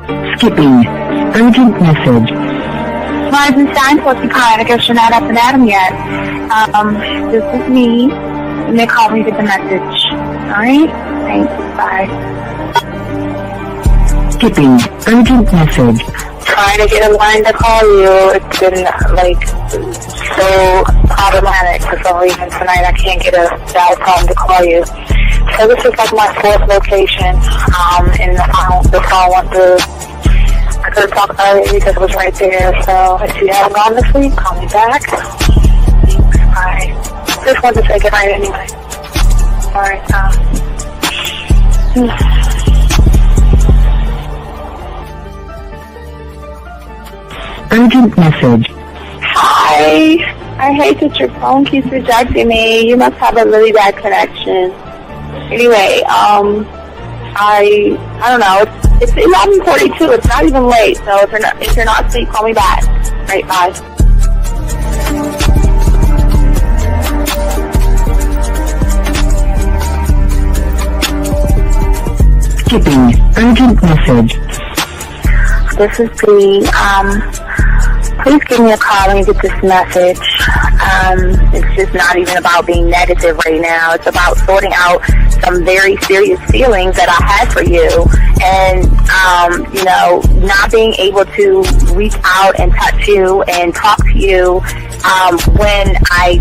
Skipping. Urgent message. Eisenstein, what's the kind? I guess you're not up and at 'em yet. This is me. You may call me with the message. Alright? Thanks. Bye. Skipping. Urgent message. Trying to get a line to call you. It's been, so problematic for some reason tonight. I can't get a dial tone to call you. So this is my 4th location, and the phone went through. I couldn't talk earlier because it was right there, so if you haven't gone this week, call me back. Thanks, bye. Just wanted to say goodnight anyway. Alright, Urgent message. Hi. I hate that your phone keeps rejecting me. You must have a really bad connection. Anyway, I don't know. It's 11:42. It's not even late. So if you're not asleep, call me back. Right, bye. Skipping. Urgent message. This is Bree. Please give me a call when you get this message. It's just not even about being negative right now. It's about sorting out some very serious feelings that I had for you. And, not being able to reach out and touch you and talk to you when I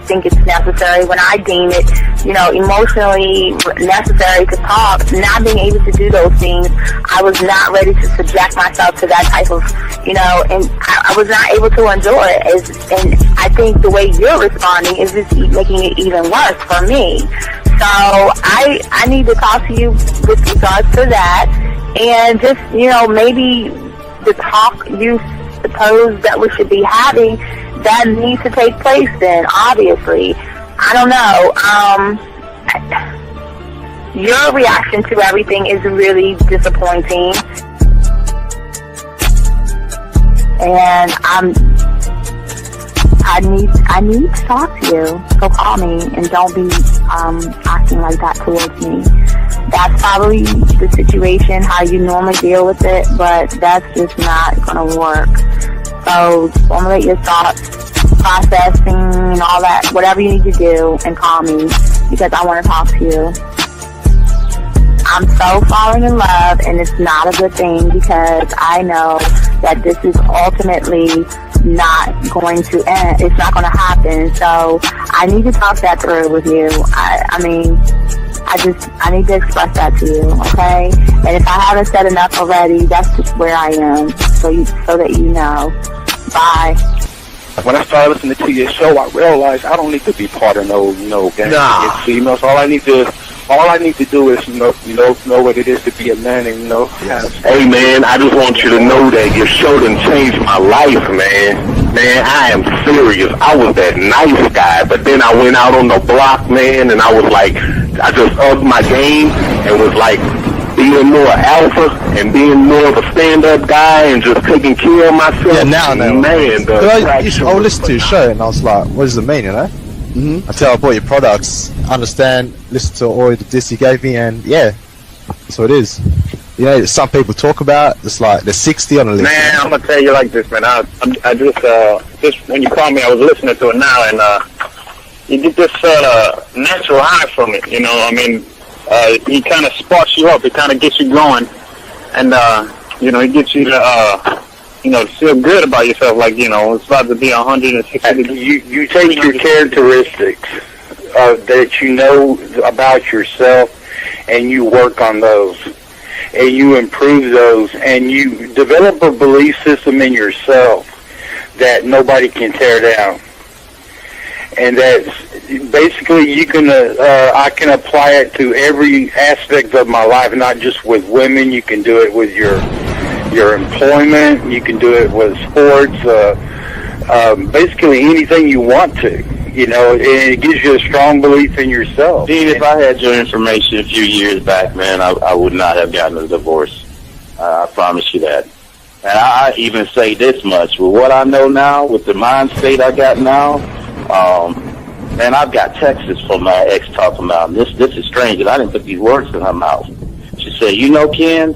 think it's necessary, when I deem it, emotionally necessary to talk. Not being able to do those things, I was not ready to subject myself to that type of, and I was not able to endure it. And I think the way you're responding is just making it even worse for me. So I need to talk to you with regards to that, and just, maybe the talk you suppose that we should be having, that needs to take place then, obviously. I don't know. Your reaction to everything is really disappointing. And I need to talk to you. So call me and don't be acting like that towards me. That's probably the situation, how you normally deal with it, but that's just not going to work. So formulate your thoughts, processing and all that, whatever you need to do, and call me because I want to talk to you. I'm so falling in love, and it's not a good thing because I know that this is ultimately not going to end. It's not going to happen. So I need to talk that through with you. I need to express that to you, okay? And if I haven't said enough already, that's just where I am, so that you know. Bye. When I started listening to your show, I realized I don't need to be part of no gang against females. All I need to do is know what it is to be a man, and Hey man, I just want you to know that your show done changed my life, man. Man, I am serious. I was that nice guy, but then I went out on the block, man, and I was like, I just upped my game and was like being more alpha and being more of a stand-up guy and just taking care of myself. Yeah, now. Man, I listened to your show and I was like, what does it mean, Mm-hmm. Until I bought your products, understand, listen to all the diss you gave me, and yeah, that's what it is. Some people talk about it's like they're 60 on the list. Man, I'm gonna tell you like this, man. I just when you called me, I was listening to it now, and you get this natural high from it. He kind of sparks you up. It kind of gets you going, and it gets you to feel good about yourself. Like it's about to be 160 degrees. You take your characteristics that you know about yourself, and you work on those, and you improve those, and you develop a belief system in yourself that nobody can tear down. And that's basically I can apply it to every aspect of my life, not just with women. You can do it with your employment. You can do it with sports. Basically anything you want to. And it gives you a strong belief in yourself. Dean, if I had your information a few years back, man, I would not have gotten a divorce. I promise you that. And I even say this much. With what I know now, with the mind state I got now, man, I've got texts from my ex talking about, this is strange, and I didn't put these words in her mouth. She said, Ken,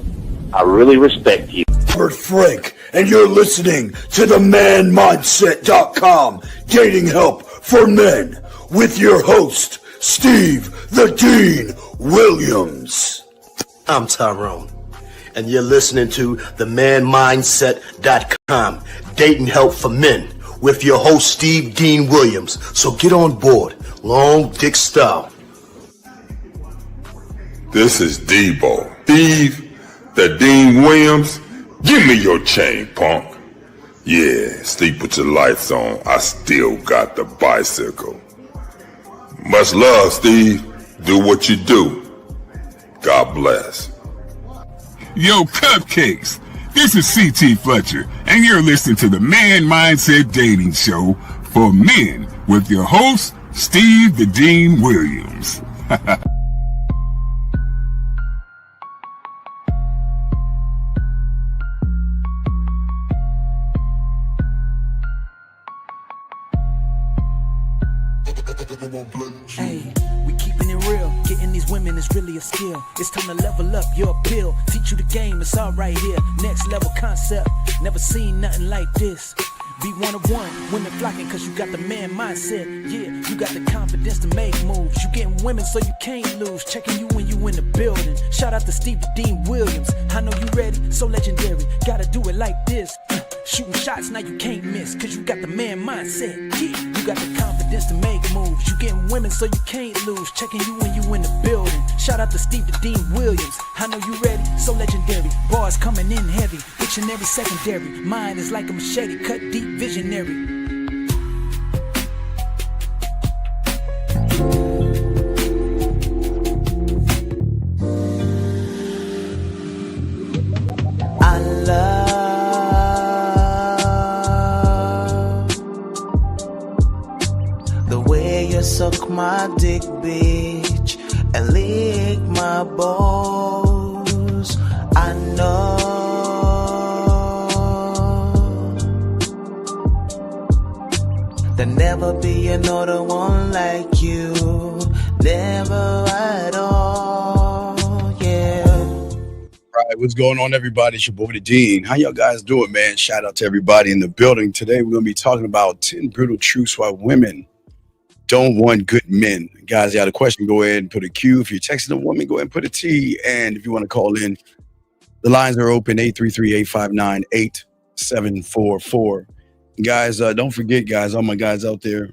I really respect you. Robert Frank, and you're listening to the manmindset.com dating help for men with your host, Steve the Dean Williams. I'm Tyrone, and you're listening to the manmindset.com dating help for men with your host, Steve Dean Williams. So get on board, long dick style. This is Debo. Steve the Dean Williams. Give me your chain, punk. Yeah, sleep with your lights on. I still got the bicycle. Much love, Steve. Do what you do. God bless. Yo, cupcakes. This is CT Fletcher, and you're listening to the Man Mindset Dating Show for men with your host, Steve the Dean Williams. Hey, we keeping it real. Getting these women is really a skill. It's time to level up your appeal. Teach you the game, it's all right here. Next level concept. Never seen nothing like this. Be one of one, women flocking cause you got the man mindset. Yeah, you got the confidence to make moves. You getting women so you can't lose. Checking you when you in the building. Shout out to Steve the Dean Williams. I know you ready, so legendary. Gotta do it like this. Shooting shots, now you can't miss. Cause you got the man mindset. Yeah, you got the confidence to make moves. You getting women so you can't lose. Checking you when you in the building. Shout out to Steve the Dean Williams. I know you ready, so legendary. Bars coming in heavy. Dictionary secondary. Mine is like a machete, cut deep, visionary. I love the way you suck my dick, bitch, and lick my balls. I know there'll never be another one like you. Never at all, yeah. Right, what's going on, everybody? It's your boy, the Dean. How y'all guys doing, man? Shout out to everybody in the building. Today, we're going to be talking about 10 brutal truths why women don't want good men. Guys, you got a question, go ahead and put a Q. If you're texting a woman, go ahead and put a T. And if you want to call in, the lines are open, 833-859-8744. Guys, don't forget, guys, all my guys out there,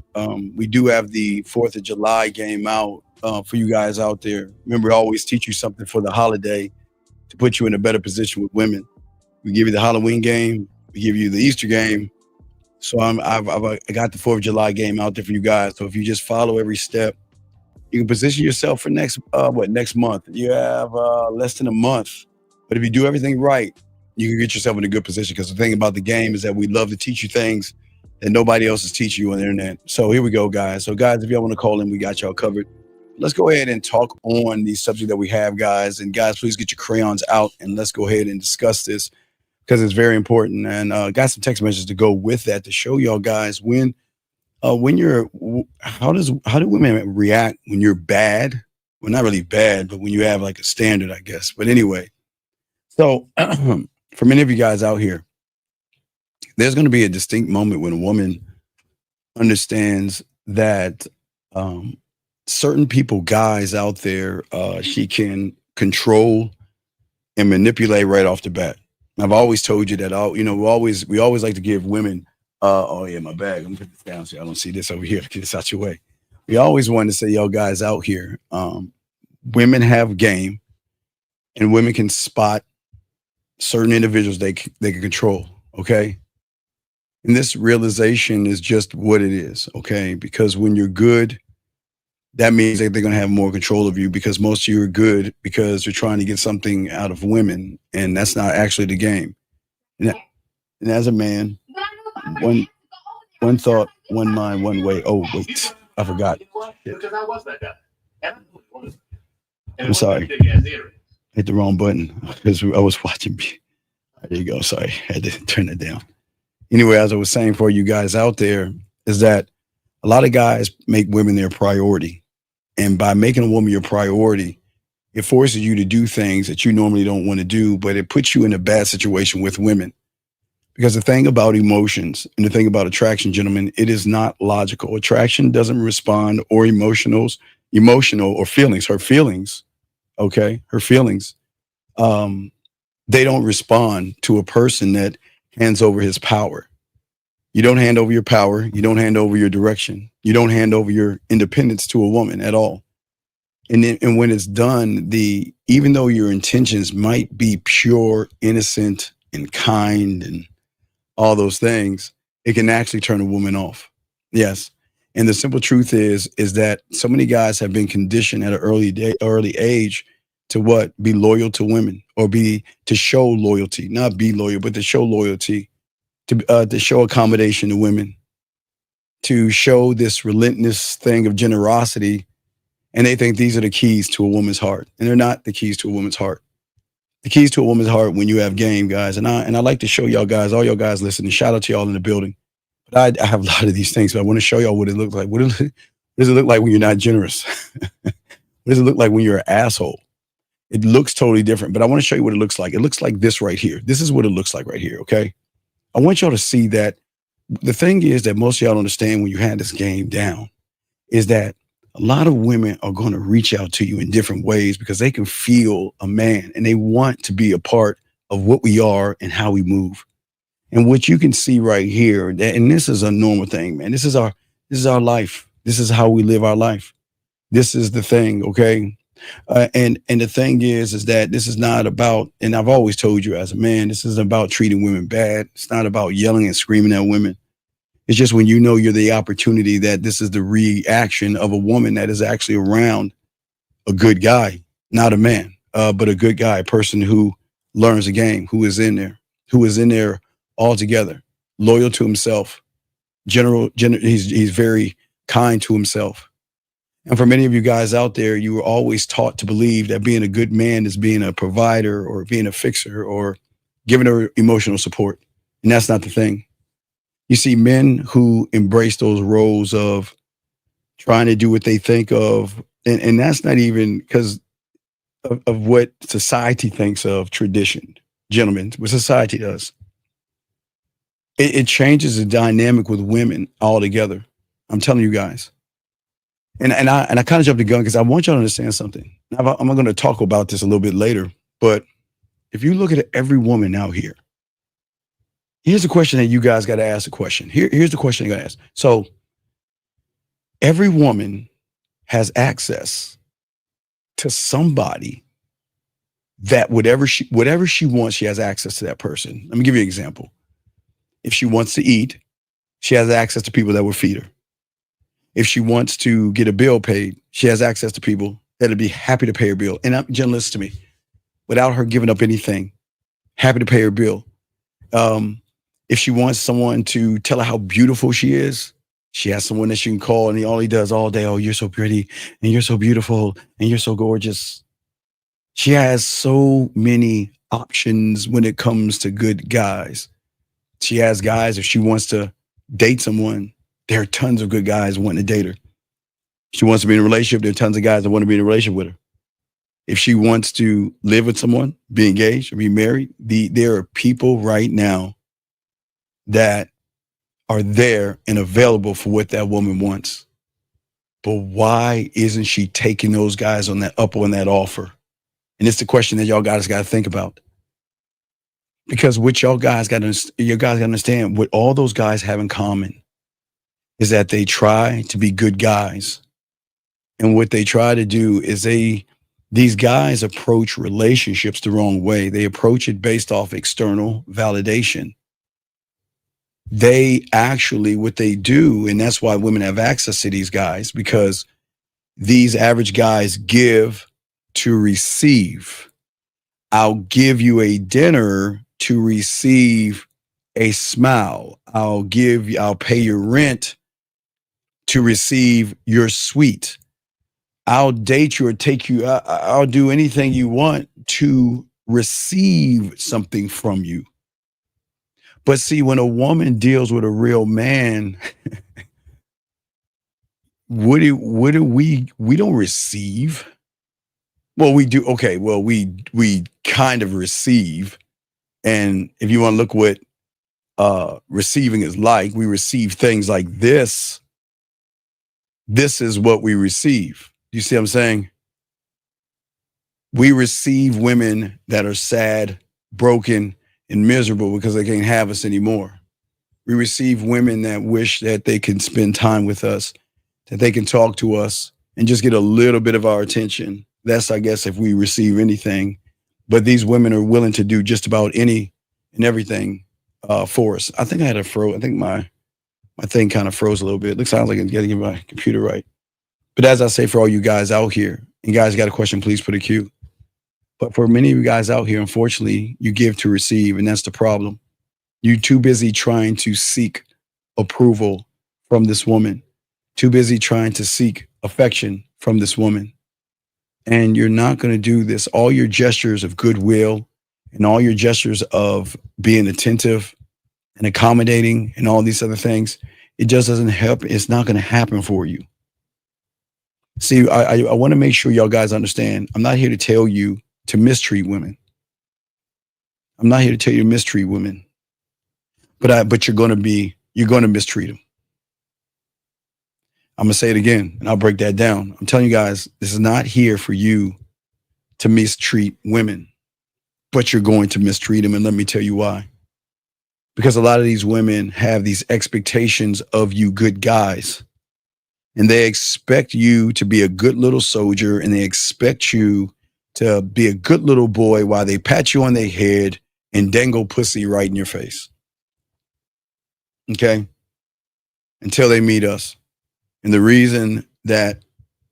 we do have the 4th of July game out for you guys out there. Remember, I always teach you something for the holiday to put you in a better position with women. We give you the Halloween game, we give you the Easter game. So I got the 4th of July game out there for you guys. So if you just follow every step, you can position yourself for next month. You have less than a month. But if you do everything right, you can get yourself in a good position, because the thing about the game is that we love to teach you things that nobody else is teaching you on the internet. So here we go, guys. So guys, if y'all want to call in, we got y'all covered. Let's go ahead and talk on the subject that we have, guys. And guys, please get your crayons out and let's go ahead and discuss this, because it's very important. And got some text messages to go with that to show y'all guys when you're, how do women react when you're bad? Well, not really bad, but when you have like a standard, I guess. But anyway, so for many of you guys out here, there's going to be a distinct moment when a woman understands that certain people, guys out there, she can control and manipulate right off the bat. I've always told you that, we always like to give women, oh yeah, my bag. Let me put this down so I don't see this over here. Get this out your way. We always want to say, yo, guys out here, women have game, and women can spot certain individuals they can control, okay? And this realization is just what it is, okay? Because when you're good, that means that they're going to have more control of you, because most of you are good because you're trying to get something out of women, and that's not actually the game. And as a man, one thought, one mind, one way. Oh, wait, I forgot. Because I was that guy. I'm sorry. Hit the wrong button because I was watching. There you go. Sorry, I had to turn it down. Anyway, as I was saying for you guys out there, is that a lot of guys make women their priority. And by making a woman your priority, It forces you to do things that you normally don't want to do, but it puts you in a bad situation with women. Because the thing about emotions and the thing about attraction, gentlemen, it is not logical. Attraction doesn't respond or emotional or feelings, her feelings, okay? Her feelings, they don't respond to a person that hands over his power. You don't hand over your power. You don't hand over your direction. You don't hand over your independence to a woman at all. And when it's done, even though your intentions might be pure, innocent, and kind, and all those things, it can actually turn a woman off. Yes. And the simple truth is that so many guys have been conditioned at an early age to what? Be loyal to women, or to show loyalty, not be loyal, but to show loyalty, to show accommodation to women, to show this relentless thing of generosity. And they think these are the keys to a woman's heart. And they're not the keys to a woman's heart. The keys to a woman's heart when you have game, guys. And I like to show y'all guys, all y'all guys listening, shout out to y'all in the building. But I have a lot of these things, but I want to show y'all what it looks like. What does it look like when you're not generous? What does it look like when you're an asshole? It looks totally different, but I want to show you what it looks like. It looks like this right here. This is what it looks like right here, okay? I want y'all to see that the thing is that most of y'all don't understand when you have this game down is that a lot of women are going to reach out to you in different ways because they can feel a man and they want to be a part of what we are and how we move. And what you can see right here, and this is a normal thing, man. This is our life. This is how we live our life. This is the thing, okay? And the thing is that this is not about, and I've always told you as a man, this isn't about treating women bad. It's not about yelling and screaming at women. It's just when you know you're the opportunity that this is the reaction of a woman that is actually around a good guy, not a man, but a good guy, a person who learns the game, who is in there altogether, loyal to himself, he's very kind to himself. And for many of you guys out there, you were always taught to believe that being a good man is being a provider or being a fixer or giving her emotional support. And that's not the thing. You see men who embrace those roles of trying to do what they think of, and that's not even because of what society thinks of tradition, gentlemen, what society does. It changes the dynamic with women altogether. I'm telling you guys. And I kind of jumped the gun because I want y'all to understand something. I'm going to talk about this a little bit later, but if you look at every woman out here, here's the question that you guys got to ask the question. Here's the question you got to ask. So every woman has access to somebody that whatever she wants, she has access to that person. Let me give you an example. If she wants to eat, she has access to people that will feed her. If she wants to get a bill paid, she has access to people that'll be happy to pay her bill. And Jen, listen to me, without her giving up anything, happy to pay her bill. If she wants someone to tell her how beautiful she is, she has someone that she can call, and all he does all day, oh, you're so pretty, and you're so beautiful, and you're so gorgeous. She has so many options when it comes to good guys. She has guys, if she wants to date someone, there are tons of good guys wanting to date her. If she wants to be in a relationship, there are tons of guys that want to be in a relationship with her. If she wants to live with someone, be engaged or be married, there are people right now that are there and available for what that woman wants. But why isn't she taking those guys on that offer? And it's the question that y'all guys got to think about. Because what you guys got to understand, what all those guys have in common is that they try to be good guys. And what they try to do is these guys approach relationships the wrong way. They approach it based off external validation. They actually, what they do, and that's why women have access to these guys, because these average guys give to receive. I'll give you a dinner to receive a smile. I'll pay your rent to receive your sweet. I'll date you or take you. I'll do anything you want to receive something from you. But see, when a woman deals with a real man, we don't receive. Well, we do. Okay. Well, we kind of receive, and if you want to look what receiving is like, we receive things like this. This is what we receive. You see what I'm saying? We receive women that are sad, broken, and miserable because they can't have us anymore. We receive women that wish that they can spend time with us, that they can talk to us and just get a little bit of our attention. That's, I guess, if we receive anything. But these women are willing to do just about any and everything for us. I think I had a froze. I think my thing kind of froze a little bit. It sounds like I'm getting my computer right. But as I say, for all you guys out here, and guys got a question, please put a Q. But for many of you guys out here, unfortunately, you give to receive, and that's the problem. You're too busy trying to seek approval from this woman, too busy trying to seek affection from this woman. And you're not going to do this. All your gestures of goodwill and all your gestures of being attentive and accommodating and all these other things, it just doesn't help. It's not going to happen for you. See, I want to make sure y'all guys understand. I'm not here to tell you to mistreat women. I'm not here to tell you to mistreat women. But you're going to mistreat them. I'm going to say it again, and I'll break that down. I'm telling you guys, this is not here for you to mistreat women, but you're going to mistreat them. And let me tell you why. Because a lot of these women have these expectations of you good guys, and they expect you to be a good little soldier, and they expect you to be a good little boy while they pat you on their head and dangle pussy right in your face. Okay? Until they meet us. And the reason that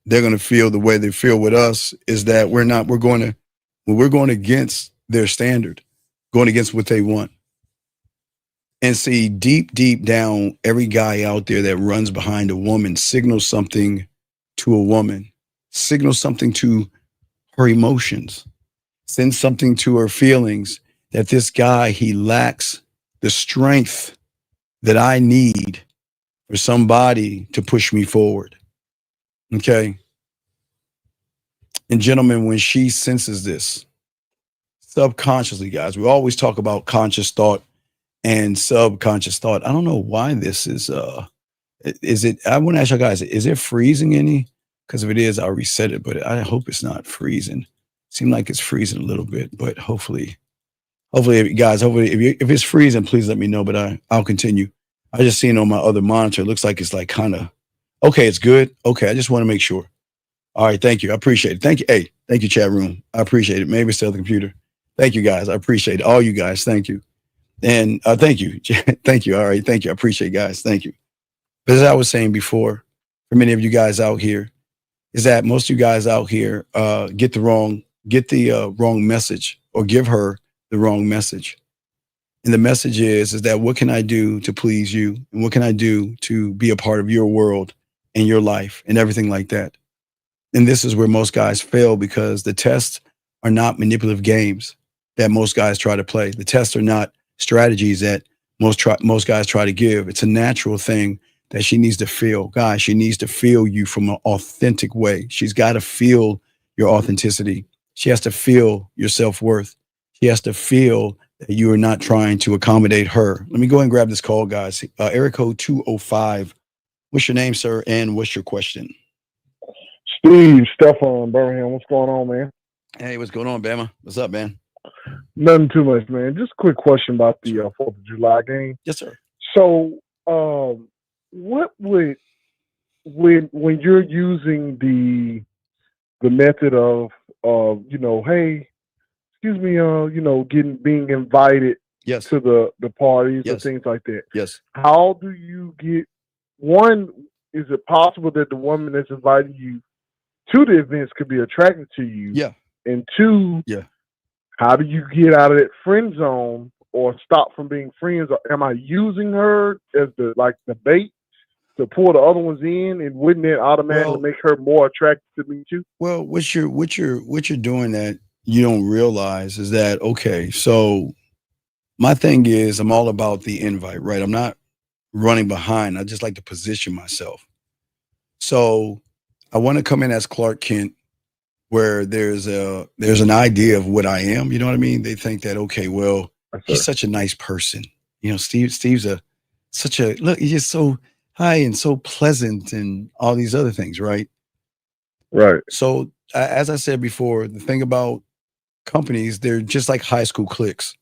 they're going to feel the way they feel with us is that we're going against their standard, going against what they want. And see, deep down, every guy out there that runs behind a woman signals something to a woman, signals something to her emotions, sends something to her feelings that this guy, he lacks the strength that I need for somebody to push me forward. Okay. And gentlemen, when she senses this subconsciously, guys, we always talk about conscious thought and subconscious thought. I don't know why this is it, I want to ask you guys, is it freezing any? Because if it is, I'll reset it, but I hope it's not freezing. Seems like it's freezing a little bit, but hopefully, guys, if it's freezing, please let me know, but I'll continue. I just seen on my other monitor, it looks like it's like kind of, okay, it's good. Okay, I just want to make sure. All right, thank you. I appreciate it. Thank you. Hey, thank you, chat room. I appreciate it. Maybe it's still the computer. Thank you, guys. I appreciate it. All you guys, thank you. And thank you. Thank you. All right, thank you. I appreciate it, guys. Thank you. But as I was saying before, for many of you guys out here, is that most of you guys out here get the wrong message, or give her the wrong message. And the message is that what can I do to please you? And what can I do to be a part of your world and your life and everything like that? And this is where most guys fail, because the tests are not manipulative games that most guys try to play. The tests are not strategies that most guys try to give. It's a natural thing that she needs to feel. Guys, she needs to feel you from an authentic way. She's got to feel your authenticity. She has to feel your self-worth. She has to feel that you are not trying to accommodate her. Let me go ahead and grab this call, guys. Area code 205. What's your name, sir? And what's your question? Steve, Stefan, Birmingham. What's going on, man? Hey, what's going on, Bama? What's up, man? Nothing too much, man. Just a quick question about the 4th of July game. Yes, sir. So, what would, when you're using the method of hey, excuse me, being invited to the parties and things like that. Yes. How do you get, one, is it possible that the woman that's inviting you to the events could be attracted to you? Yeah. And two, how do you get out of that friend zone or stop from being friends? Or am I using her as the bait to pull the other ones in, and wouldn't it automatically make her more attracted to me too? Well, what you're doing that you don't realize is that, okay, so my thing is I'm all about the invite, right? I'm not running behind. I just like to position myself. So I want to come in as Clark Kent where there's an idea of what I am. You know what I mean? They think that, okay, well, he's such a nice person. You know, Steve's he's just so high and so pleasant and all these other things, right? Right. So as I said before, the thing about companies, they're just like high school cliques.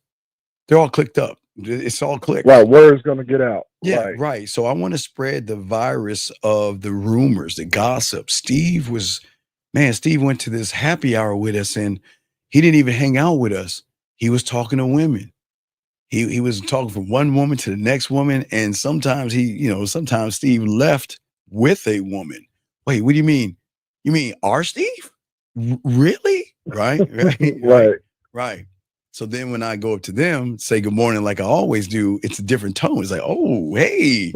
They're all clicked up. It's all clicked. Right. Word's going to get out. Yeah, right. So I want to spread the virus of the rumors, the gossip. Steve went to this happy hour with us and he didn't even hang out with us. He was talking to women. He was talking from one woman to the next woman. And sometimes sometimes Steve left with a woman. Wait, what do you mean? You mean our Steve? Really? Right? Right. So then when I go up to them, say good morning like I always do, it's a different tone. It's like, oh, hey,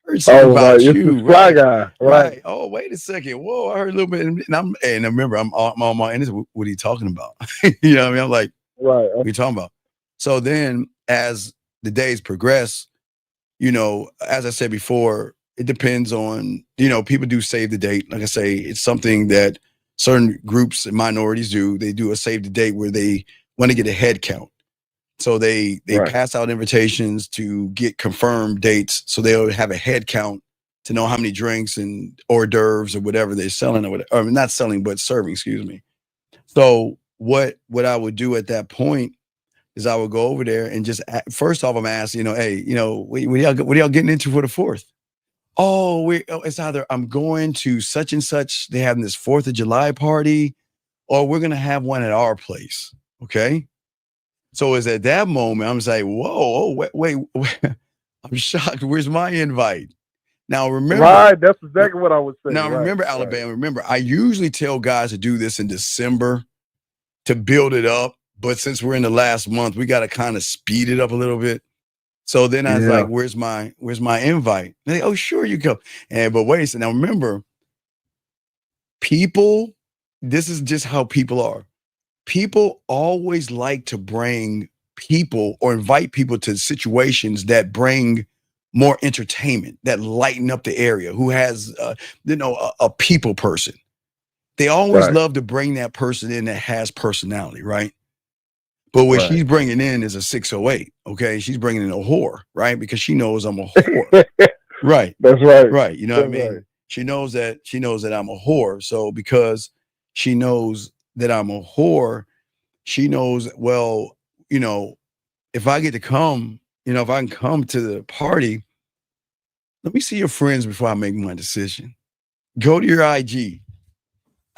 heard something about you. Fly guy. Right. Oh, wait a second. Whoa, I heard a little bit. And remember, I'm on my end. What are you talking about? You know what I mean? I'm like, right. What are you talking about? So then as the days progress, as I said before, it depends on, people do save the date. Like I say, it's something that certain groups and minorities do. They do a save the date where they want to get a head count. So they pass out invitations to get confirmed dates. So they'll have a head count to know how many drinks and hors d'oeuvres or whatever they're selling or not selling, but serving, excuse me. So what I would do at that point is I would go over there and just first off, I'm asking, hey, what are y'all getting into for the 4th? Oh, it's either I'm going to such and such. They having this 4th of July party, or we're gonna have one at our place. Okay. So it's at that moment I'm just like, whoa, wait, I'm shocked. Where's my invite? Now remember, right? That's exactly what I would say. Now remember, Alabama. Remember, I usually tell guys to do this in December to build it up, but since we're in the last month, we got to kind of speed it up a little bit. So then I was like, where's my invite? And they, oh, sure, you go. But wait a second. Now remember, people, this is just how people are. People always like to bring people or invite people to situations that bring more entertainment, that lighten up the area, who has, a people person. They always love to bring that person in that has personality, right? But what she's bringing in is a 608, okay? She's bringing in a whore, right? Because she knows I'm a whore. Right. That's right. Right. You know what I mean? Right. She knows that I'm a whore. So because she knows that I'm a whore, she knows, well, if I get to come, if I can come to the party, let me see your friends before I make my decision. Go to your IG.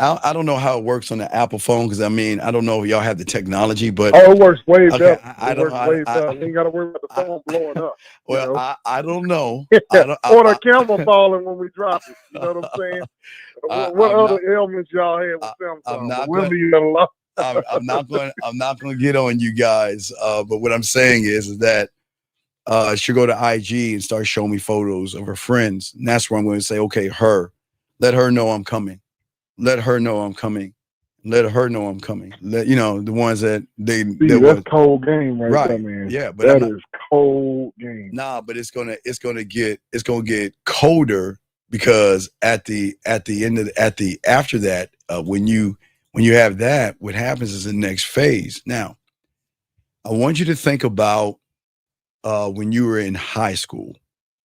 I don't know how it works on the Apple phone because I don't know if y'all have the technology, but it works way better. I don't. You ain't got to worry about the phone blowing up. Well, I don't know. Or the camera falling when we drop it. You know what I'm saying? What other ailments y'all have with Samsung? I'm not going to get on you guys. But what I'm saying is that she'll go to IG and start showing me photos of her friends, and that's where I'm going to say, okay, let her know I'm coming. Let her know I'm coming. Let her know I'm coming. The ones that that's cold game right there, man. Yeah, but that is cold game. Nah, but it's gonna get colder because after that, when you have that, what happens is the next phase. Now, I want you to think about when you were in high school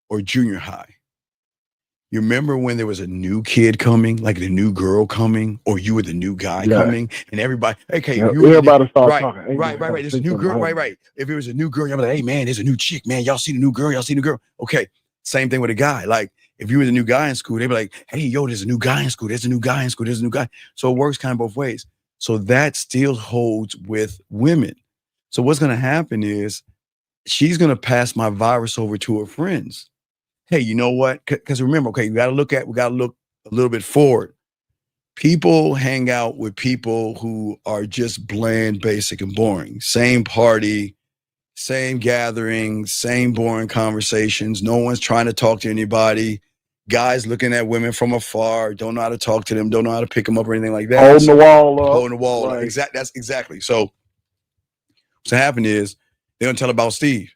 or junior high. You remember when there was a new kid coming, like the new girl coming, or you were the new guy coming, and everybody, okay, everybody started talking. Right. There's a new girl, right. If it was a new girl, you're like, hey man, there's a new chick, man. Y'all see the new girl? Okay, same thing with a guy. Like if you were the new guy in school, they'd be like, hey, yo, there's a new guy in school. There's a new guy in school. There's a new guy. So it works kind of both ways. So that still holds with women. So what's going to happen is she's going to pass my virus over to her friends. Hey, you know what? Because remember, okay, we got to look a little bit forward. People hang out with people who are just bland, basic, and boring. Same party, same gathering, same boring conversations. No one's trying to talk to anybody. Guys looking at women from afar, don't know how to talk to them, don't know how to pick them up or anything like that. Holding the wall up. Holding the wall up. That's exactly. So what's happening is they're going to tell about Steve.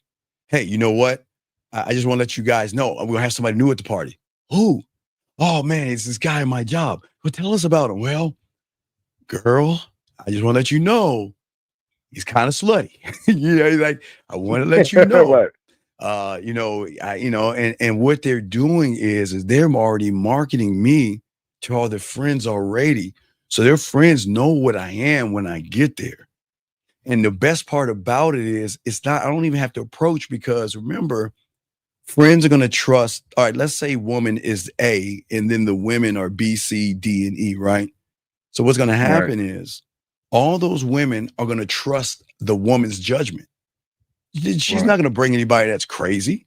Hey, you know what? I just want to let you guys know I'm going to have somebody new at the party. Who? Oh, man, it's this guy in my job. Well, tell us about him. Well, girl, I just want to let you know he's kind of slutty. He's like, I want to let you know. And what they're doing is they're already marketing me to all their friends already. So their friends know what I am when I get there. And the best part about it is I don't even have to approach, because remember, friends are going to trust. All right, let's say woman is A and then the women are B, C, D, and E, right? So what's going to happen is all those women are going to trust the woman's judgment. She's not going to bring anybody that's crazy,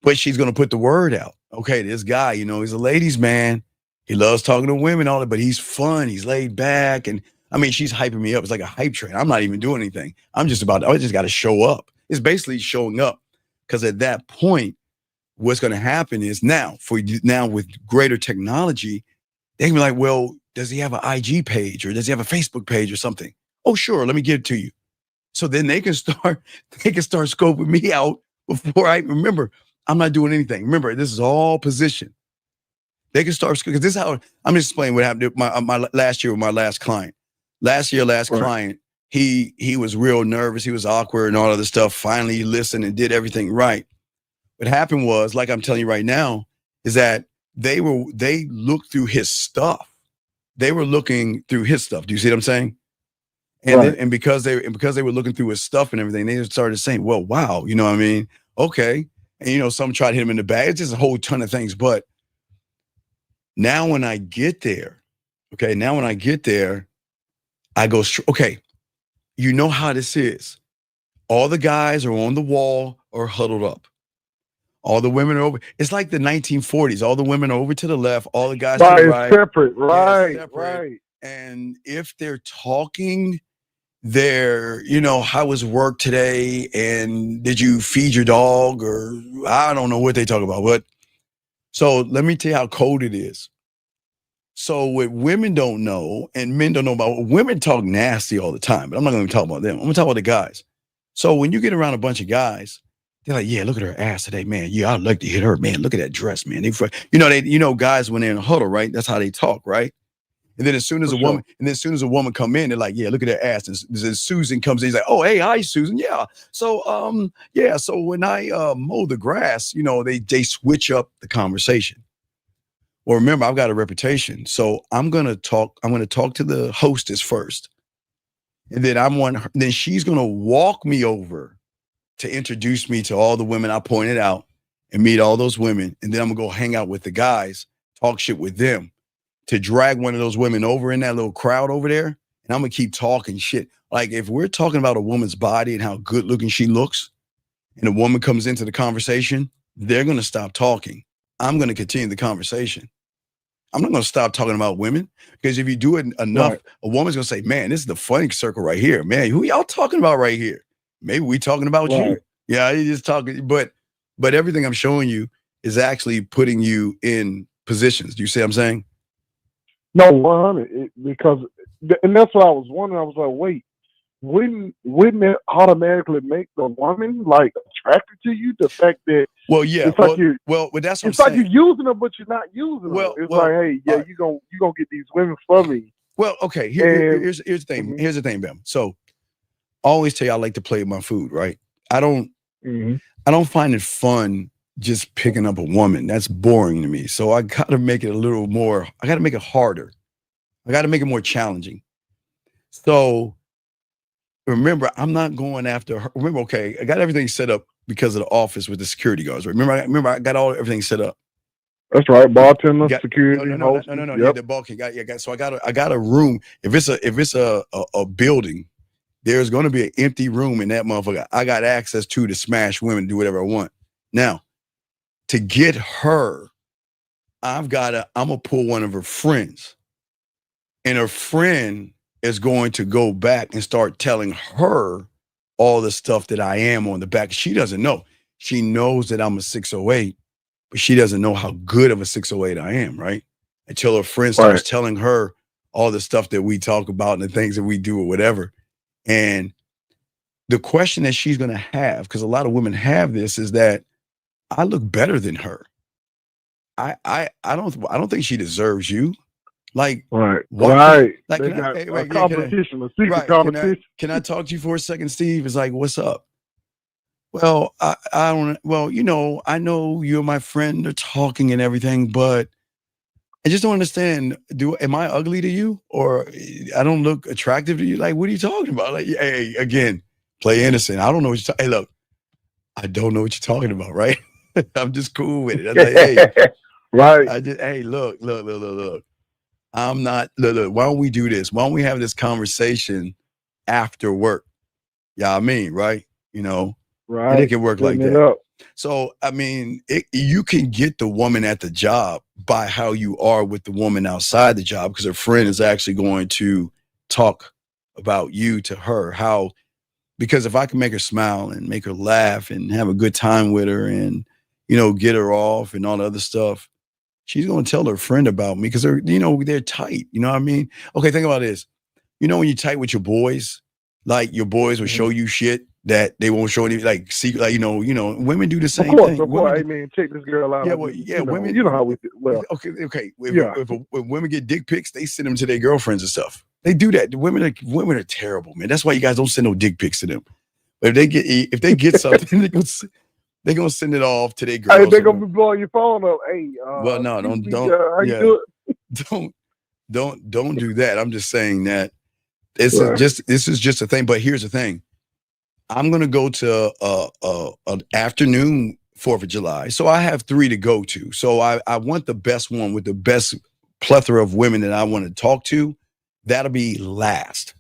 but she's going to put the word out. Okay, this guy, he's a ladies' man. He loves talking to women, all that, but he's fun. He's laid back. And I mean, she's hyping me up. It's like a hype train. I'm not even doing anything. I just got to show up. It's basically showing up, because at that point, what's going to happen is now with greater technology, they can be like, well, does he have an IG page or does he have a Facebook page or something? Oh, sure. Let me give it to you. So then they can start scoping me out before remember, I'm not doing anything. Remember, this is all position. They can start, because this is how I'm just explaining what happened to my last year with my last client. Client, he was real nervous. He was awkward and all other stuff. Finally, he listened and did everything right. What happened was, like I'm telling you right now, is that they looked through his stuff. They were looking through his stuff. Do you see what I'm saying? And because they were looking through his stuff and everything, they started saying, well, wow, you know what I mean? Okay. And, some tried to hit him in the back. It's just a whole ton of things. But now when I get there, I go, okay, you know how this is. All the guys are on the wall or huddled up. All the women are over. It's like the 1940s. All the women are over to the left. All the guys to the right. Separate, right. Right. And if they're talking, they're, how was work today? And did you feed your dog? Or I don't know what they talk about. But so let me tell you how cold it is. So what women don't know and men don't know about, women talk nasty all the time, but I'm not going to talk about them. I'm going to talk about the guys. So when you get around a bunch of guys, they're like, yeah, look at her ass today, man. Yeah, I'd like to hit her, man. Look at that dress, man. Guys when they're in a huddle, right? That's how they talk, right? And then as soon as a woman come in, they're like, yeah, look at that ass. And then Susan comes in, he's like, oh, hey, hi, Susan. Yeah. So so when I mow the grass, they switch up the conversation. Well, remember, I've got a reputation. So I'm gonna talk to the hostess first. And then then she's gonna walk me over to introduce me to all the women I pointed out and meet all those women. And then I'm gonna go hang out with the guys, talk shit with them, to drag one of those women over in that little crowd over there. And I'm gonna keep talking shit. Like if we're talking about a woman's body and how good looking she looks, and a woman comes into the conversation, they're gonna stop talking. I'm gonna continue the conversation. I'm not gonna stop talking about women, because if you do it enough, a woman's gonna say, man, this is the funny circle right here. Man, who y'all talking about right here? Maybe we talking about you. Yeah, you just talking, but everything I'm showing you is actually putting you in positions. Do you see what I'm saying? No, 100. And that's what I was wondering. I was like, wait, wouldn't it automatically make the woman like attracted to you? The fact that it's like that's it's like you're using them, but you're not using them. It's like, hey, yeah, you gonna get these women for me. Well, okay. Here's the thing. Mm-hmm. Here's the thing, Bam. So I always tell you I like to play with my food, right? I don't find it fun just picking up a woman. That's boring to me. So I gotta make it I gotta make it harder. I gotta make it more challenging. So remember, I'm not going after her. Remember, okay, I got everything set up because of the office with the security guards. Right? Remember, I got everything set up. That's right, bartender, security. No. Yeah, the bulking. So I got a room. If it's a building, there's going to be an empty room in that motherfucker. I got access to smash women, do whatever I want. Now, to get her, I'm gonna pull one of her friends, and her friend is going to go back and start telling her all the stuff that I am on the back. She doesn't know. She knows that I'm a 608, but she doesn't know how good of a 608 I am, right? Until her friend starts telling her all the stuff that we talk about and the things that we do or whatever. And the question that she's going to have, because a lot of women have this, is that I look better than her. I don't think she deserves you. Like, right, what? right. Like, They can got I, a right, competition, a secret right, competition. can I talk to you for a second, Steve? It's like, what's up? Well, I don't. Well, I know you're my friend. They're talking and everything, but I just don't understand. Am I ugly to you, or I don't look attractive to you? Like, what are you talking about? Like, hey, again, play innocent. I don't know what you're talking. Hey, look, I don't know what you're talking about, right? I'm just cool with it. I'm like, hey, right. hey, look. I'm not. Look. Why don't we do this? Why don't we have this conversation after work? Yeah, I mean, right? And it Right. can work like Setting it that. up. So, I mean, you can get the woman at the job by how you are with the woman outside the job, because her friend is actually going to talk about you to her. Because if I can make her smile and make her laugh and have a good time with her and, get her off and all the other stuff, she's going to tell her friend about me because they're tight. You know what I mean? Okay, think about this. When you're tight with your boys, like your boys will show you shit that they won't show any, like secret, like women do the same thing. Of course. Hey man, check this girl out. Yeah, well, yeah, women. You know how we do. Well, okay. Yeah. If women get dick pics, they send them to their girlfriends and stuff. They do that. The women are terrible, man. That's why you guys don't send no dick pics to them. But if they get something, they're gonna send it off to their girls. Hey, they're gonna be blowing your phone up. Hey, well, no, don't how you do don't do that. I'm just saying that this is just a thing. But here's the thing. I'm gonna go to an afternoon 4th of July. So I have 3 to go to. So I want the best one with the best plethora of women that I want to talk to. That'll be last.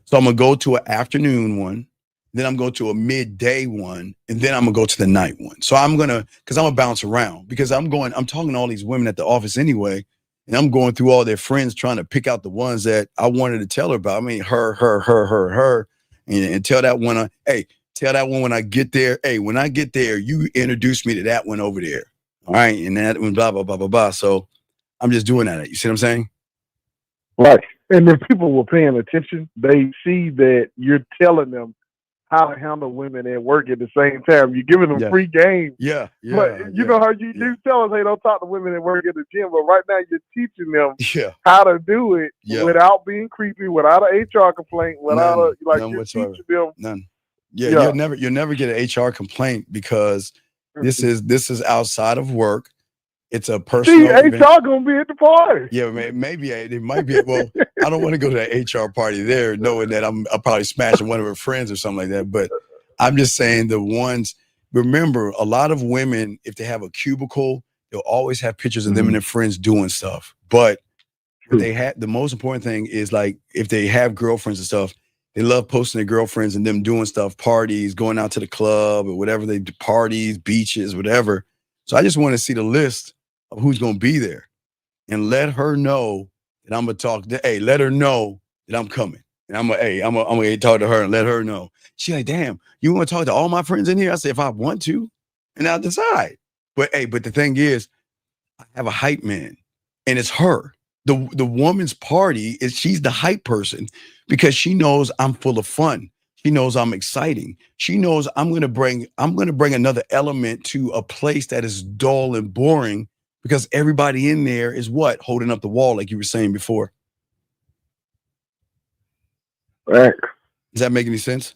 So I'm gonna go to an afternoon one, then I'm going to a midday one, and then I'm gonna go to the night one. So because I'm gonna bounce around, because I'm talking to all these women at the office anyway, and I'm going through all their friends trying to pick out the ones that I wanted to tell her about. I mean, her. And tell that one, tell that one when I get there. Hey, when I get there, you introduce me to that one over there. All right. And that one, blah, blah, blah, blah, blah. So I'm just doing that. You see what I'm saying? Right. And if people were paying attention, they see that you're telling them how to handle women at work at the same time. You're giving them free game. Yeah. But you know how you do tell us, hey, don't talk to women at work at the gym. But right now you're teaching them how to do it without being creepy, without an HR complaint, without you're teaching them. None. Yeah. You'll never get an HR complaint because this is outside of work. It's a personal event. HR gonna be at the party. Yeah, maybe it might be. Well, I don't want to go to that HR party there, knowing that I'm probably smashing one of her friends or something like that. But I'm just saying the ones. Remember, a lot of women, if they have a cubicle, they'll always have pictures of them and their friends doing stuff. But the most important thing is, like, if they have girlfriends and stuff, they love posting their girlfriends and them doing stuff, parties, going out to the club or whatever they do, parties, beaches, whatever. So I just want to see the list of who's going to be there and let her know that I'm going to talk to, let her know that I'm coming. And I'm going to talk to her and let her know. She's like, damn, you want to talk to all my friends in here? I said, if I want to, and I'll decide. But the thing is, I have a hype man, and it's her. The woman's party she's the hype person because she knows I'm full of fun. She knows I'm exciting. She knows I'm going to bring another element to a place that is dull and boring because everybody in there is holding up the wall, like you were saying before. Right. Does that make any sense?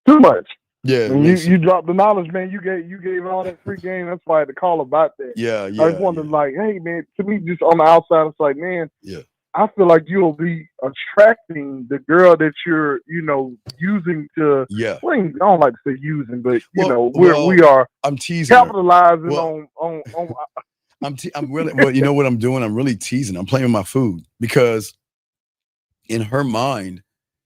Too much. Yeah. When you dropped the knowledge, man. You gave all that free game. That's why I had to call about that. Yeah. I was wondering, like, hey, man. To me, just on the outside, it's like, man. Yeah. I feel like you'll be attracting the girl that you're, using to. Yeah. Well, I don't like to say using, but we are. I'm teasing. Capitalizing on. I'm really. Well, you know what I'm doing? I'm really teasing. I'm playing with my food because, in her mind,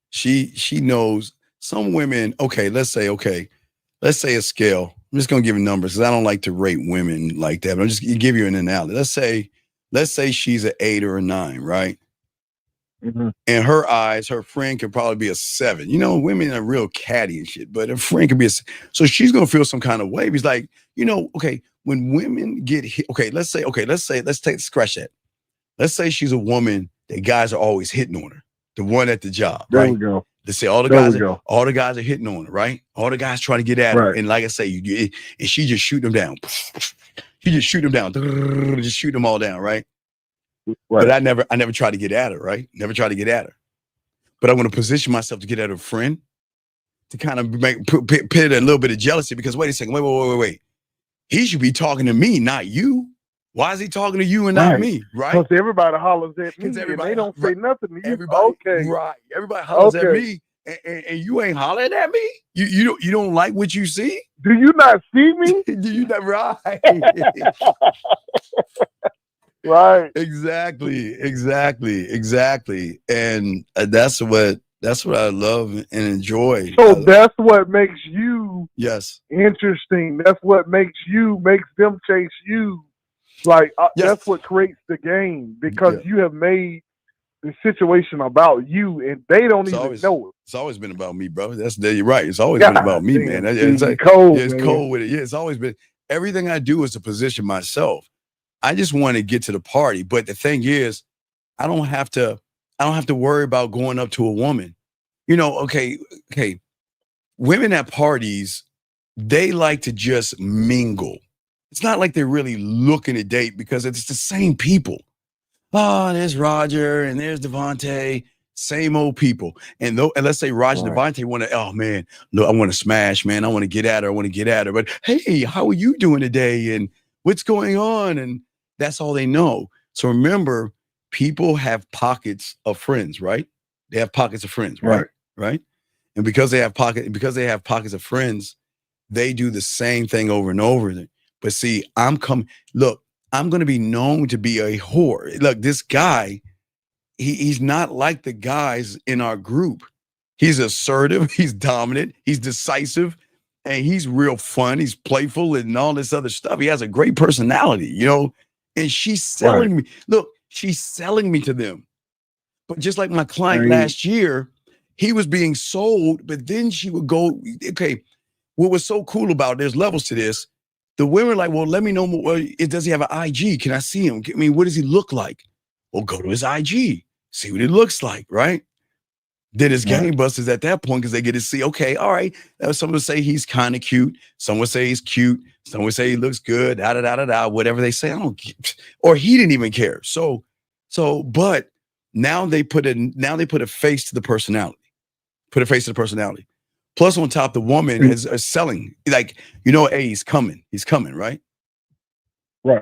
she knows some women. Okay, let's say a scale. I'm just gonna give you numbers because I don't like to rate women like that. But I'm just gonna give you an analogy. Let's say she's an 8 or a 9, right? Mm-hmm. In her eyes, her friend could probably be a 7. Women are real catty and shit, but her friend could be so she's gonna feel some kind of way. He's like, okay, when women get hit, let's scratch that. Let's say she's a woman that guys are always hitting on her, the one at the job, there right? We go. Let's say all the guys are hitting on her, right? All the guys trying to get at her, and like I say, and she just shoot them down. She just shoot them down, just shoot them all down, right? But I never tried to get at her, right? Never tried to get at her. But I want to position myself to get at a friend to kind of pit a little bit of jealousy because wait a second, wait. He should be talking to me, not you. Why is he talking to you and not me? Right? Because everybody hollers at me and they don't say nothing to you. Everybody, okay. Right. Everybody hollers at me and you ain't hollering at me? You don't like what you see? Do you not see me? Do you not right? Right. Exactly. And that's what I love and enjoy. So that's what makes you interesting. That's what makes them chase you. Like that's what creates the game because you have made the situation about you and they don't even know it. It's always been about me, bro. You're right. It's always been about me, man. It's cold with it. Yeah, it's always been. Everything I do is to position myself. I just want to get to the party. But the thing is, I don't have to worry about going up to a woman. Okay. Women at parties, they like to just mingle. It's not like they're really looking to date because it's the same people. Oh, there's Roger and there's Devontae, same old people. And let's say Roger and Devontae want to, oh man, look, I want to smash, man. I want to get at her. But hey, how are you doing today? And what's going on? And that's all they know. So remember, people have pockets of friends, right? They have pockets of friends, right? And because they have pockets of friends, they do the same thing over and over again. But see, I'm going to be known to be a whore. Look, this guy, he's not like the guys in our group. He's assertive, he's dominant, he's decisive, and he's real fun. He's playful and all this other stuff. He has a great personality, and she's selling me. Look, she's selling me to them. But just like my client last year, he was being sold, but then she would go, okay, what was so cool about it, there's levels to this. The women were like, well, let me know more. Does he have an IG? Can I see him? I mean, what does he look like? Well, go to his IG, see what it looks like, right? Then it's gangbusters at that point because they get to see, okay, all right. Some would say he's kind of cute. Some would say he's cute. Some would say he looks good, whatever they say. I don't get, or he didn't even care. But now they put a face to the personality. Plus, on top, the woman is selling. Like, hey, he's coming, right? Right.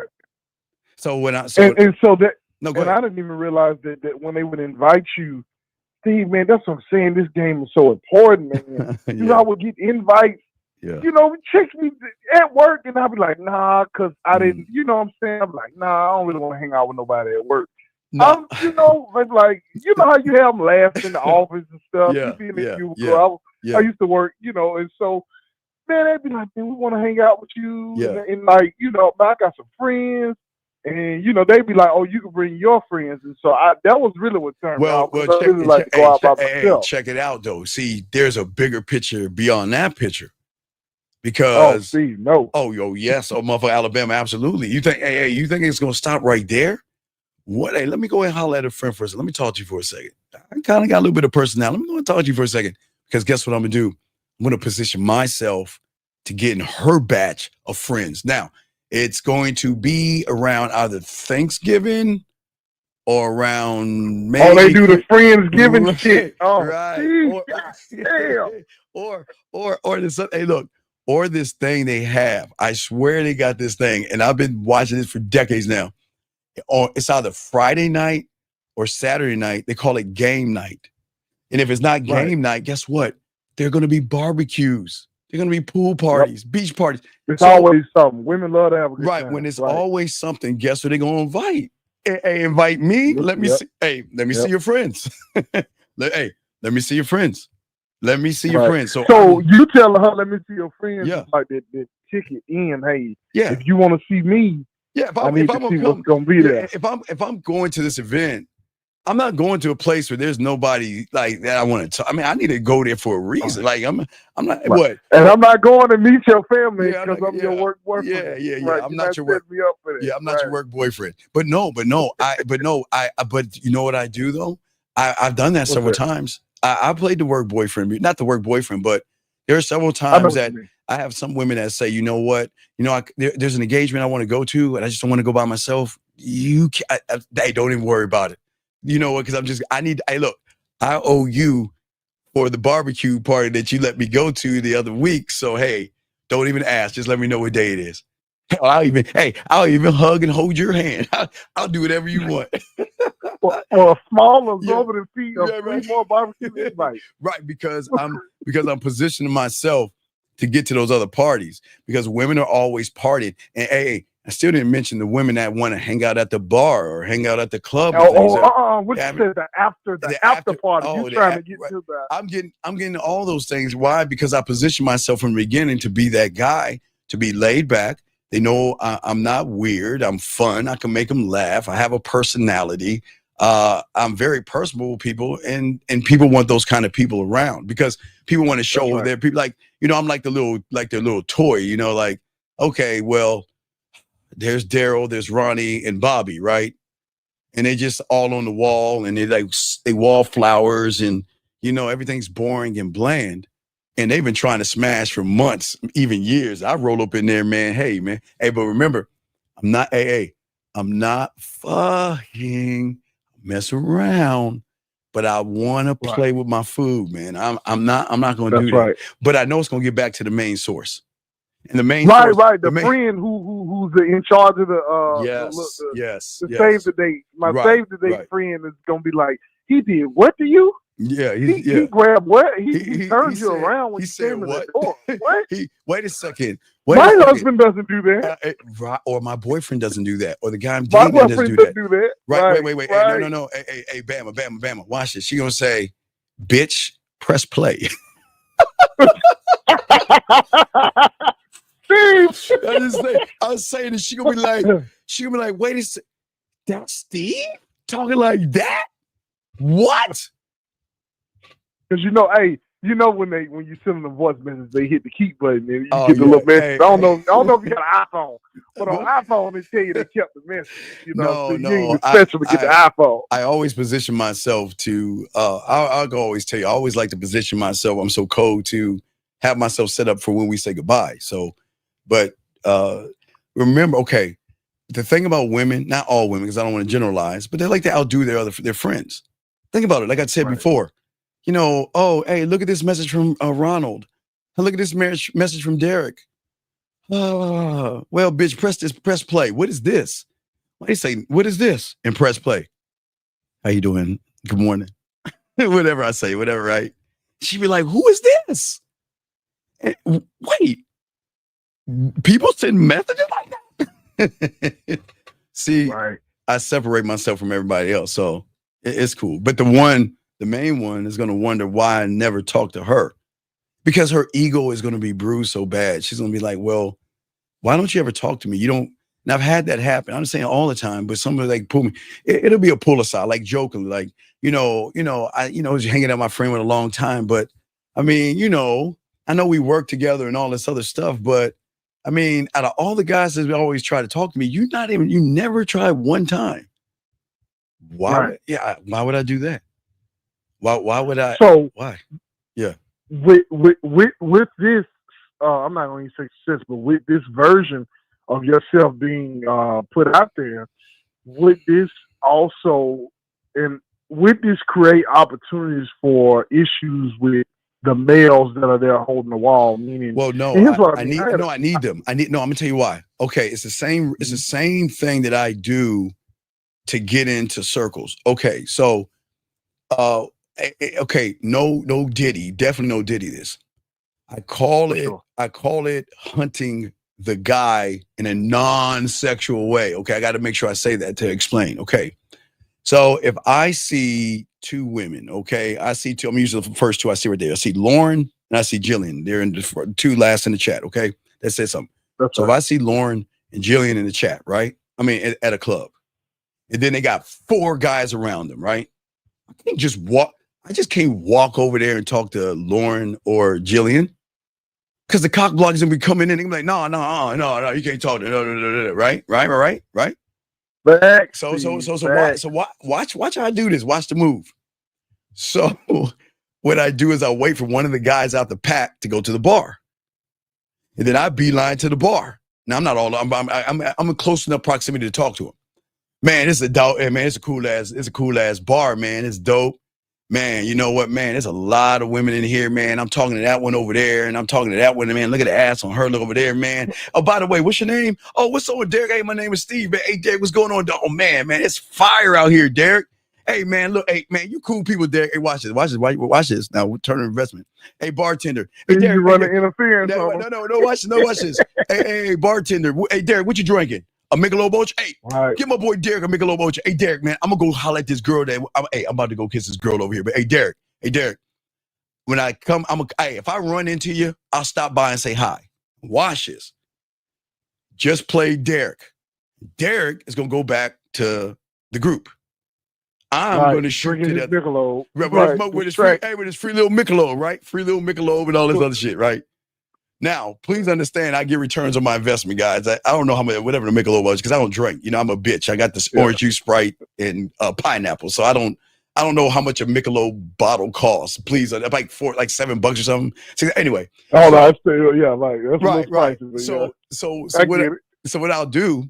So when I I didn't even realize that when they would invite you, Steve, man, that's what I'm saying. This game is so important, man. I would get invites. Yeah. Check me at work, and I'd be like, nah, because I didn't. You know what I'm saying? I'm like, nah, I don't really want to hang out with nobody at work. No. But like, how you have them laughing in the office and stuff. I used to work, and so, man, they'd be like, man, we want to hang out with you. Yeah. And like, I got some friends, and, they'd be like, oh, you can bring your friends. And so that was really what turned me on. Check it out, though. See, there's a bigger picture beyond that picture. Because, yes. Oh, motherfucker, Alabama, absolutely. You think it's going to stop right there? What? Hey, let me go and holler at a friend for a second. Let me talk to you for a second. I kind of got a little bit of personality. Let me go and talk to you for a second. Because guess what I'm going to do? I'm going to position myself to get in her batch of friends. Now, it's going to be around either Thanksgiving or around maybe. Oh, they do the Friendsgiving shit. Oh, right. Or this, hey, look, or this thing they have. I swear they got this thing. And I've been watching this for decades now. It's either Friday night or Saturday night. They call it game night. And if it's not game night, guess what? They're going to be barbecues. They're going to be pool parties, beach parties. It's always something. Women love to have a good time. When it's always something, guess what they're going to invite? Hey, invite me. Let me see. Hey, let me see your friends. Let me see your friends. Let me see your friends. So you tell her, let me see your friends. Yeah. Like that ticket in. Hey, if you want to see me, if I'm gonna be there. If I'm going to this event, I'm not going to a place where there's nobody like that I want to talk. I mean, I need to go there for a reason. Like I'm not what. And I'm not going to meet your family because I'm your work boyfriend. Yeah. Right. I'm not your work. I'm not your work boyfriend. But you know what I do though? I've done that several times. I played the work boyfriend, not the work boyfriend, but there are several times that I have some women that say, you know what, there's an engagement I want to go to, and I just don't want to go by myself. you can't, hey, don't even worry about it. You know what? Because look, I owe you for the barbecue party that you let me go to the other week. So, hey, don't even ask. Just let me know what day it is. I'll even hug and hold your hand. I'll do whatever you want. For a small exorbitant fee of 3 more barbecue invites. Right, because I'm positioning myself to get to those other parties because women are always partying. And hey, I still didn't mention the women that want to hang out at the bar or hang out at the club. What you said, the after party. You trying to get to that. I'm getting all those things. Why? Because I position myself from the beginning to be that guy, to be laid back. They know I'm not weird. I'm fun. I can make them laugh. I have a personality. I'm very personable with people, and people want those kind of people around because people want to show their people. Like, I'm like their little toy. Like, okay, well, there's Daryl, there's Ronnie, and Bobby, right? And they just all on the wall, and they wallflowers, and everything's boring and bland. And they've been trying to smash for months, even years. I roll up in there, man. Hey, but remember, I'm not fucking mess around, but I want to play with my food, man. I'm not going to do that. Right. But I know it's going to get back to the main source. And the main source, the friend who's in charge of the save the date. My save the date friend is going to be like, he did what to you? Yeah, he grabbed what? He turned you around when he came to the door. What? Wait a second. My husband doesn't do that. Or my boyfriend doesn't do that. Or the guy I'm dating doesn't do that. Right, wait. Right. Hey, no. Hey, Bama. Watch this. She gonna say, bitch, press play. Steve. I was saying that she gonna be like, wait a second. That's Steve? Talking like that? What? Because when you send them the voice message, they hit the keep button and you get the little message. Hey, I don't know if you got an iPhone, but on iPhone they tell you they kept the message. So you ain't special to get the iPhone. I always position myself to. I'll always tell you. I always like to position myself. I'm so cold to have myself set up for when we say goodbye. So, but remember, okay, the thing about women, not all women, because I don't want to generalize, but they like to outdo their friends. Think about it. Like I said before. Oh, hey, look at this message from Ronald. Look at this message from Derek. Well, bitch, press play. What is this? Why do you say, what is this? And press play. How you doing? Good morning. Whatever I say, whatever, right? She'd be like, who is this? And, wait, people send messages like that? See, I separate myself from everybody else, so it's cool. But the main one is going to wonder why I never talked to her because her ego is going to be bruised so bad. She's going to be like, well, why don't you ever talk to me? You don't. And I've had that happen. I'm saying all the time, but somebody like pull me. It'll be a pull aside, like jokingly, like, I was hanging out with my friend with a long time, but I mean, I know we work together and all this other stuff, but I mean, out of all the guys that always try to talk to me, you never tried one time. Why? Yeah. Why would I do that? Why would I? So why? Yeah. With this, I'm not going to say success, but with this version of yourself being put out there, would this create opportunities for issues with the males that are there holding the wall? Meaning, well, no, I need them. I'm gonna tell you why. Okay, it's the same thing that I do to get into circles. Okay, so. Okay, no Diddy, definitely no Diddy this. I call it hunting the guy in a non-sexual way. Okay, I got to make sure I say that to explain. Okay, so if I see two women, okay, I'm using the first two I see right there. I see Lauren and I see Jillian. They're in the two last in the chat, okay? That says something. If I see Lauren and Jillian in the chat, right? I mean, at a club, and then they got 4 guys around them, right? I just can't walk over there and talk to Lauren or Jillian because the cock block is gonna be coming in and be like, no, you can't talk to no, right. Back. So watch how I do this. Watch the move. So what I do is I wait for one of the guys out the pack to go to the bar, and then I beeline to the bar. Now I'm not all. I'm in close enough proximity to talk to him. Man, it's a dope. Man, it's a cool ass bar, man. It's dope. Man, you know what, man? There's a lot of women in here, man. I'm talking to that one over there, and I'm talking to that one, man. Look at the ass on her. Look over there, man. Oh, by the way, what's your name? Oh, what's up with Derek? Hey, my name is Steve, man. Hey, Derek, what's going on? Oh, man, it's fire out here, Derek. Hey, man, look. Hey, man, you cool people, Derek. Hey, watch this. Watch this. Now, return on investment. Hey, bartender. Hey, Derek. You running interference. No, watch this. Hey, bartender. Hey, Derek, what you drinking? A Michelob Ultra. Hey, give my boy Derek a Michelob Ultra. Hey, Derek, man, I'm gonna go holler at this girl that I'm about to go kiss this girl over here. But hey, Derek, when I come, if I run into you, I'll stop by and say hi. Watch this. Just play Derek. Derek is gonna go back to the group. I'm gonna shoot to that Michelob. With his free little Michelob, right? Free little Michelob and all this other shit, right? Now, please understand, I get returns on my investment, guys. I don't know how much, whatever the Michelob was, because I don't drink. You know, I'm a bitch. I got this orange juice, Sprite, and pineapple. So I don't know how much a Michelob bottle costs. Please, like $7 or something. So anyway. Oh, no, that's right. Prices, so what I'll do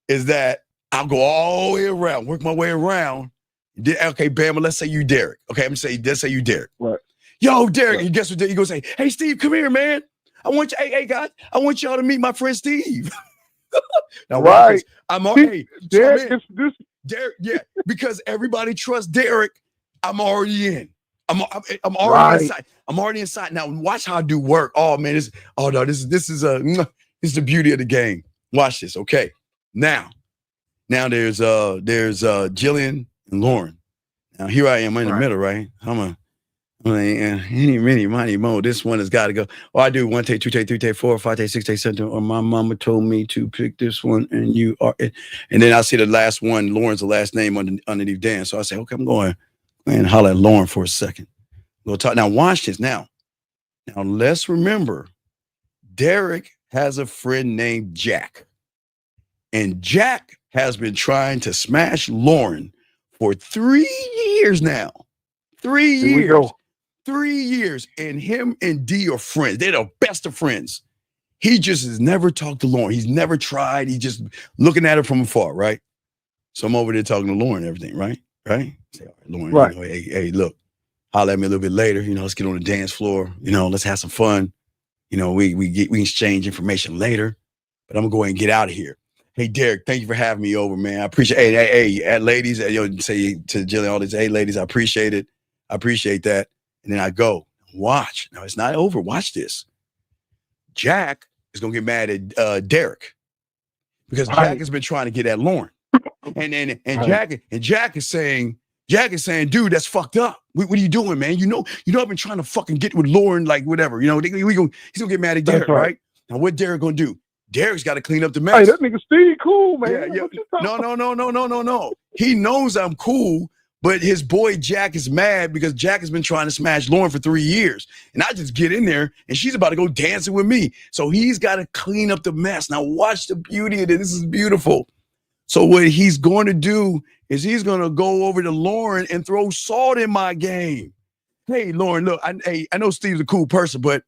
is that I'll go all the way around, work my way around. Okay, Bama, let's say you Derek. Okay, let's say you Derek. Right. Yo, Derek, and guess what? You go say, hey, Steve, come here, man. I want you, hey guys, I want y'all to meet my friend Steve. Now, right. Derek, yeah, because everybody trusts Derek. I'm already in. I'm already inside. I'm already inside. Now watch how I do work. Oh man, this is the beauty of the game. Watch this, okay? Now there's Jillian and Lauren. Now here I am in the middle, right? Any, many, money, mo. This one has got to go. Oh, I do 1 take, 2 take, 3 take, 4, 5 take, 6 take, 7. Or my mama told me to pick this one, and you are it. And then I see the last one. Lauren's the last name underneath Dan. So I say, okay, I'm going and holler at Lauren for a second. We'll talk. Now watch this. Now let's remember, Derek has a friend named Jack, and Jack has been trying to smash Lauren for 3 years now. 3 years. Here we go. 3 years, and him and D are friends. They're the best of friends. He just has never talked to Lauren. He's never tried. He's just looking at her from afar, right? So I'm over there talking to Lauren and everything, right? Right? Say, all right, Lauren, right. You know, hey, look, holler at me a little bit later. You know, let's get on the dance floor. You know, let's have some fun. You know, we exchange information later, but I'm gonna go ahead and get out of here. Hey, Derek, thank you for having me over, man. I appreciate it. Hey, ladies, say to Jillian all this, hey, ladies, I appreciate it. I appreciate that. And then I go, watch. Now, it's not over. Watch this. Jack is going to get mad at Derek because Jack has been trying to get at Lauren. And Jack is saying, dude, that's fucked up. What are you doing, man? You know, I've been trying to fucking get with Lauren, like whatever. You know, he's going to get mad at Derek, right? Now, what Derek going to do? Derek's got to clean up the mess. Hey, that nigga Steve cool, man. Yeah. No. He knows I'm cool. But his boy Jack is mad because Jack has been trying to smash Lauren for 3 years. And I just get in there and she's about to go dancing with me. So he's got to clean up the mess. Now watch the beauty of this. This is beautiful. So what he's going to do is he's going to go over to Lauren and throw salt in my game. Hey, Lauren, look, I know Steve's a cool person, but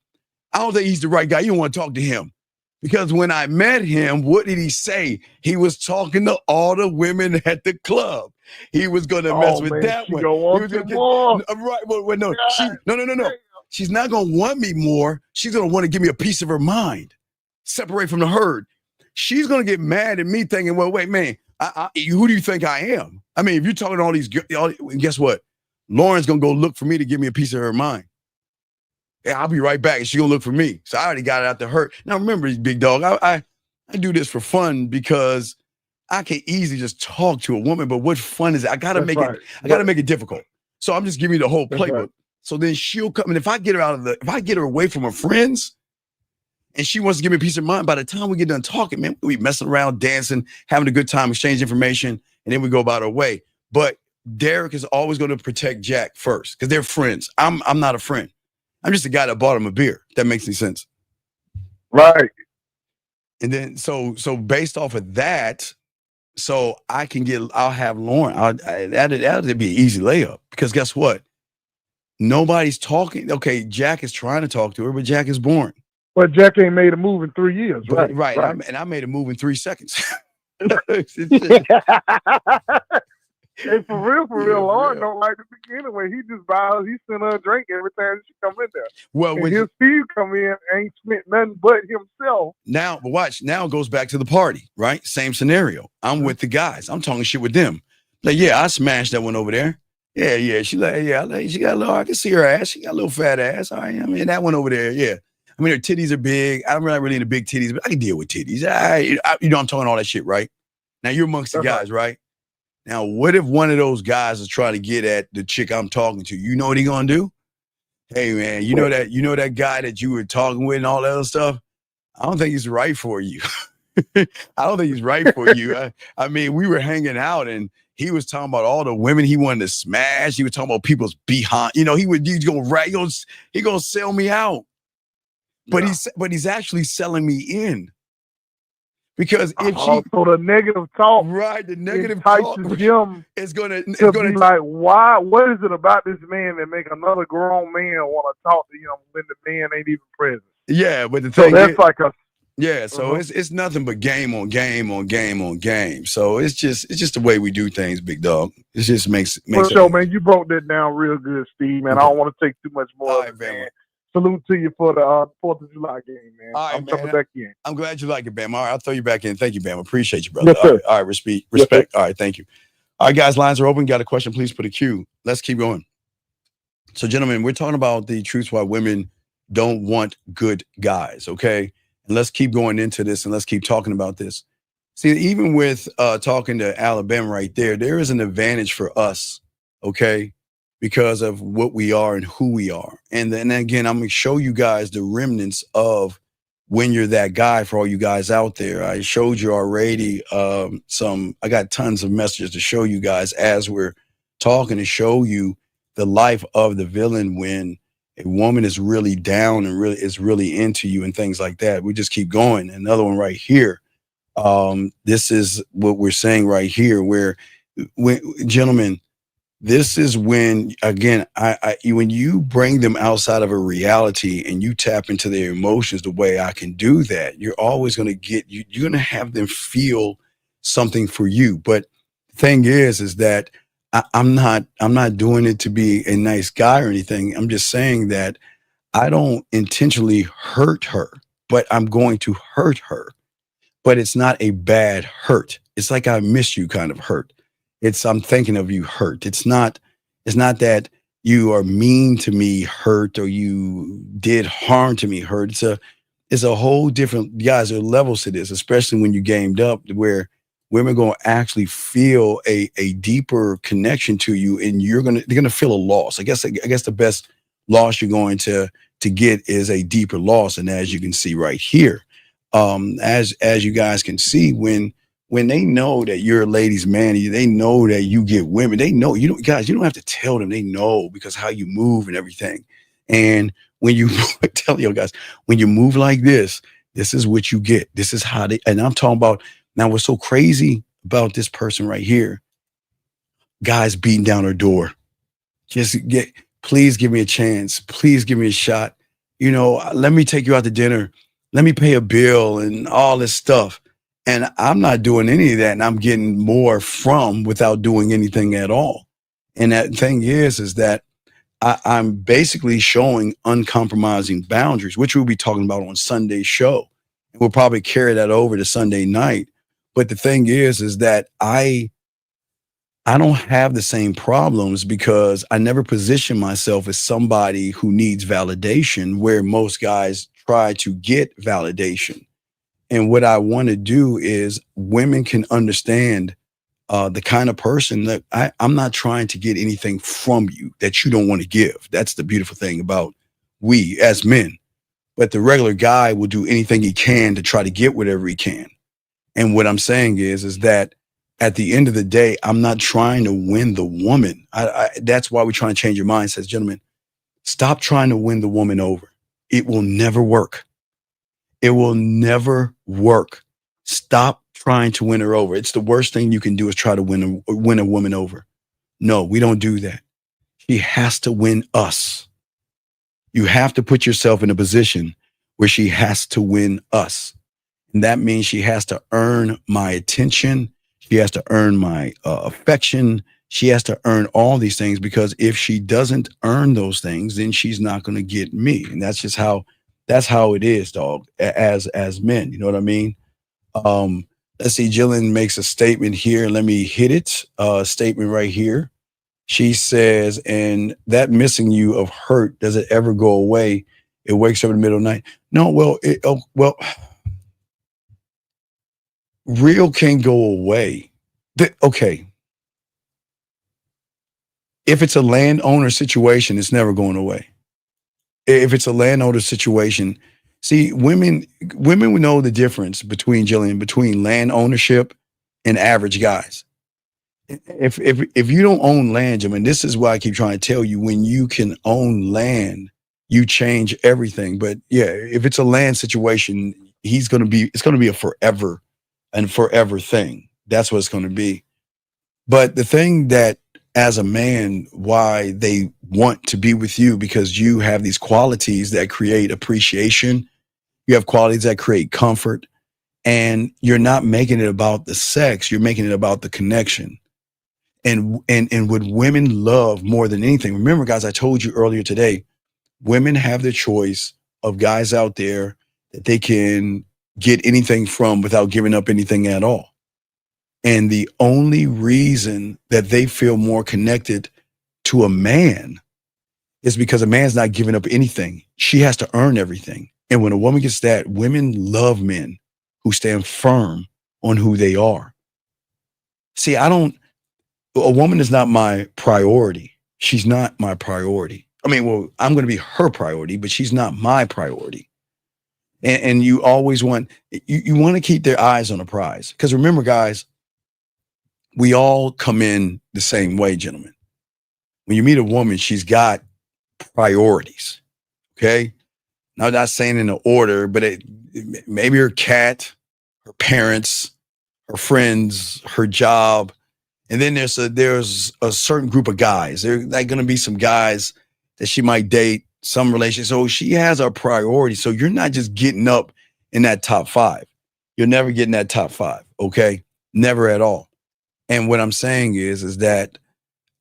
I don't think he's the right guy. You don't want to talk to him. Because when I met him, what did he say? He was talking to all the women at the club. He was going to mess with that one. Right. Well, no. No. She's not going to want me more. She's going to want to give me a piece of her mind. Separate from the herd. She's going to get mad at me thinking, well, wait, man, who do you think I am? I mean, if you're talking to all these girls, guess what? Lauren's going to go look for me to give me a piece of her mind. Yeah, I'll be right back. And she's going to look for me. So I already got it out to her. Now, remember, big dog, I do this for fun because I can easily just talk to a woman. But what fun is it? I got to make it. I got to make it difficult. So I'm just giving you the whole playbook. Right. So then she'll come. And if I get her away from her friends and she wants to give me a piece of mind, by the time we get done talking, man, we messing around, dancing, having a good time, exchange information, and then we go about our way. But Derek is always going to protect Jack first because they're friends. I'm not a friend. I'm just a guy that bought him a beer. If that makes any sense. Right. And then so based off of that, so I'll have Lauren. That'd be an easy layup because guess what? Nobody's talking. Okay, Jack is trying to talk to her, but Jack is boring. But Jack ain't made a move in 3 years, right? Right. I made a move in 3 seconds. Hey, for real, Lauren don't like the pick anyway. He just buys, he send her a drink every time she come in there. Well, and his Steve come in, ain't spent nothing but himself. Now, but watch, now it goes back to the party, right? Same scenario. I'm with the guys. I'm talking shit with them. Like, yeah, I smashed that one over there. Yeah. She like, she got a little, I can see her ass. She got a little fat ass. All right, I mean, that one over there, yeah. I mean, her titties are big. I'm not really into big titties, but I can deal with titties. You know, I'm talking all that shit, right? Now, you're amongst the guys, right? Now, what if one of those guys is trying to get at the chick I'm talking to? You know what he gonna do? Hey, man, you know that guy that you were talking with and all that other stuff? I don't think he's right for you. I don't think he's right for you. I mean, we were hanging out and he was talking about all the women he wanted to smash. He was talking about people's behind. You know, he's gonna sell me out. But he's actually selling me in. Because if so the negative talk, right, the negative talk him is gonna be like, why? What is it about this man that make another grown man want to talk to him when the man ain't even present? Yeah, but the thing so that's like a so it's nothing but game on game on game on game. So it's just the way we do things, big dog. It just makes sure, man. You broke that down real good, Steve. Man, I don't want to take too much more. All right, man. Salute to you for the 4th of July game, man. All right, I'm coming back in. I'm glad you like it, Bam. All right, I'll throw you back in. Thank you, Bam. Appreciate you, brother. Yes, all right, respect. Yes, All right, thank you. All right, guys, lines are open. Got a question, please put a Q. Let's keep going. So, gentlemen, we're talking about the truths why women don't want good guys, okay? And let's keep going into this and let's keep talking about this. See, even with talking to Alabama right there is an advantage for us, okay? Because of what we are and who we are. And then again, I'm going to show you guys the remnants of when you're that guy for all you guys out there. I showed you already I got tons of messages to show you guys as we're talking to show you the life of the villain when a woman is really down and is really into you and things like that. We just keep going. Another one right here. This is what we're saying right here where gentlemen, this is when, again, when you bring them outside of a reality and you tap into their emotions the way I can do that, you're always going to you're going to have them feel something for you. But the thing is that I'm not doing it to be a nice guy or anything. I'm just saying that I don't intentionally hurt her, but I'm going to hurt her. But it's not a bad hurt. It's like I miss you kind of hurt. I'm thinking of you hurt. It's not that you are mean to me hurt or you did harm to me hurt. It's a whole different, guys, there are levels to this, especially when you gamed up where women are going to actually feel a deeper connection to you and they're going to feel a loss. I guess the best loss you're going to get is a deeper loss. And as you can see right here, as you guys can see, when they know that you're a ladies' man, they know that you get women. They know you don't have to tell them. They know because how you move and everything. And when you tell you guys, when you move like this is what you get. This is how and I'm talking about now. What's so crazy about this person right here? Guys beating down her door. Please give me a chance. Please give me a shot. You know, let me take you out to dinner. Let me pay a bill and all this stuff. And I'm not doing any of that. And I'm getting more without doing anything at all. And that thing is that I'm basically showing uncompromising boundaries, which we'll be talking about on Sunday's show. And we'll probably carry that over to Sunday night. But the thing is that I don't have the same problems because I never position myself as somebody who needs validation where most guys try to get validation. And what I want to do is women can understand the kind of person that I'm not trying to get anything from you that you don't want to give. That's the beautiful thing about we as men. But the regular guy will do anything he can to try to get whatever he can. And what I'm saying is that at the end of the day, I'm not trying to win the woman. That's why we're trying to change your mindsets, gentlemen. Stop trying to win the woman over. It will never work. It will never work. Stop trying to win her over. It's the worst thing you can do is try to win a woman over. No, we don't do that. She has to win us. You have to put yourself in a position where she has to win us. And that means she has to earn my attention. She has to earn my affection. She has to earn all these things, because if she doesn't earn those things, then she's not going to get me. And that's just that's how it is, dog, as men. You know what I mean? Let's see. Jillian makes a statement here. Let me hit it. Statement right here. She says, and that missing you of hurt, does it ever go away? It wakes up in the middle of the night. No, well, real can go away. Okay. If it's a landowner situation, it's never going away. If it's a landowner situation, see, women would know the difference between, Jillian, between land ownership and average guys. If you don't own land, Jim, and this is why I keep trying to tell you, when you can own land, you change everything. But yeah, if it's a land situation, it's going to be a forever thing. That's what it's going to be. But the thing that, as a man, why they want to be with you, because you have these qualities that create appreciation. You have qualities that create comfort, and you're not making it about the sex. You're making it about the connection. And what women love more than anything. Remember, guys, I told you earlier today, women have the choice of guys out there that they can get anything from without giving up anything at all. And the only reason that they feel more connected to a man is because a man's not giving up anything. She has to earn everything. And when a woman gets that, women love men who stand firm on who they are. See, a woman is not my priority. She's not my priority. I mean, well, I'm going to be her priority, but she's not my priority. And you always want to keep their eyes on the prize. Because remember, guys, we all come in the same way, gentlemen. When you meet a woman, she's got priorities. Okay. Now, I'm not saying in the order, but maybe her cat, her parents, her friends, her job. And then there's a certain group of guys. There's like going to be some guys that she might date, some relations. So she has a priority. So you're not just getting up in that top 5. You're never getting that top 5. Okay. Never at all. And what I'm saying is that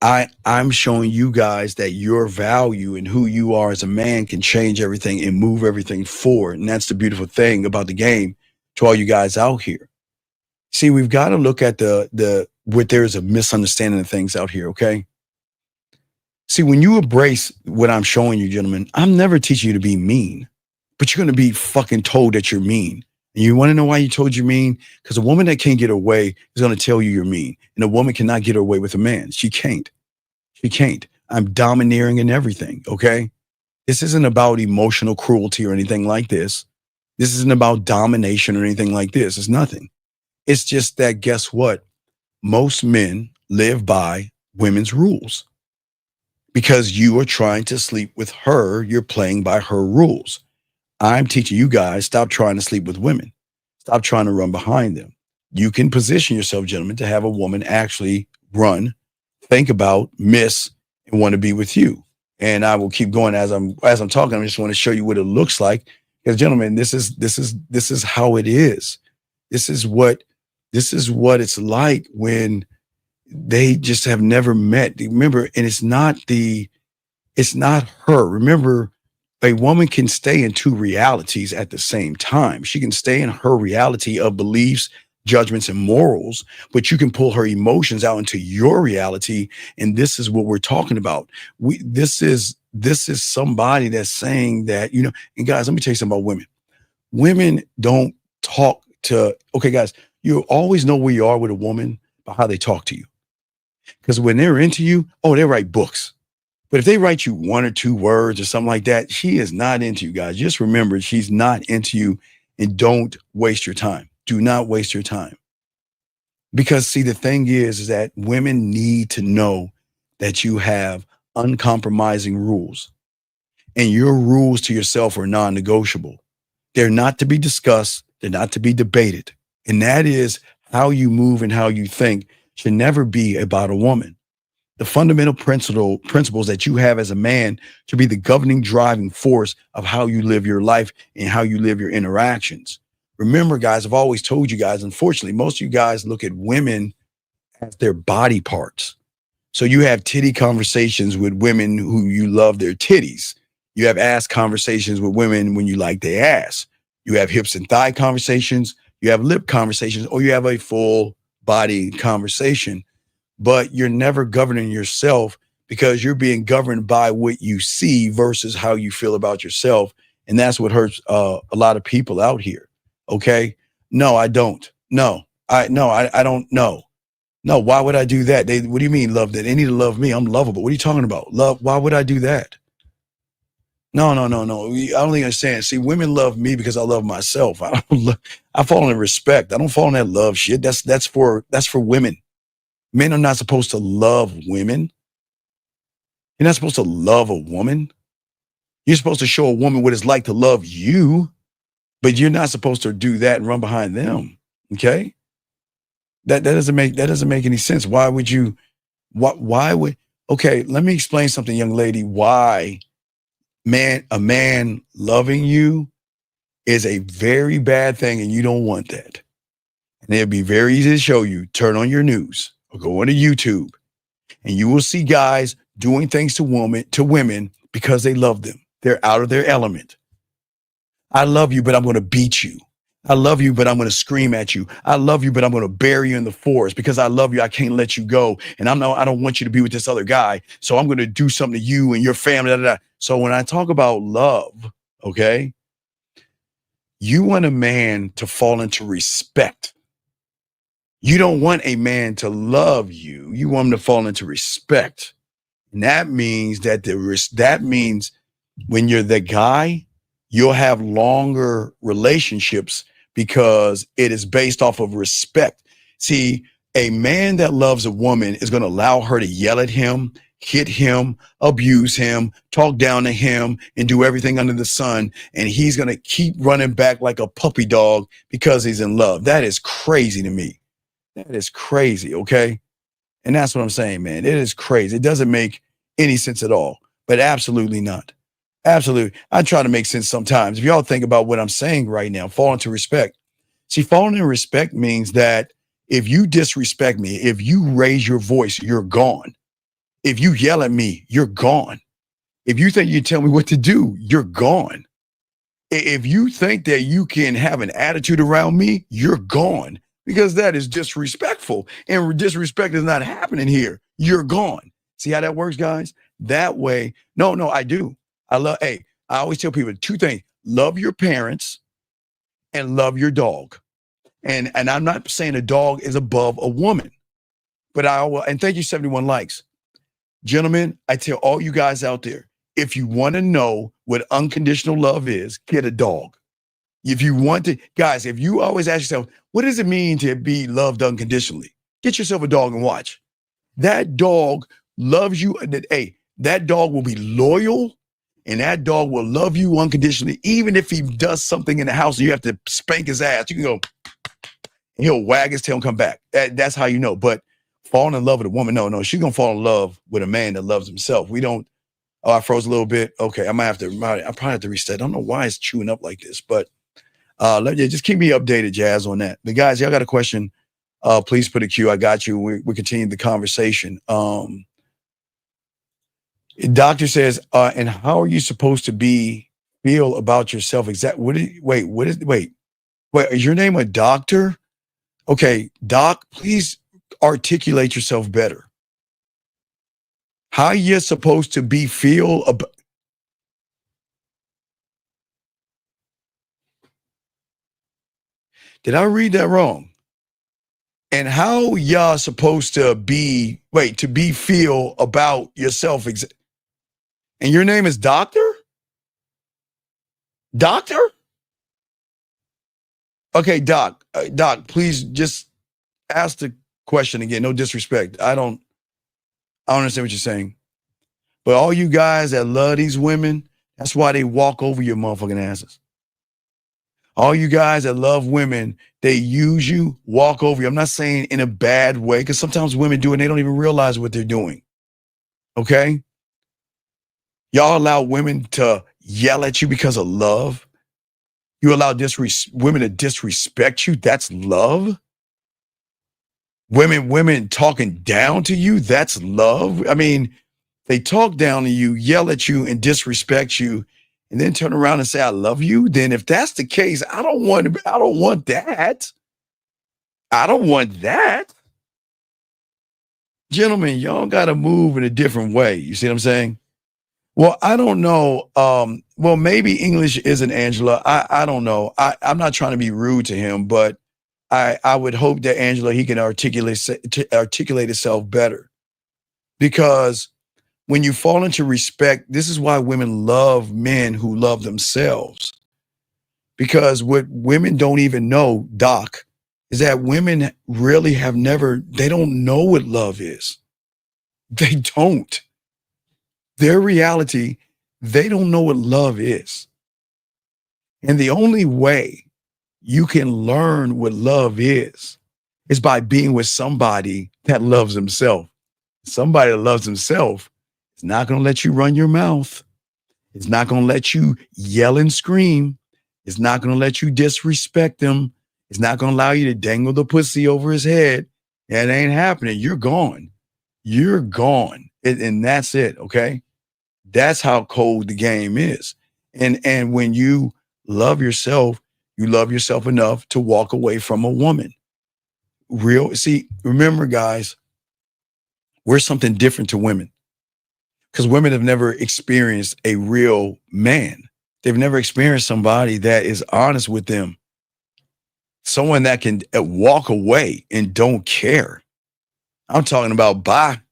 I'm showing you guys that your value and who you are as a man can change everything and move everything forward. And that's the beautiful thing about the game to all you guys out here. See, we've got to look at what there's a misunderstanding of things out here, okay? See, when you embrace what I'm showing you, gentlemen, I'm never teaching you to be mean, but you're going to be fucking told that you're mean. And you want to know why you told you mean? Because a woman that can't get her way is going to tell you you're mean. And a woman cannot get her way with a man. She can't. She can't. I'm domineering in everything, okay? This isn't about emotional cruelty or anything like this. This isn't about domination or anything like this. It's nothing. It's just that, guess what? Most men live by women's rules. Because you are trying to sleep with her, you're playing by her rules. I'm teaching you guys, stop trying to sleep with women. Stop trying to run behind them. You can position yourself, gentlemen, to have a woman actually run, think about, miss, and want to be with you. And I will keep going as I'm talking. I just want to show you what it looks like. Because, gentlemen, this is how it is. This is what it's like when they just have never met. Remember, and it's not her. Remember, a woman can stay in 2 realities at the same time. She can stay in her reality of beliefs, judgments, and morals, but you can pull her emotions out into your reality. And this is what we're talking about. This is somebody that's saying that, and guys, let me tell you something about women. Women don't talk to, okay, guys, you always know where you are with a woman by how they talk to you. Because when they're into you, they write books. But if they write you 1 or 2 words or something like that, she is not into you, guys. Just remember, she's not into you, and don't waste your time. Do not waste your time. Because, see, the thing is that women need to know that you have uncompromising rules. And your rules to yourself are non-negotiable. They're not to be discussed. They're not to be debated. And that is how you move and how you think should never be about a woman. The fundamental principles that you have as a man should be the governing driving force of how you live your life and how you live your interactions. Remember, guys, I've always told you guys, unfortunately, most of you guys look at women as their body parts. So you have titty conversations with women who you love their titties. You have ass conversations with women when you like their ass. You have hips and thigh conversations. You have lip conversations, or you have a full body conversation. But you're never governing yourself because you're being governed by what you see versus how you feel about yourself. And that's what hurts a lot of people out here. Okay. No, I don't. No, I don't know. No, why would I do that? What do you mean love that? They need to love me. I'm lovable. What are you talking about? Love. Why would I do that? No. I don't think I understand. See, women love me because I love myself. I fall in respect. I don't fall in that love shit. That's for women. Men are not supposed to love women. You're not supposed to love a woman. You're supposed to show a woman what it's like to love you, but you're not supposed to do that and run behind them. Okay? That doesn't make any sense. Why would you? Why would? Okay, let me explain something, young lady. Why a man loving you is a very bad thing, and you don't want that. And it'll be very easy to show you. Turn on your news or go onto YouTube, and you will see guys doing things to women because they love them. They're out of their element. I love you, but I'm going to beat you. I love you, but I'm going to scream at you. I love you, but I'm going to bury you in the forest because I love you. I can't let you go. And I don't want you to be with this other guy. So I'm going to do something to you and your family. Da, da, da. So when I talk about love, okay, you want a man to fall into respect. You don't want a man to love you. You want him to fall into respect. And that means that means when you're the guy, you'll have longer relationships because it is based off of respect. See, a man that loves a woman is going to allow her to yell at him, hit him, abuse him, talk down to him, and do everything under the sun. And he's going to keep running back like a puppy dog because he's in love. That is crazy to me. That is crazy, okay? And that's what I'm saying, man. It is crazy. It doesn't make any sense at all, but absolutely not. Absolutely. I try to make sense sometimes. If y'all think about what I'm saying right now, fall into respect. See, falling in respect means that if you disrespect me, if you raise your voice, you're gone. If you yell at me, you're gone. If you think you tell me what to do, you're gone. If you think that you can have an attitude around me, you're gone because that is disrespectful and disrespect is not happening here. You're gone. See how that works, guys? That way. No, I do. I always tell people two things: love your parents and love your dog. And I'm not saying a dog is above a woman, but and thank you, 71 likes. Gentlemen, I tell all you guys out there, if you want to know what unconditional love is, get a dog. If you want to, guys, if you always ask yourself, what does it mean to be loved unconditionally? Get yourself a dog and watch. That dog loves you. That dog will be loyal. And that dog will love you unconditionally, even if he does something in the house and you have to spank his ass. You can go, and he'll wag his tail and come back. That's how you know. But falling in love with a woman, no, she's going to fall in love with a man that loves himself. We don't, I froze a little bit. Okay, I probably have to reset. I don't know why it's chewing up like this, but just keep me updated, Jazz, on that. But guys, y'all got a question, please put a Q. I got you. We continue the conversation. Doctor says, and how are you supposed to feel about yourself? Is your name a doctor? Okay, doc, please articulate yourself better. How are you supposed to feel about? Did I read that wrong? And how y'all supposed to feel about yourself? And your name is Doctor? Doctor? Okay, Doc, please just ask the question again. No disrespect. I don't understand what you're saying. But all you guys that love these women, that's why they walk over your motherfucking asses. All you guys that love women, they use you, walk over you. I'm not saying in a bad way, because sometimes women do it and they don't even realize what they're doing. Okay? Y'all allow women to yell at you because of love. You allow women to disrespect you. That's love. Women talking down to you. That's love. I mean, they talk down to you, yell at you, and disrespect you, and then turn around and say, "I love you." Then, if that's the case, I don't want that. I don't want that. Gentlemen, y'all got to move in a different way. You see what I'm saying? Well, I don't know. Well, maybe English isn't Angela. I don't know. I'm not trying to be rude to him, but I would hope that Angela, he can articulate itself better. Because when you fall into respect, this is why women love men who love themselves. Because what women don't even know, Doc, is that women really they don't know what love is. They don't. Their reality, they don't know what love is. And the only way you can learn what love is by being with somebody that loves himself. Somebody that loves himself is not going to let you run your mouth. It's not going to let you yell and scream. It's not going to let you disrespect him. It's not going to allow you to dangle the pussy over his head. That ain't happening. You're gone. You're gone. And that's it, okay? That's how cold the game is. And when you love yourself, you love yourself enough to walk away from a woman. See, remember, guys, we're something different to women because women have never experienced a real man. They've never experienced somebody that is honest with them. Someone that can walk away and don't care. I'm talking about bye.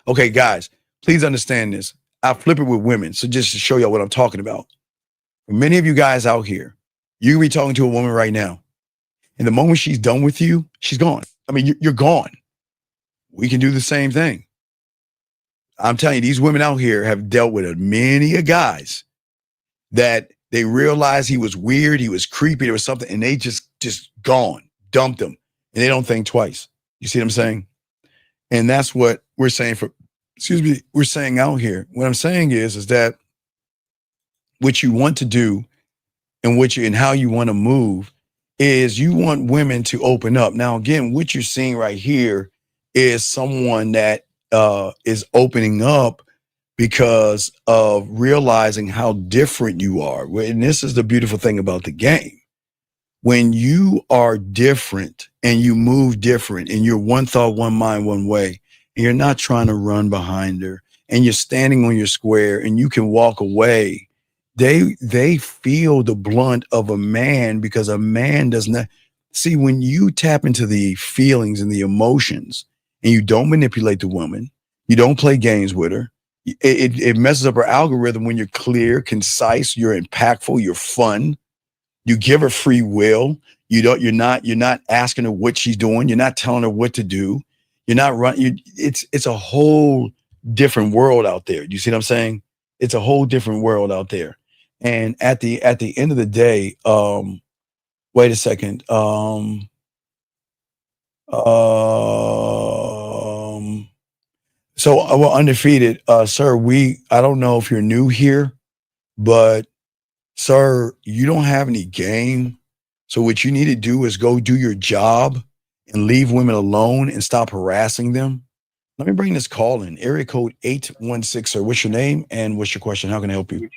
Okay, guys, please understand this. I flip it with women. So just to show y'all what I'm talking about. For many of you guys out here, you can be talking to a woman right now. And the moment she's done with you, she's gone. I mean, you're gone. We can do the same thing. I'm telling you, these women out here have dealt with many guys that they realized he was weird, he was creepy, there was something, and they just gone, dumped him, and they don't think twice. You see what I'm saying? And that's what we're saying we're saying out here. What I'm saying is that what you want to do and how you want to move is you want women to open up. Now, again, what you're seeing right here is someone that is opening up because of realizing how different you are. And this is the beautiful thing about the game. When you are different and you move different and you're one thought, one mind, one way, and you're not trying to run behind her and you're standing on your square and you can walk away, they feel the blunt of a man because a man does not see when you tap into the feelings and the emotions and you don't manipulate the woman, you don't play games with her. It messes up her algorithm when you're clear, concise, you're impactful, you're fun. You give her free will. You're not asking her what she's doing. You're not telling her what to do. You're not running. It's a whole different world out there. You see what I'm saying? It's a whole different world out there. And at the end of the day, wait a second. So we're undefeated, sir. I don't know if you're new here, but sir, you don't have any game. So what you need to do is go do your job and leave women alone and stop harassing them. Let me bring this call in. Area code 816, sir. What's your name and what's your question? How can I help you?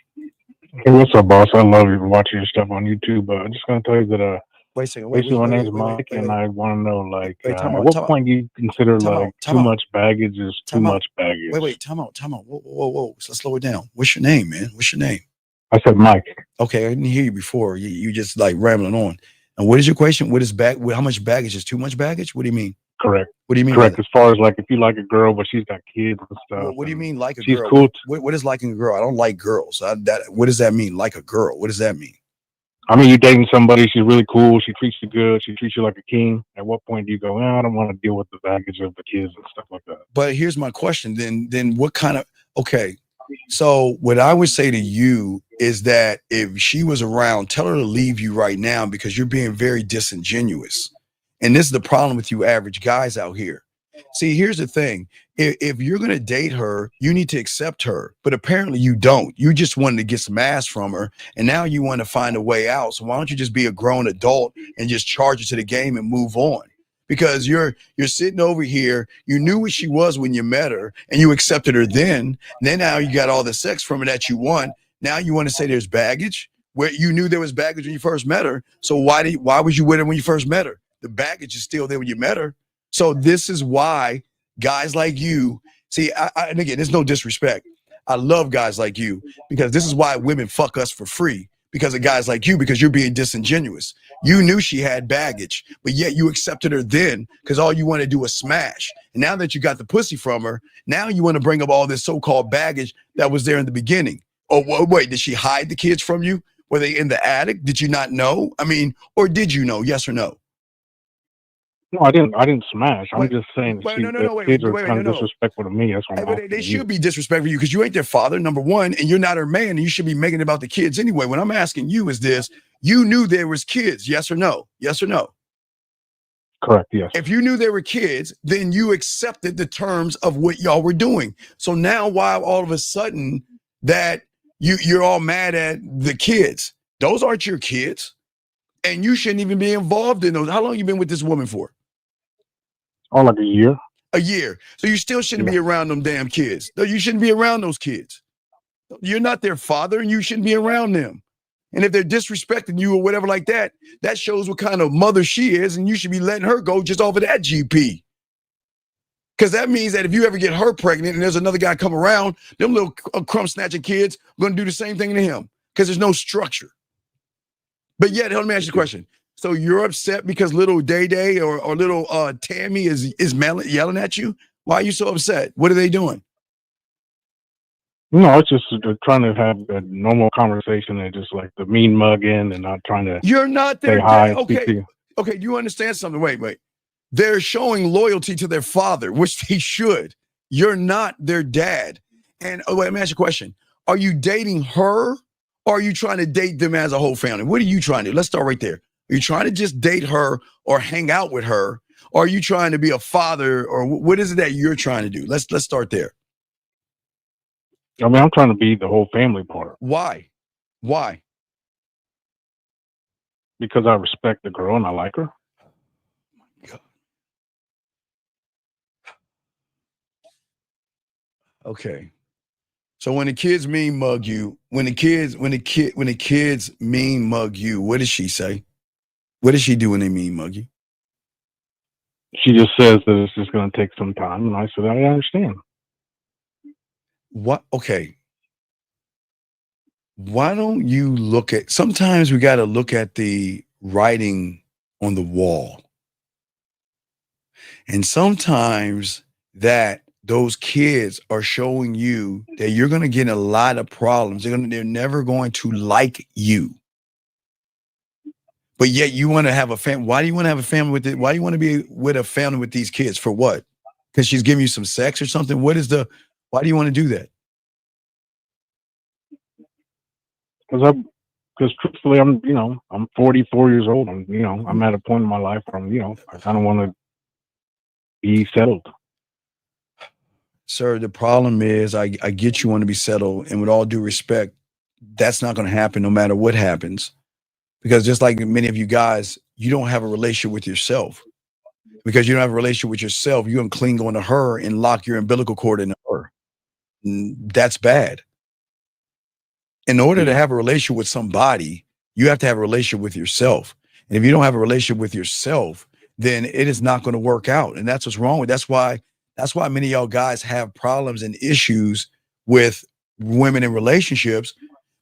Hey, what's up, boss? I love you watching your stuff on YouTube. I'm just going to tell you that wait a second. basically my name's Mike, and I want to know, like, at what point do you consider, like, too much baggage is too much baggage? Wait, time out. Whoa. So let's slow it down. What's your name, man? What's your name? I said Mike. Okay, I didn't hear you before. You just like rambling on. And what is your question? What is how much baggage is too much baggage? What do you mean? Correct. What do you mean? Correct. As far as like if you like a girl, but she's got kids and stuff. What do you mean like a she's girl? Cool. What is liking a girl? I don't like girls. What does that mean? Like a girl? What does that mean? I mean, you're dating somebody. She's really cool. She treats you good. She treats you like a king. At what point do you go, I don't want to deal with the baggage of the kids and stuff like that? But here's my question. Then what kind of, okay. So what I would say to you is that if she was around, tell her to leave you right now because you're being very disingenuous. And this is the problem with you average guys out here. See, here's the thing. If you're going to date her, you need to accept her. But apparently you don't. You just wanted to get some ass from her. And now you want to find a way out. So why don't you just be a grown adult and just charge it to the game and move on? Because you're sitting over here, you knew what she was when you met her and you accepted her then. Then now you got all the sex from her that you want. Now you want to say there's baggage where you knew there was baggage when you first met her. So why was you with her when you first met her? The baggage is still there when you met her. So this is why guys like you, see, and again, there's no disrespect. I love guys like you because this is why women fuck us for free, because of guys like you, because you're being disingenuous. You knew she had baggage, but yet you accepted her then because all you want to do was smash. And now that you got the pussy from her, now you want to bring up all this so-called baggage that was there in the beginning. Oh, wait, did she hide the kids from you? Were they in the attic? Did you not know? I mean, or did you know? Yes or no? No, I didn't smash. I'm just saying the kids are kind of disrespectful to me. That's why they should be disrespectful to you because you ain't their father, number one, and you're not her man, and you should be making it about the kids anyway. What I'm asking you is this: you knew there was kids, yes or no? Yes or no? Correct, yes. If you knew there were kids, then you accepted the terms of what y'all were doing. So now why all of a sudden that you're all mad at the kids? Those aren't your kids. And you shouldn't even be involved in those. How long you been with this woman for? Oh, like a year. A year. So you still shouldn't be around them damn kids. No, you shouldn't be around those kids. You're not their father and you shouldn't be around them. And if they're disrespecting you or whatever like that, that shows what kind of mother she is, and you should be letting her go just off of that GP. Because that means that if you ever get her pregnant and there's another guy come around, them little crumb snatching kids are going to do the same thing to him because there's no structure. But yet, let me ask you a question. So you're upset because little Day or little Tammy is yelling at you? Why are you so upset? What are they doing? No, it's just trying to have a normal conversation and just like the mean mugging and not trying to. You're not their dad. Okay. You understand something? Wait. They're showing loyalty to their father, which they should. You're not their dad. And wait, let me ask you a question. Are you dating her? Or are you trying to date them as a whole family? What are you trying to do? Let's start right there. Are you trying to just date her or hang out with her? Or are you trying to be a father? Or what is it that you're trying to do? Let's start there. I mean, I'm trying to be the whole family part. Why? Because I respect the girl and I like her. God. Okay. So when the kids mean mug you, when the kids mean mug you, what does she say? What does she do when they mean mug you? She just says that it's just going to take some time, and I said I understand. What? Okay. Why don't you look at? Sometimes we got to look at the writing on the wall, and sometimes that. Those kids are showing you that you're going to get in a lot of problems. They're never going to like you. But yet you want to have a family. Why do you want to have a family with it? Why do you want to be with a family with these kids? For what? Because she's giving you some sex or something? Why do you want to do that? Because truthfully, I'm 44 years old. I'm at a point in my life where I kind of want to be settled. Sir, the problem is I get you want to be settled, and with all due respect, that's not going to happen no matter what happens. Because just like many of you guys, you don't have a relationship with yourself. Because you don't have a relationship with yourself, you're going to cling on to her and lock your umbilical cord into her. And that's bad. In order to have a relationship with somebody, you have to have a relationship with yourself. And if you don't have a relationship with yourself, then it is not going to work out. And that's what's wrong with. That's why many of y'all guys have problems and issues with women in relationships,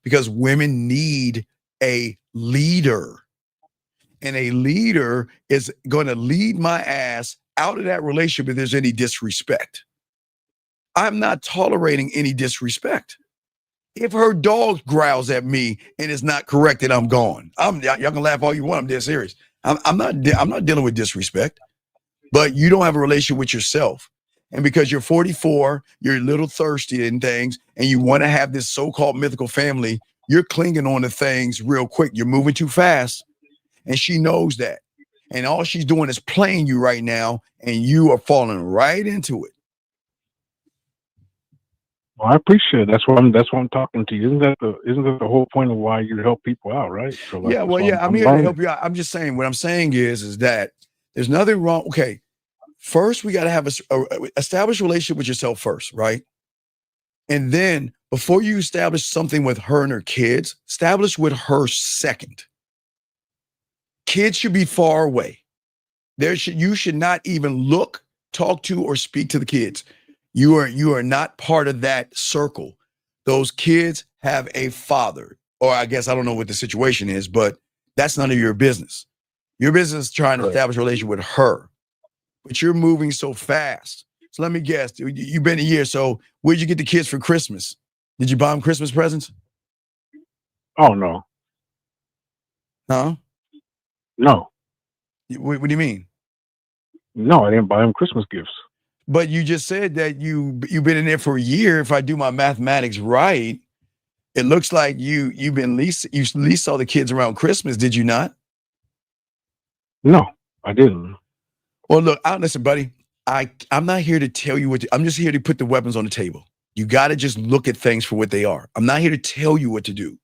because women need a leader. And a leader is going to lead my ass out of that relationship if there's any disrespect. I'm not tolerating any disrespect. If her dog growls at me and it's not corrected, I'm gone. Y'all can laugh all you want. I'm dead serious. I'm not dealing with disrespect. But you don't have a relationship with yourself. And because you're 44, you're a little thirsty and things, and you want to have this so-called mythical family, you're clinging on to things real quick. You're moving too fast. And she knows that. and all she's doing is playing you right now, and you are falling right into it. Well, I appreciate it. That's why I'm talking to you. Isn't that the whole point of why you help people out, right? So Yeah, well, yeah, I'm here to help you out. I'm just saying, what I'm saying is that there's nothing wrong. Okay, first we got to have a establish a relationship with yourself first, right? And then before you establish something with her and her kids, establish with her second. Kids should be far away. You should not even look, talk to, or speak to the kids. You are not part of that circle. Those kids have a father, or I guess I don't know what the situation is, but that's none of your business. Your business is trying to establish a relationship with her, but you're moving so fast. So let me guess, you've been a year. So where'd you get the kids for Christmas? Did you buy them Christmas presents? Oh no. Huh? No. What do you mean? No, I didn't buy them Christmas gifts. But you just said that you've been in there for a year. If I do my mathematics right, it looks like you at least saw the kids around Christmas, did you not? No, I didn't. Well, look, listen, buddy. I'm not here to tell you I'm just here to put the weapons on the table. You got to just look at things for what they are. I'm not here to tell you what to do,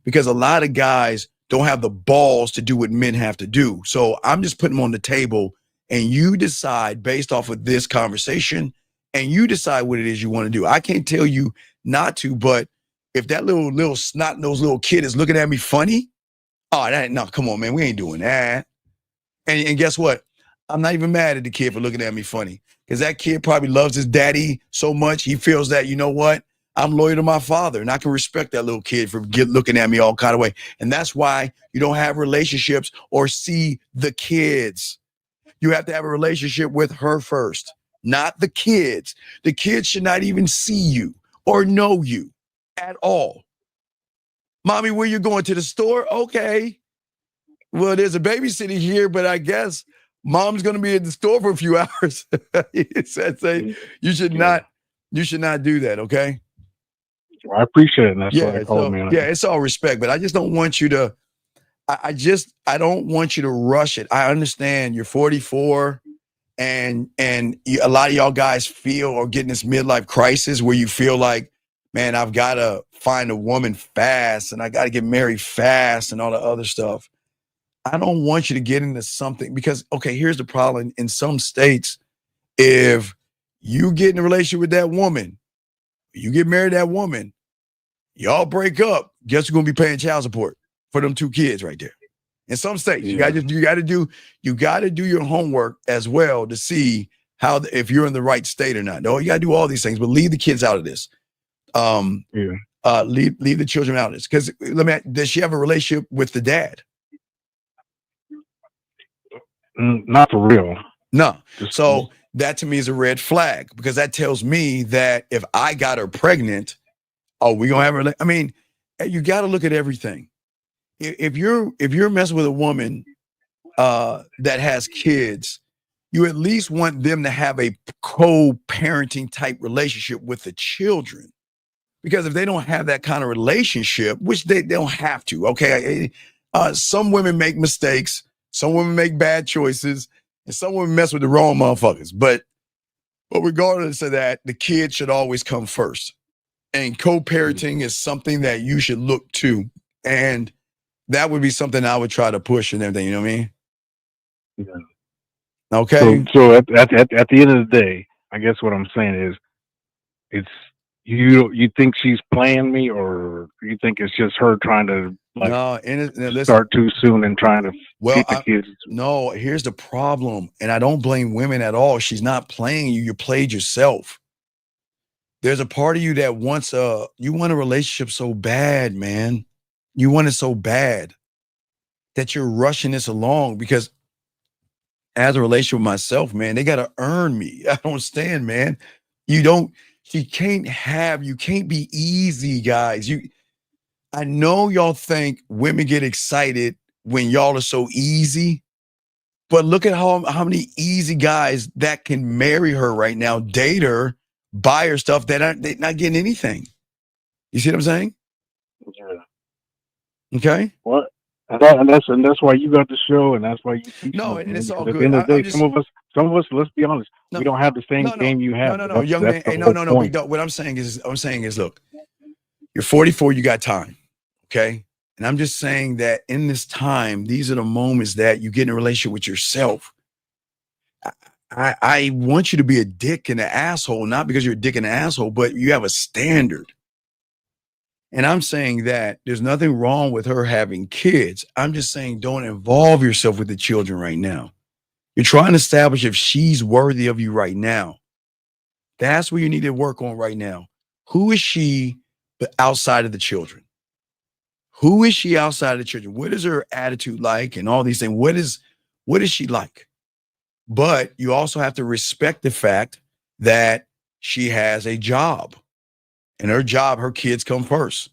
because a lot of guys don't have the balls to do what men have to do. So I'm just putting them on the table, and you decide based off of this conversation, and you decide what it is you want to do. I can't tell you not to, but if that little snot-nosed little kid is looking at me funny, no, come on, man, we ain't doing that. And guess what? I'm not even mad at the kid for looking at me funny, because that kid probably loves his daddy so much he feels that, you know what? I'm loyal to my father, and I can respect that little kid for looking at me all kind of way. And that's why you don't have relationships or see the kids. You have to have a relationship with her first, not the kids. The kids should not even see you or know you at all. Mommy, where you going, to the store? Okay. Well, there's a babysitter here, but I guess mom's going to be at the store for a few hours. You should not do that. Okay. Well, I appreciate it. And that's why I called, man. Yeah, it's all respect, but I just don't want you to, I don't want you to rush it. I understand you're 44 and a lot of y'all guys feel or getting this midlife crisis where you feel like, man, I've got to find a woman fast and I got to get married fast and all the other stuff. I don't want you to get into something because, okay, here's the problem. In some states, if you get in a relationship with that woman, you get married to that woman, y'all break up, guess who's going to be paying child support for them two kids right there? In some states, you got to do your homework as well to see if you're in the right state or not. No, you got to do all these things, but leave the kids out of this. Leave the children out of this. Because does she have a relationship with the dad? Not for real. No. So that to me is a red flag, because that tells me that if I got her pregnant, we gonna have her. I mean, you got to look at everything. If you're messing with a woman that has kids, you at least want them to have a co-parenting type relationship with the children. Because if they don't have that kind of relationship, which they don't have to, okay, some women make mistakes, some women make bad choices, and some women mess with the wrong motherfuckers. But regardless of that, the kid should always come first. And co-parenting is something that you should look to. And that would be something I would try to push and everything. You know what I mean? Yeah. Okay. So at the end of the day, I guess what I'm saying is, it's you think she's playing me, or you think it's just her trying to start too soon and trying to keep the kids? No, here's the problem, and I don't blame women at all. She's not playing you. You played yourself. There's a part of you that wants you want a relationship so bad, man. You want it so bad that you're rushing this along, because as a relationship with myself, man, they got to earn me. I don't stand, man. You can't be easy, guys. I know y'all think women get excited when y'all are so easy, but look at how many easy guys that can marry her right now, date her, buy her stuff, they're not getting anything. You see what I'm saying? Yeah. Okay. What? And that's why you got the show, and that's why you teach. No, and it's all at the good. end of the day, I'm just, some of us, let's be honest, we don't have the same game you have. young man. That's the Hey, whole no, we point. don't. What I'm saying is, look, you're 44, you got time, okay? And I'm just saying that in this time, these are the moments that you get in a relationship with yourself. I want you to be a dick and an asshole, not because you're a dick and an asshole, but you have a standard. And I'm saying that there's nothing wrong with her having kids. I'm just saying don't involve yourself with the children right now. You're trying to establish if she's worthy of you right now. That's where you need to work on right now. Who is she outside of the children? Who is she outside of the children? What is her attitude like and all these things? What is she like? But you also have to respect the fact that she has a job. And her job, her kids come first.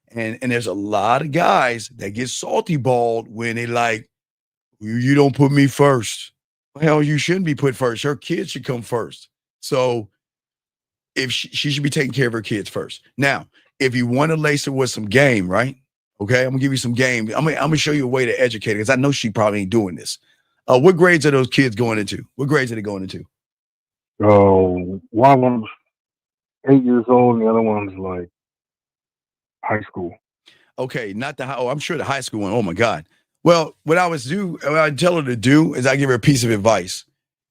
And there's a lot of guys that get salty balled when they like, you don't put me first. Well, you shouldn't be put first. Her kids should come first. So if she should be taking care of her kids first. Now, if you want to lace her with some game, right? Okay, I'm gonna give you some game. I'm gonna show you a way to educate her because I know she probably ain't doing this. What grades are those kids going into? What grades are they going into? So one of them's 8 years old, and the other one's like high school. Okay, not the high. Oh, I'm sure the high school one. Oh my God. Well, what I tell her to do is I give her a piece of advice.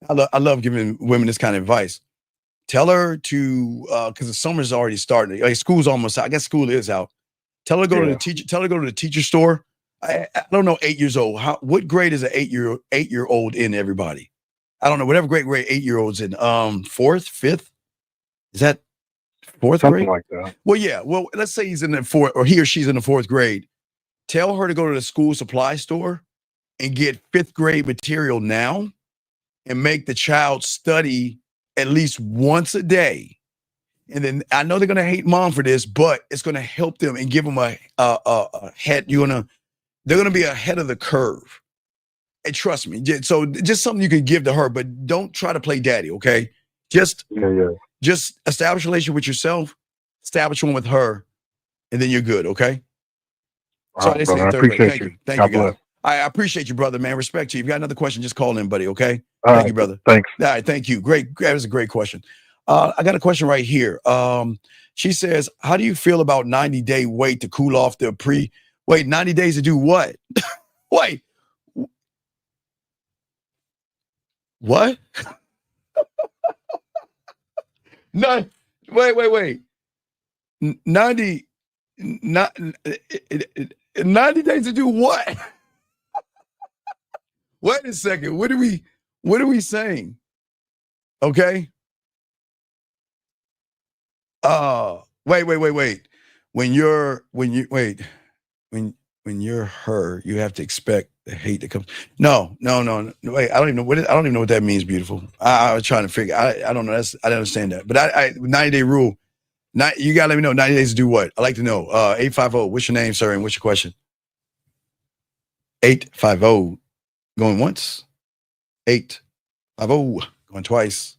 I love giving women this kind of advice. Tell her to because the summer's already starting. Like school's almost out. I guess school is out. Tell her to go to the teacher. Tell her to go to the teacher store. I don't know. 8 years old. What grade is an 8-year-old in? Everybody. I don't know. Whatever grade 8-year-olds in. Fourth, fifth. Is that fourth Something grade? like that. Well, yeah. Well, let's say he's in the fourth, or he or she's in the fourth grade. Tell her to go to the school supply store and get fifth grade material now, and make the child study at least once a day. And then I know they're gonna hate mom for this, but it's gonna help them and give them a head. They're gonna be ahead of the curve. And trust me. So just something you can give to her, but don't try to play daddy. Okay, just establish a relationship with yourself, establish one with her, and then you're good. Okay. All right, brother, I appreciate you. Thank you, guys. I appreciate you, brother, man. Respect you. If you got another question, just call in, buddy. Okay. All Thank right, you, brother. Thanks. All right. Thank you. Great. That was a great question. I got a question right here. She says, how do you feel about 90-day wait to cool off the wait, 90 days to do what? Wait. What? No, wait. 90 days to do what? Wait a second. What are we saying? Okay. Wait. When you're her, you have to expect the hate that comes. No. Wait, I don't even know what that means, beautiful. I was trying to figure. I don't know. I don't understand that. But I 90-day rule. You gotta let me know 90 days to do what? I like to know. 850. What's your name, sir? And what's your question? 850. Going once. 850. Going twice.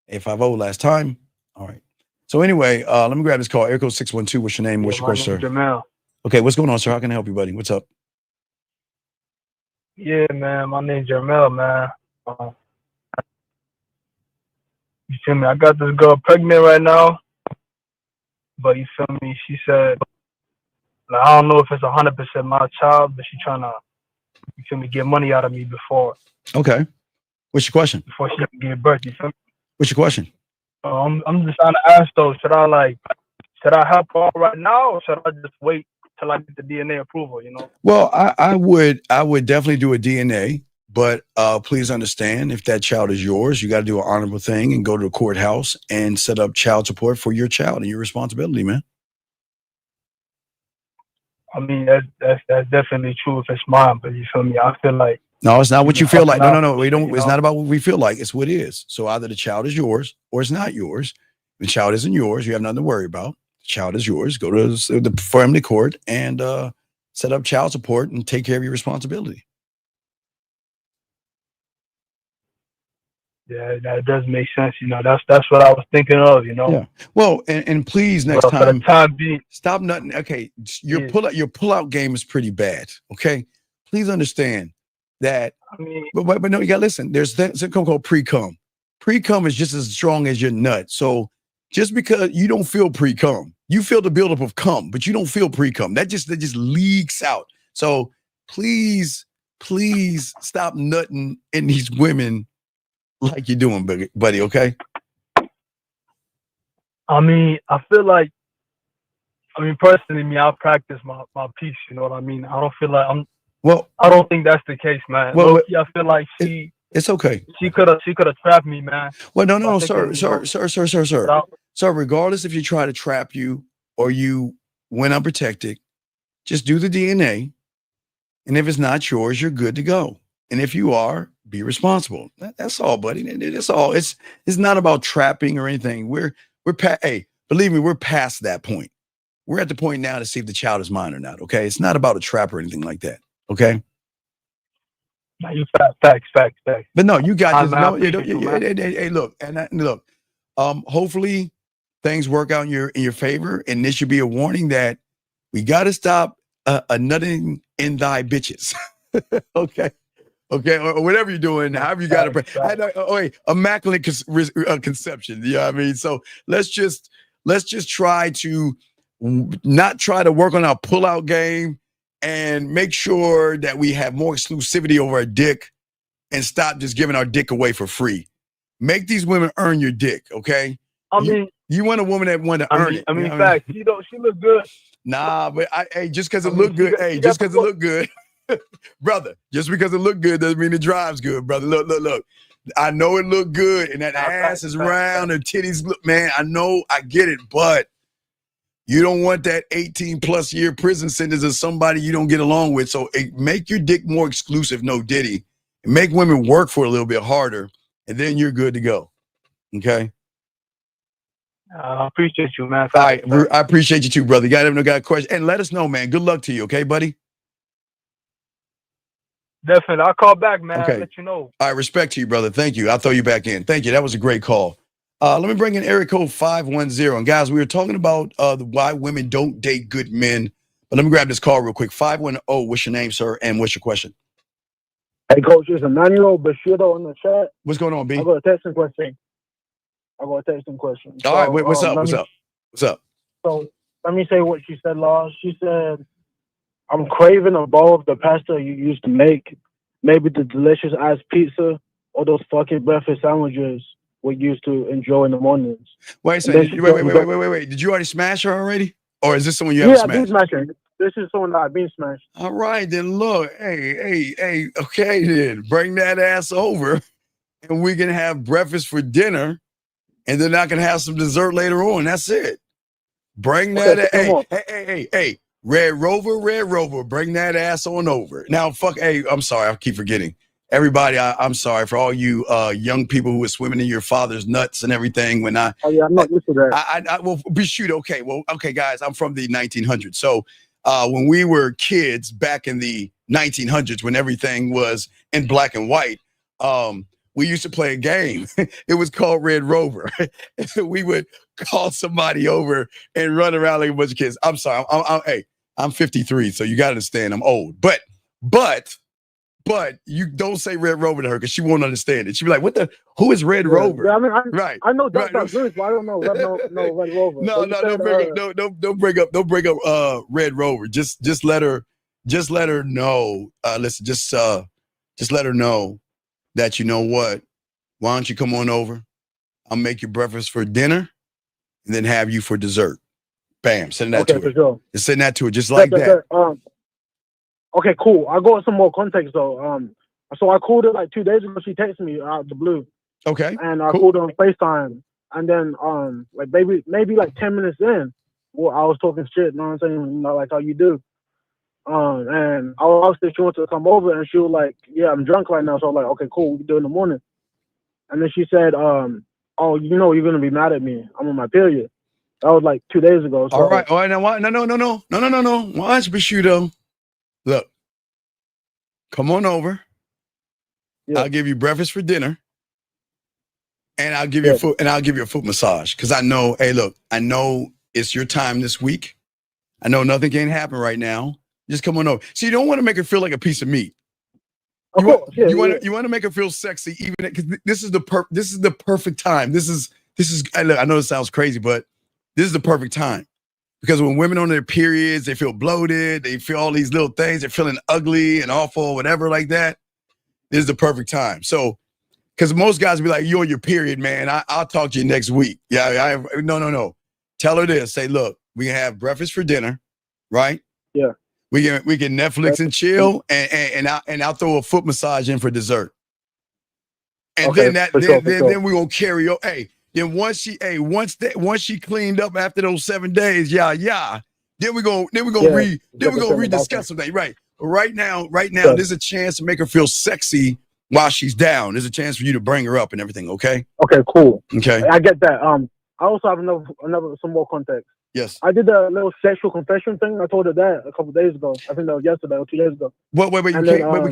850 last time. All right. So anyway, let me grab this call. Air code 612. What's your name? What's your question, sir? Jamel. Okay, what's going on, sir? How can I help you, buddy? What's up? Yeah, man. My name's Jamel, man. You feel me? I got this girl pregnant right now. But you feel me? She said, like, I don't know if it's 100% my child, but she trying to, you feel me, get money out of me before. Okay. What's your question? Before she can give birth, you feel me? What's your question? I'm just trying to ask though, should I help her out right now, or should I just wait till I get the DNA approval, you know? Well, I would definitely do a DNA, but please understand, if that child is yours, you got to do an honorable thing and go to the courthouse and set up child support for your child and your responsibility, man. I mean, that's definitely true if it's mine, but you feel me? I feel like no, it's not what you feel like. No. We don't. You It's know? not about what we feel like. It's what it is. So either the child is yours or it's not yours. If the child isn't yours, you have nothing to worry about. The child is yours. Go to the family court and set up child support and take care of your responsibility. Yeah, that does make sense. You know, that's what I was thinking of. You know. Yeah. Well, and please next But for the time, time being, stop nutting. Okay, your pull-out game is pretty bad. Okay, please understand that. I mean, But no, you got to listen. There's something called pre-cum. Pre-cum is just as strong as your nut. So just because you don't feel pre-cum, you feel the buildup of cum, but you don't feel pre-cum. That just leaks out. So please stop nutting in these women like you're doing, buddy. Okay. I mean, I feel like, personally, me, I practice my piece. You know what I mean? I don't feel like I don't think that's the case, man. Well, Low-key, I feel like it's okay. She could have trapped me, man. Well, no, sir. So regardless if you try to trap you or you went unprotected, just do the DNA. And if it's not yours, you're good to go. And if you are, be responsible. That's all, buddy. That's all. It's not about trapping or anything. Hey, believe me, we're past that point. We're at the point now to see if the child is mine or not. Okay. It's not about a trap or anything like that. Okay. You facts. But no, you got this. No, hey, look, hopefully things work out in your favor, and this should be a warning that we got to stop nutting in thy bitches. Okay, or whatever you're doing. However you got to. Immaculate conception. Yeah, I mean, so let's just try to not try to work on our pull-out game. And make sure that we have more exclusivity over our dick and stop just giving our dick away for free. Make these women earn your dick, okay? You want a woman that want to earn it. I mean, fact, she look good. Nah, but just because it look good, just because it look good, brother, just because it look good doesn't mean it drives good, brother. Look. I know it look good and that ass is round and titties look, man, I know, I get it, but you don't want that 18+ year prison sentence of somebody you don't get along with. So make your dick more exclusive, no diddy. And make women work for it a little bit harder, and then you're good to go. Okay? I appreciate you, man. All right, I appreciate you too, brother. You got a question? And let us know, man. Good luck to you, okay, buddy? Definitely. I'll call back, man. Okay. I'll let you know. All right, respect to you, brother. Thank you. I'll throw you back in. Thank you. That was a great call. Let me bring in area code 510. And guys, we were talking about why women don't date good men. But let me grab this call real quick. 510, what's your name, sir? And what's your question? Hey, Coach, it's Emmanuel Bashido in the chat. What's going on, B? I got a texting question. All right, wait, what's up? So let me say what she said, Laws. She said, I'm craving a bowl of the pasta you used to make, maybe the delicious ass pizza or those fucking breakfast sandwiches we used to enjoy in the mornings. Wait a second. Wait. Did you already smash her already? Or is this someone you haven't smashed? Yeah, I've been smashing. This is someone that I've been smashed. All right, then look. Hey, okay then. Bring that ass over and we can have breakfast for dinner and then I can have some dessert later on. That's it. Bring that. Hey. Red Rover, bring that ass on over. Now, I'm sorry, I keep forgetting. Everybody, I'm sorry for all you young people who were swimming in your father's nuts and everything. I'm not used to that. Okay, guys, I'm from the 1900s. So when we were kids back in the 1900s, when everything was in black and white, we used to play a game. It was called Red Rover. We would call somebody over and run around like a bunch of kids. I'm sorry. I'm 53, so you got to understand I'm old. But you don't say Red Rover to her because she won't understand it. She'll be like, who is Red Rover? Yeah, I mean, right. I know that's good, but I don't know Red Rover. Don't bring up Red Rover. Just let her know. Listen, just let her know that, you know what? Why don't you come on over? I'll make you breakfast for dinner and then have you for dessert. Bam, send that to her. Sure. Just send that to her just like that. Okay, cool. I'll go with some more context though. So I called her like 2 days ago. She texted me out of the blue. Okay. And I called her on FaceTime. And then like maybe like 10 minutes in, well, I was talking shit, you know what I'm saying? You know, like how you do. And I asked if she wanted to come over, and she was like, yeah, I'm drunk right now. So I was like, okay, cool, we can do it in the morning. And then she said, oh, you know, you're gonna be mad at me. I'm on my period. That was like 2 days ago. So. All right. Now what? No. Watch Bashudo. Look, come on over. Yeah. I'll give you breakfast for dinner. And I'll give you a foot massage because I know. Hey, look, I know it's your time this week. I know nothing can happen right now. Just come on over. So you don't want to make her feel like a piece of meat. You want to make her feel sexy, even because this is the perfect time. This is. I know it sounds crazy, but this is the perfect time because when women on their periods, they feel bloated, they feel all these little things, they're feeling ugly and awful, whatever like that. This is the perfect time. So, because most guys be like, "You're on your period, man. I'll talk to you next week." Yeah, no. Tell her this. Say, look, we can have breakfast for dinner, right? Yeah. We can Netflix and chill, and I'll throw a foot massage in for dessert. And then we're gonna carry on. Hey, then once she cleaned up after those 7 days, then we're gonna rediscuss something, right? But right now, there's a chance to make her feel sexy while she's down. There's a chance for you to bring her up and everything. Okay. Okay. Cool. Okay. I get that. I also have some more context. Yes. I did a little sexual confession thing. I told her that a couple days ago. I think that was yesterday or 2 days ago. Wait. We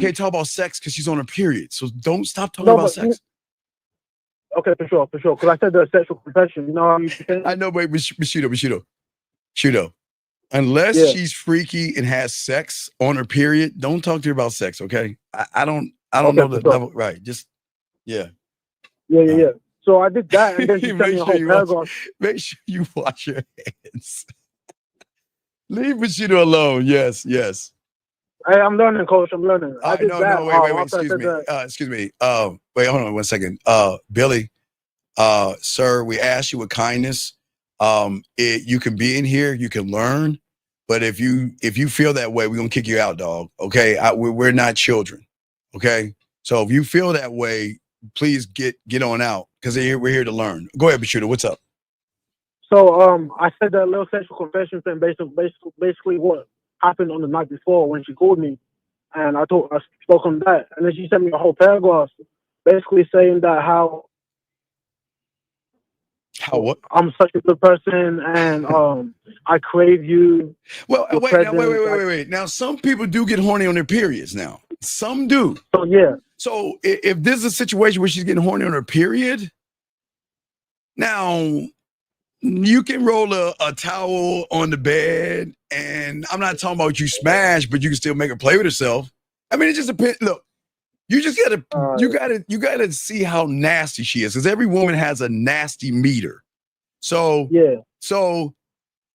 can't talk about sex because she's on her period. So don't stop talking about sex. Okay, for sure. Because I said the sexual confession. You know how you think? I know, but Bushido. Unless she's freaky and has sex on her period, don't talk to her about sex. Okay. I don't know the level. Right. Just yeah. So I did that, and then she sent me a whole paragraph. Make sure you wash your hands. Leave Bushido alone. Yes. Hey, I'm learning, Coach. I'm learning. Wait. Excuse me. Wait, hold on 1 second. Billy, sir, we ask you with kindness. You can be in here, you can learn, but if you feel that way, we're gonna kick you out, dog. Okay, we're not children. Okay, so if you feel that way, please get on out because we're here to learn. Go ahead, Bushido. What's up? So I said that little sexual confession thing, basically what happened on the night before when she called me, and I spoke on that, and then she sent me a whole paragraph, basically saying that how what? I'm such a good person, and I crave you. Well, wait. Now, some people do get horny on their periods. Now, some do. So yeah. So if this is a situation where she's getting horny on her period, now you can roll a towel on the bed, and I'm not talking about you smash, but you can still make her play with herself. I mean, it just depends. Look, you just gotta see how nasty she is, because every woman has a nasty meter. So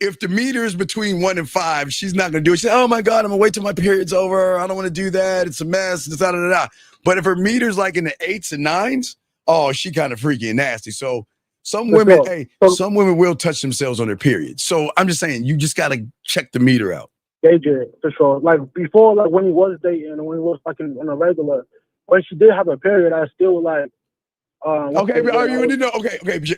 if the meter is between 1 and 5, she's not gonna do it. She said, "Oh my God, I'm gonna wait till my period's over. I don't want to do that. It's a mess." But if her meter's like in the 8s and 9s, oh, she kind of freaky and nasty. So some women will touch themselves on their period. So I'm just saying, you just gotta check the meter out. Gauge it for sure. Like before, like when he was dating, and when he was like on a regular, when she did have a period, I still like. Okay, are you in the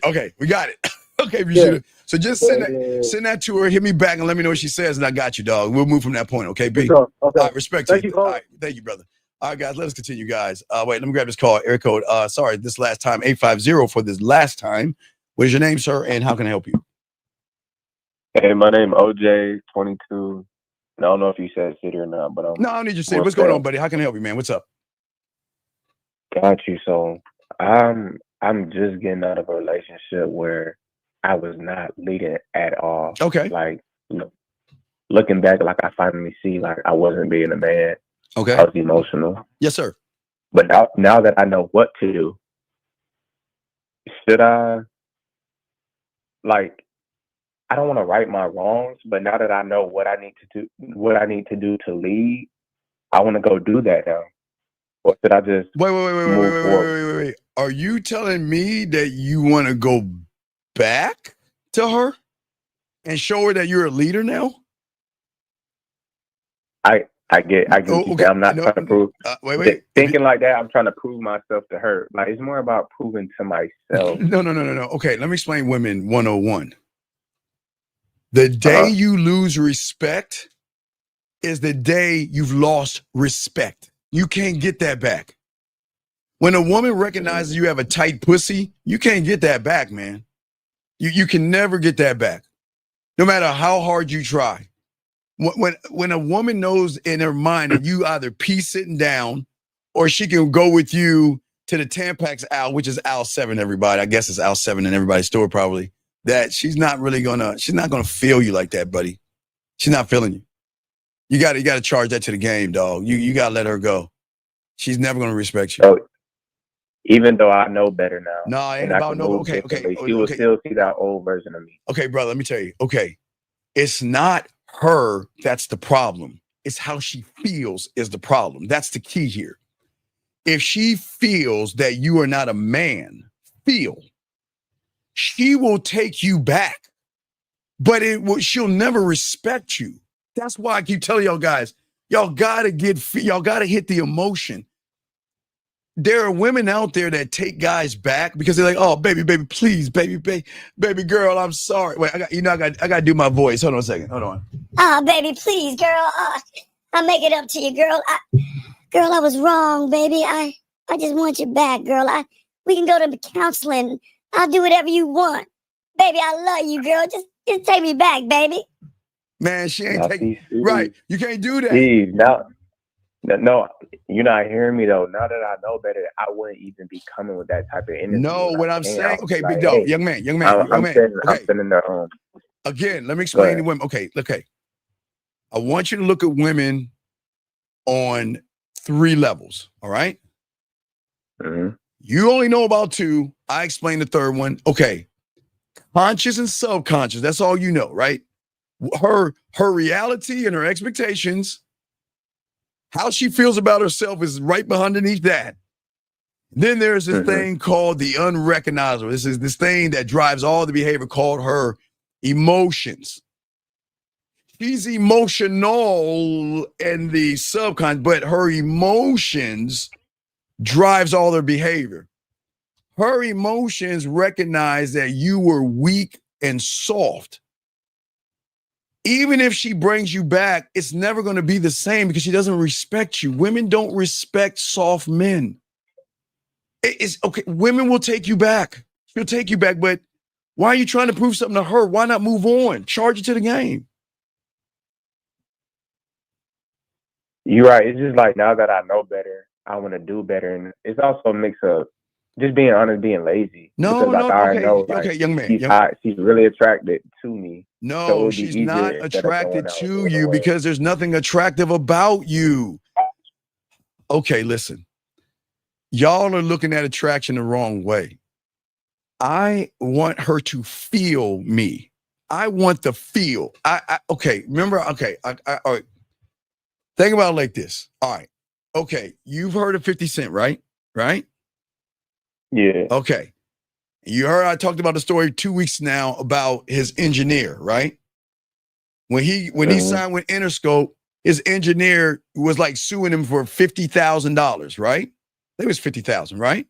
Okay, we got it. Okay, yeah. So just send that to her. Hit me back and let me know what she says, and I got you, dog. We'll move from that point. Okay, B. Sure. Okay. All right, respect you. All right, thank you, brother. All right, guys, let us continue, guys. Wait, let me grab this call. Air code. This last time 850 for this last time. What is your name, sir, and how can I help you? Hey, my name OJ, 22. I don't know if you said city or not, but no, I don't need your city. What's going on, buddy? How can I help you, man? What's up? Got you. So I'm just getting out of a relationship where I was not leading at all. Okay. Like looking back, like I finally see like I wasn't being a man. Okay. I was emotional. Yes, sir. But now that I know what to do, should I I don't want to right my wrongs, but now that I know what I need to do to lead, I want to go do that now. Or should I just wait? Are you telling me that you want to go back to her and show her that you're a leader now? I get okay. I'm not trying to prove. Thinking like that, I'm trying to prove myself to her. Like it's more about proving to myself. No. Okay, let me explain women 101. The day you lose respect is the day you've lost respect. You can't get that back. When a woman recognizes you have a tight pussy, you can't get that back, man. You can never get that back, no matter how hard you try. When a woman knows in her mind that you either pee sitting down or she can go with you to the Tampax Al, which is Al 7, everybody. I guess it's Al 7 in everybody's store probably. That she's not gonna feel you like that, buddy. She's not feeling you. You gotta charge that to the game, dog. You gotta let her go. She's never gonna respect you. So, even though I know better now. No, it ain't about no. Okay. She will still see that old version of me. Okay, brother, let me tell you. Okay. It's not her that's the problem. It's how she feels is the problem. That's the key here. If she feels that you are not a man, she will take you back, but she'll never respect you. That's why I keep telling y'all guys, y'all gotta hit the emotion. There are women out there that take guys back because they're like, oh, baby, please, baby girl, I'm sorry. Wait, I gotta do my voice. Hold on a second. Hold on. Oh, baby, please, girl. I'll make it up to you, girl. Girl, I was wrong, baby. I just want you back, girl. We can go to counseling. I'll do whatever you want. Baby, I love you, girl. Just take me back, baby. Man, she ain't taking right. You can't do that. Steve, no, you're not hearing me though. Now that I know better, I wouldn't even be coming with that type of energy. No, what I'm saying, okay, big dog, young man. I'm sitting there. Again, let me explain to women. Okay. I want you to look at women on 3 levels. All right. Mm-hmm. You only know about 2. I explained the 3rd one. Okay. Conscious and subconscious. That's all you know, right? Her reality and her expectations, how she feels about herself is right underneath that. Then there's this thing called the unrecognizable. This is this thing that drives all the behavior called her emotions. She's emotional in the subconscious, but her emotions drives all their behavior. Her emotions recognize that you were weak and soft. Even if she brings you back, it's never going to be the same because she doesn't respect you. Women don't respect soft men. It's okay. Women will take you back. She'll take you back, but why are you trying to prove something to her? Why not move on? Charge it to the game. You're right. It's just like now that I know better, I want to do better. And it's also a mix of just being honest, being lazy. Okay, young man. She's really attracted to me. No, so she's not attracted to you because there's nothing attractive about you. Okay, listen. Y'all are looking at attraction the wrong way. I want her to feel me. I want the feel. Okay, remember, all right. Think about it like this. All right. Okay, you've heard of 50 Cent, right? Right? Yeah. Okay. You heard I talked about the story 2 weeks now about his engineer, right? When he signed with Interscope, his engineer was like suing him for $50,000, right? I think it was $50,000, right?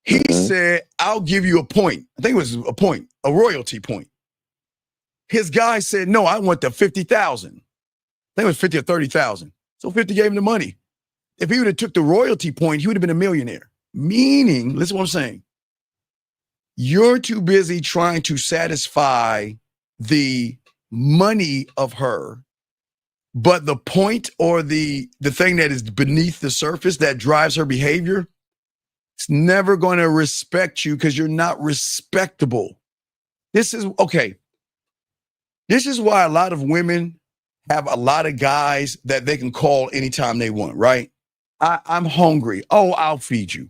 He said, "I'll give you a point." I think it was a point, a royalty point. His guy said, "No, I want the 50,000." I think it was 50 or 30,000. So 50 gave him the money. If he would have took the royalty point, he would have been a millionaire. Meaning, listen to what I'm saying. You're too busy trying to satisfy the money of her, but the point or the thing that is beneath the surface that drives her behavior, it's never going to respect you because you're not respectable. This is why a lot of women have a lot of guys that they can call anytime they want, right? I'm hungry. Oh, I'll feed you.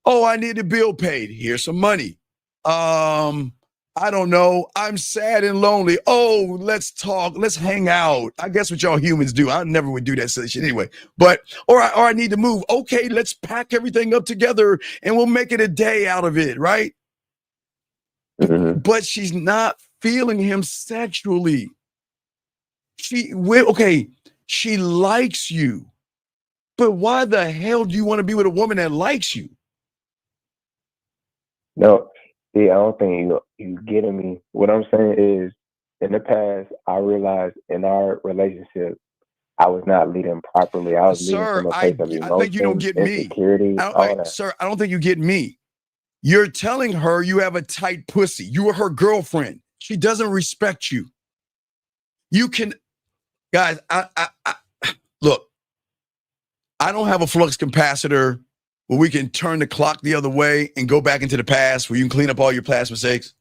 Oh, I need a bill paid. Here's some money. I don't know. I'm sad and lonely. Oh, let's talk. Let's hang out. I guess what y'all humans do. I never would do that silly shit anyway. But or I need to move. Okay, let's pack everything up together and we'll make it a day out of it, right? But she's not feeling him sexually. She likes you. But why the hell do you want to be with a woman that likes you? No, see, I don't think you getting me. What I'm saying is, in the past, I realized in our relationship, I was not leading properly. I was leading from a place of emotion, I think you don't get me. Insecurity, Sir, I don't think you get me. You're telling her you have a tight pussy. You are her girlfriend. She doesn't respect you. You can, guys, I look, I don't have a flux capacitor where we can turn the clock the other way and go back into the past where you can clean up all your past mistakes?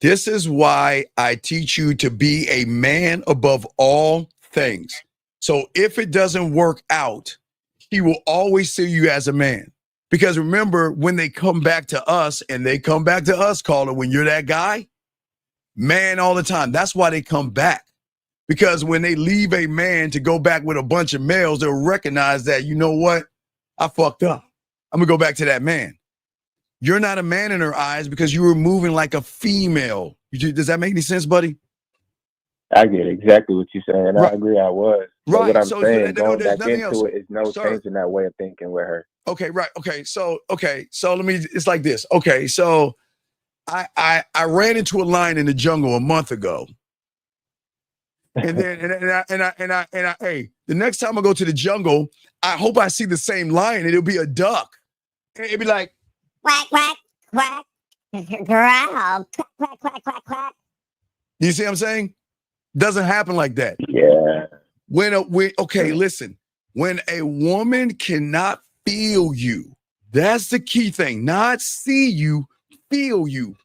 This is why I teach you to be a man above all things. So if it doesn't work out, he will always see you as a man. Because remember, when they come back to us, and they come back to us, caller, when you're that guy, man all the time. That's why they come back. Because when they leave a man to go back with a bunch of males, they'll recognize that, you know what? I fucked up. I'm going to go back to that man. You're not a man in her eyes because you were moving like a female. Does that make any sense, buddy? I get exactly what you're saying. Right. I agree I was. But Right. what I'm So saying, going there's back nothing into else. it is no changing that way of thinking with her. Okay, right. Okay, so let me, it's like this. Okay, so I ran into a lion in the jungle a month ago. And then and I hey, the next time I go to the jungle, I hope I see the same lion. It'll be a duck. It'll be like quack, quack, quack, growl, quack, quack, quack, quack, quack. You see what I'm saying? Doesn't happen like that. Yeah. Listen. When a woman cannot feel you, that's the key thing. Not see you, feel you.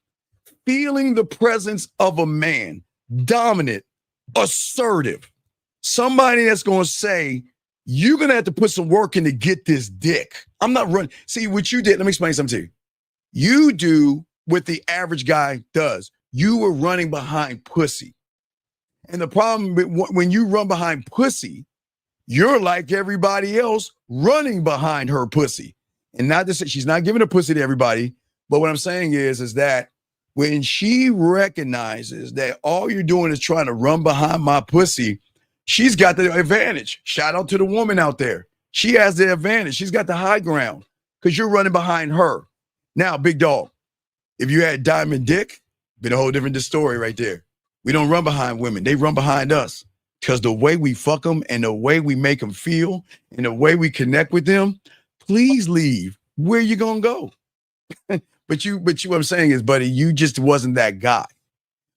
Feeling the presence of a man, dominant, assertive, somebody that's going to say, you're going to have to put some work in to get this dick. I'm not running. See what you did. Let me explain something to you. You do what the average guy does. You were running behind pussy. And the problem when you run behind pussy, you're like everybody else running behind her pussy. And not to say she's not giving a pussy to everybody, but what I'm saying is that when she recognizes that all you're doing is trying to run behind my pussy, she's got the advantage. Shout out to the woman out there. She has the advantage. She's got the high ground because you're running behind her. Now, big dog, if you had diamond dick, been a whole different story right there. We don't run behind women. They run behind us because the way we fuck them and the way we make them feel and the way we connect with them, please leave. Where you going to go? But what I'm saying is, buddy, you just wasn't that guy.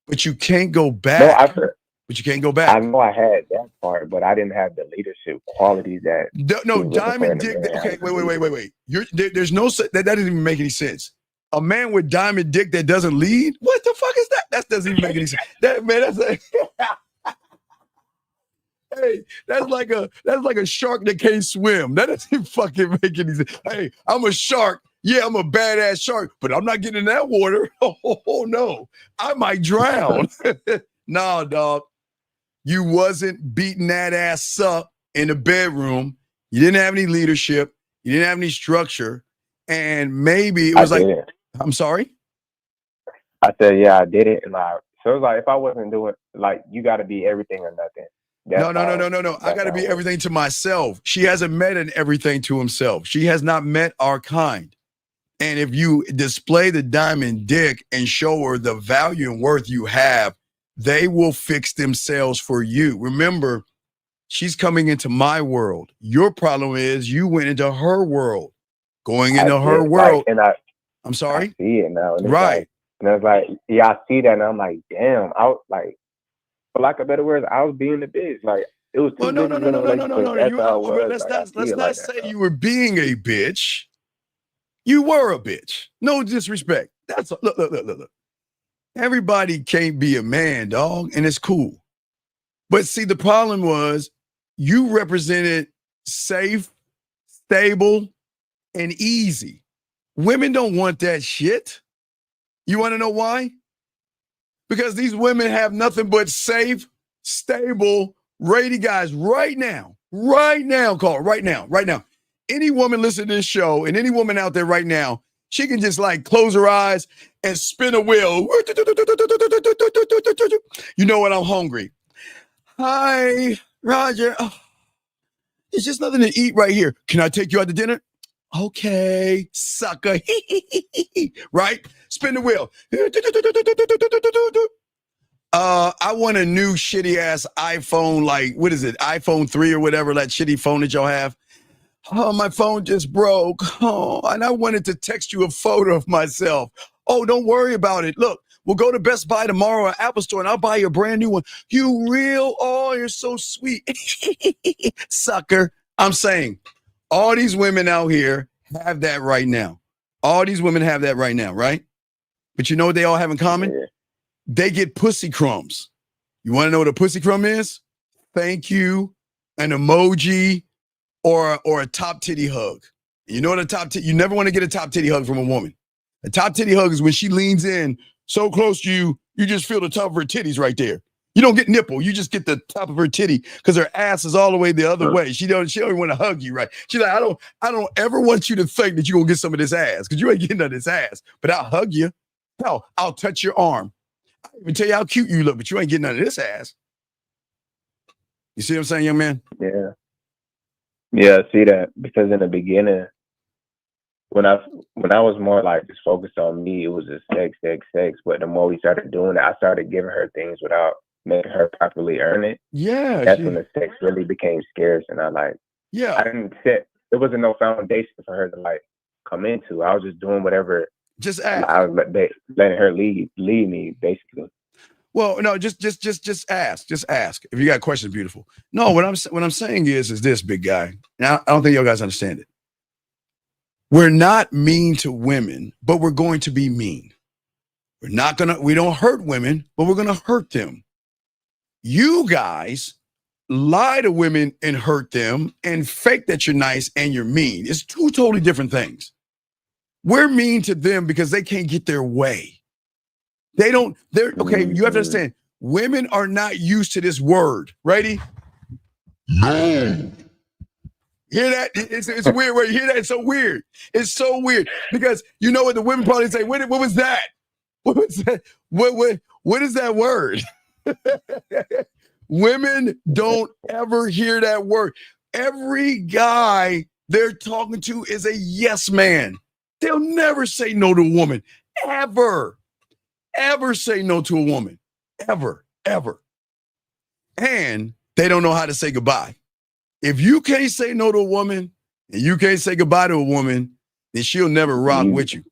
But you can't go back. But you can't go back. I know I had that part, but I didn't have the leadership qualities that. No, diamond dick. Okay, wait. There's no that doesn't even make any sense. A man with diamond dick that doesn't lead? What the fuck is that? That doesn't even make any sense. That's like hey, that's like a shark that can't swim. That doesn't fucking make any sense. Hey, I'm a shark. Yeah, I'm a badass shark, but I'm not getting in that water. Oh no, I might drown. No, dog. You wasn't beating that ass up in the bedroom. You didn't have any leadership. You didn't have any structure. And maybe it was I'm sorry? I said, yeah, I did it. And so it's like, if I wasn't doing, like, you got to be everything or nothing. No. I got to be everything to myself. She hasn't met an everything to himself. She has not met our kind. And if you display the diamond dick and show her the value and worth you have, they will fix themselves for you. Remember, she's coming into my world. Your problem is you went into her world. Going into her world. I'm sorry? I see it now. And right. And I was like, yeah, I see that. And I'm like, damn. I was like, for lack of better words, I was being a bitch. Like, it was too no. Let's not say you were being a bitch. You were a bitch. No disrespect. That's look. Everybody can't be a man, dog, and it's cool. But see, the problem was you represented safe, stable, and easy. Women don't want that shit. You want to know why? Because these women have nothing but safe, stable, ready guys right now, call right now. Any woman listening to this show and any woman out there right now, she can just like close her eyes and spin a wheel. You know what? I'm hungry. Hi, Roger. Oh, there's just nothing to eat right here. Can I take you out to dinner? Okay, sucker. Right? Spin the wheel. I want a new shitty ass iPhone, like, what is it? iPhone 3 or whatever, that shitty phone that y'all have. Oh, my phone just broke. Oh, and I wanted to text you a photo of myself. Oh, don't worry about it. Look, we'll go to Best Buy tomorrow or Apple Store and I'll buy you a brand new one. You real? Oh, you're so sweet. Sucker. I'm saying all these women out here have that right now. All these women have that right now, right? But you know what they all have in common? Yeah. They get pussy crumbs. You want to know what a pussy crumb is? Thank you, an emoji, or a top titty hug. You know what a top titty? You never want to get a top titty hug from a woman. A top titty hug is when she leans in so close to you, you just feel the top of her titties right there. You don't get nipple, you just get the top of her titty because her ass is all the way the other way. She don't even want to hug you, right? She's like, I don't ever want you to think that you're gonna get some of this ass because you ain't getting none of this ass. But I'll hug you. Hell, I'll touch your arm. I'll even tell you how cute you look, but you ain't getting none of this ass. You see what I'm saying, young man? Yeah. Yeah, I see that. Because in the beginning, when I was more like just focused on me, it was just sex. But the more we started doing it, I started giving her things without making her properly earn it. Yeah. That's when the sex really became scarce, and I didn't set. There wasn't no foundation for her to like come into. I was just doing whatever. Just ask. I was letting her lead me basically. Well, no, just ask. Just ask. If you got questions, beautiful. No, what I'm saying is this, big guy. Now, I don't think you guys understand it. We're not mean to women, but we're going to be mean. We don't hurt women, but we're going to hurt them. You guys lie to women and hurt them and fake that you're nice and you're mean. It's two totally different things. We're mean to them because they can't get their way. Okay, you have to understand, women are not used to this word. Ready? No. Hear that? It's weird. Right? You hear that? It's so weird. It's so weird because you know what the women probably say. What was that? What was that? What is that word? Women don't ever hear that word. Every guy they're talking to is a yes man. They'll never say no to a woman. Ever say no to a woman. Ever. And they don't know how to say goodbye. If you can't say no to a woman and you can't say goodbye to a woman, then she'll never rock with you.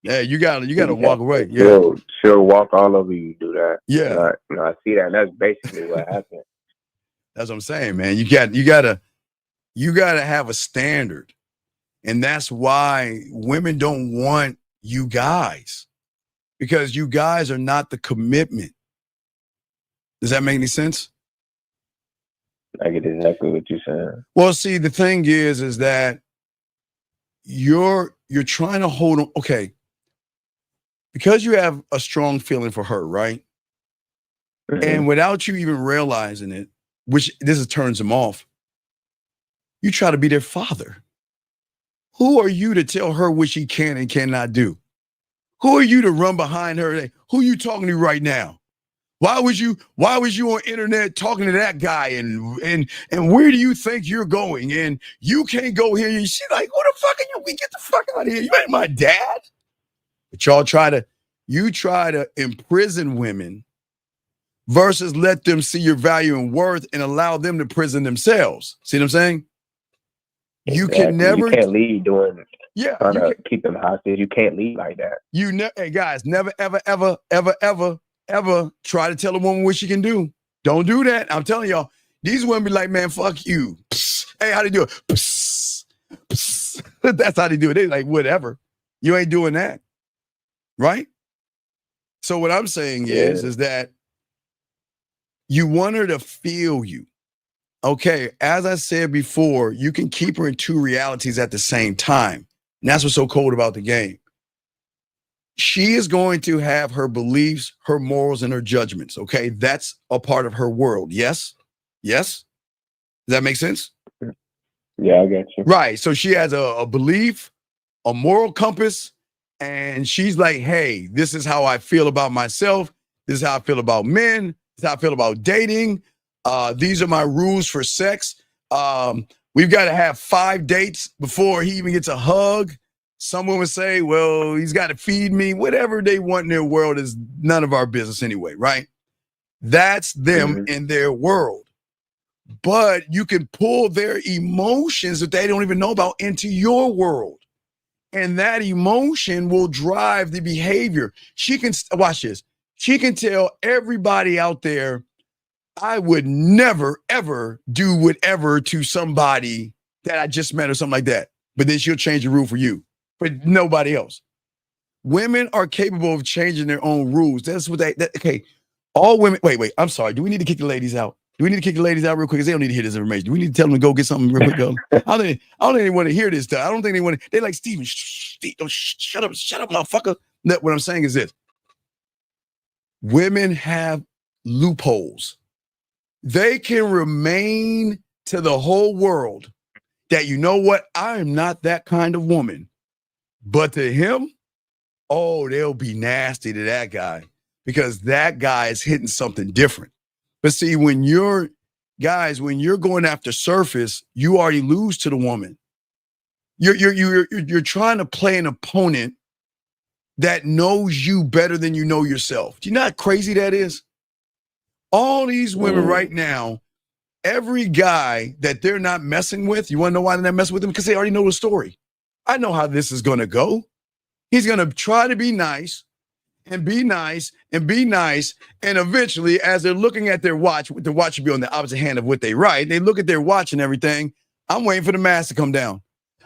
Yeah, you gotta walk away. Yeah. She'll walk all over you, do that. Yeah. I see that, and that's basically what happened. That's what I'm saying, man. You gotta have a standard. And that's why women don't want you guys. Because you guys are not the commitment. Does that make any sense? I get exactly what you're saying. Well, see, the thing is that you're trying to hold on. Okay. Because you have a strong feeling for her, right? Mm-hmm. And without you even realizing it, which turns them off, you try to be their father. Who are you to tell her what she can and cannot do? Who are you to run behind her? Who are you talking to right now? Why was you on internet talking to that guy? And where do you think you're going? And you can't go here. And she's like, who the fuck are you? We get the fuck out of here. You ain't my dad. But y'all try to imprison women versus let them see your value and worth and allow them to prison themselves. See what I'm saying? Exactly. You can't lead doing it. Yeah. Trying to keep them hostage. You can't lead like that. Hey guys, never, ever try to tell a woman what she can do. Don't do that. I'm telling y'all, these women be like, man, fuck you. Psst. Hey, how do you do it? Psst. Psst. That's how they do it. They like, whatever. You ain't doing that. Right? So what I'm saying is that you want her to feel you. Okay, as I said before, you can keep her in two realities at the same time. And that's what's so cold about the game. She is going to have her beliefs, her morals, and her judgments. Okay, that's a part of her world. Yes? Does that make sense? Yeah, I get you. Right. So she has a belief, a moral compass, and she's like, hey, this is how I feel about myself. This is how I feel about men. This is how I feel about dating. These are my rules for sex. We've got to have 5 dates before he even gets a hug. Some women say, well, he's got to feed me. Whatever they want in their world is none of our business anyway, right? That's them in their world. But you can pull their emotions that they don't even know about into your world. And that emotion will drive the behavior. She can, watch this. She can tell everybody out there, I would never, ever do whatever to somebody that I just met or something like that. but then she'll change the rule for you, but nobody else. Women are capable of changing their own rules. That's what okay. All women, wait, I'm sorry. Do we need to kick the ladies out? Do we need to kick the ladies out real quick? Because they don't need to hear this information. Do we need to tell them to go get something real quick, girl? I don't think they want to hear this stuff. I don't think they want to. They're like, Steven, shut up, motherfucker. No, what I'm saying is this. Women have loopholes. They can remain to the whole world that, you know what, I am not that kind of woman. But to him, oh, they'll be nasty to that guy because that guy is hitting something different. But see, when you're going after surface, you already lose to the woman. You're trying to play an opponent that knows you better than you know yourself. Do you know how crazy that is? All these women right now, every guy that they're not messing with, you want to know why they're not messing with them? Because they already know the story. I know how this is going to go. He's going to try to be nice and be nice and be nice. And eventually, as they're looking at their watch, the watch should be on the opposite hand of what they write. They look at their watch and everything. I'm waiting for the mask to come down.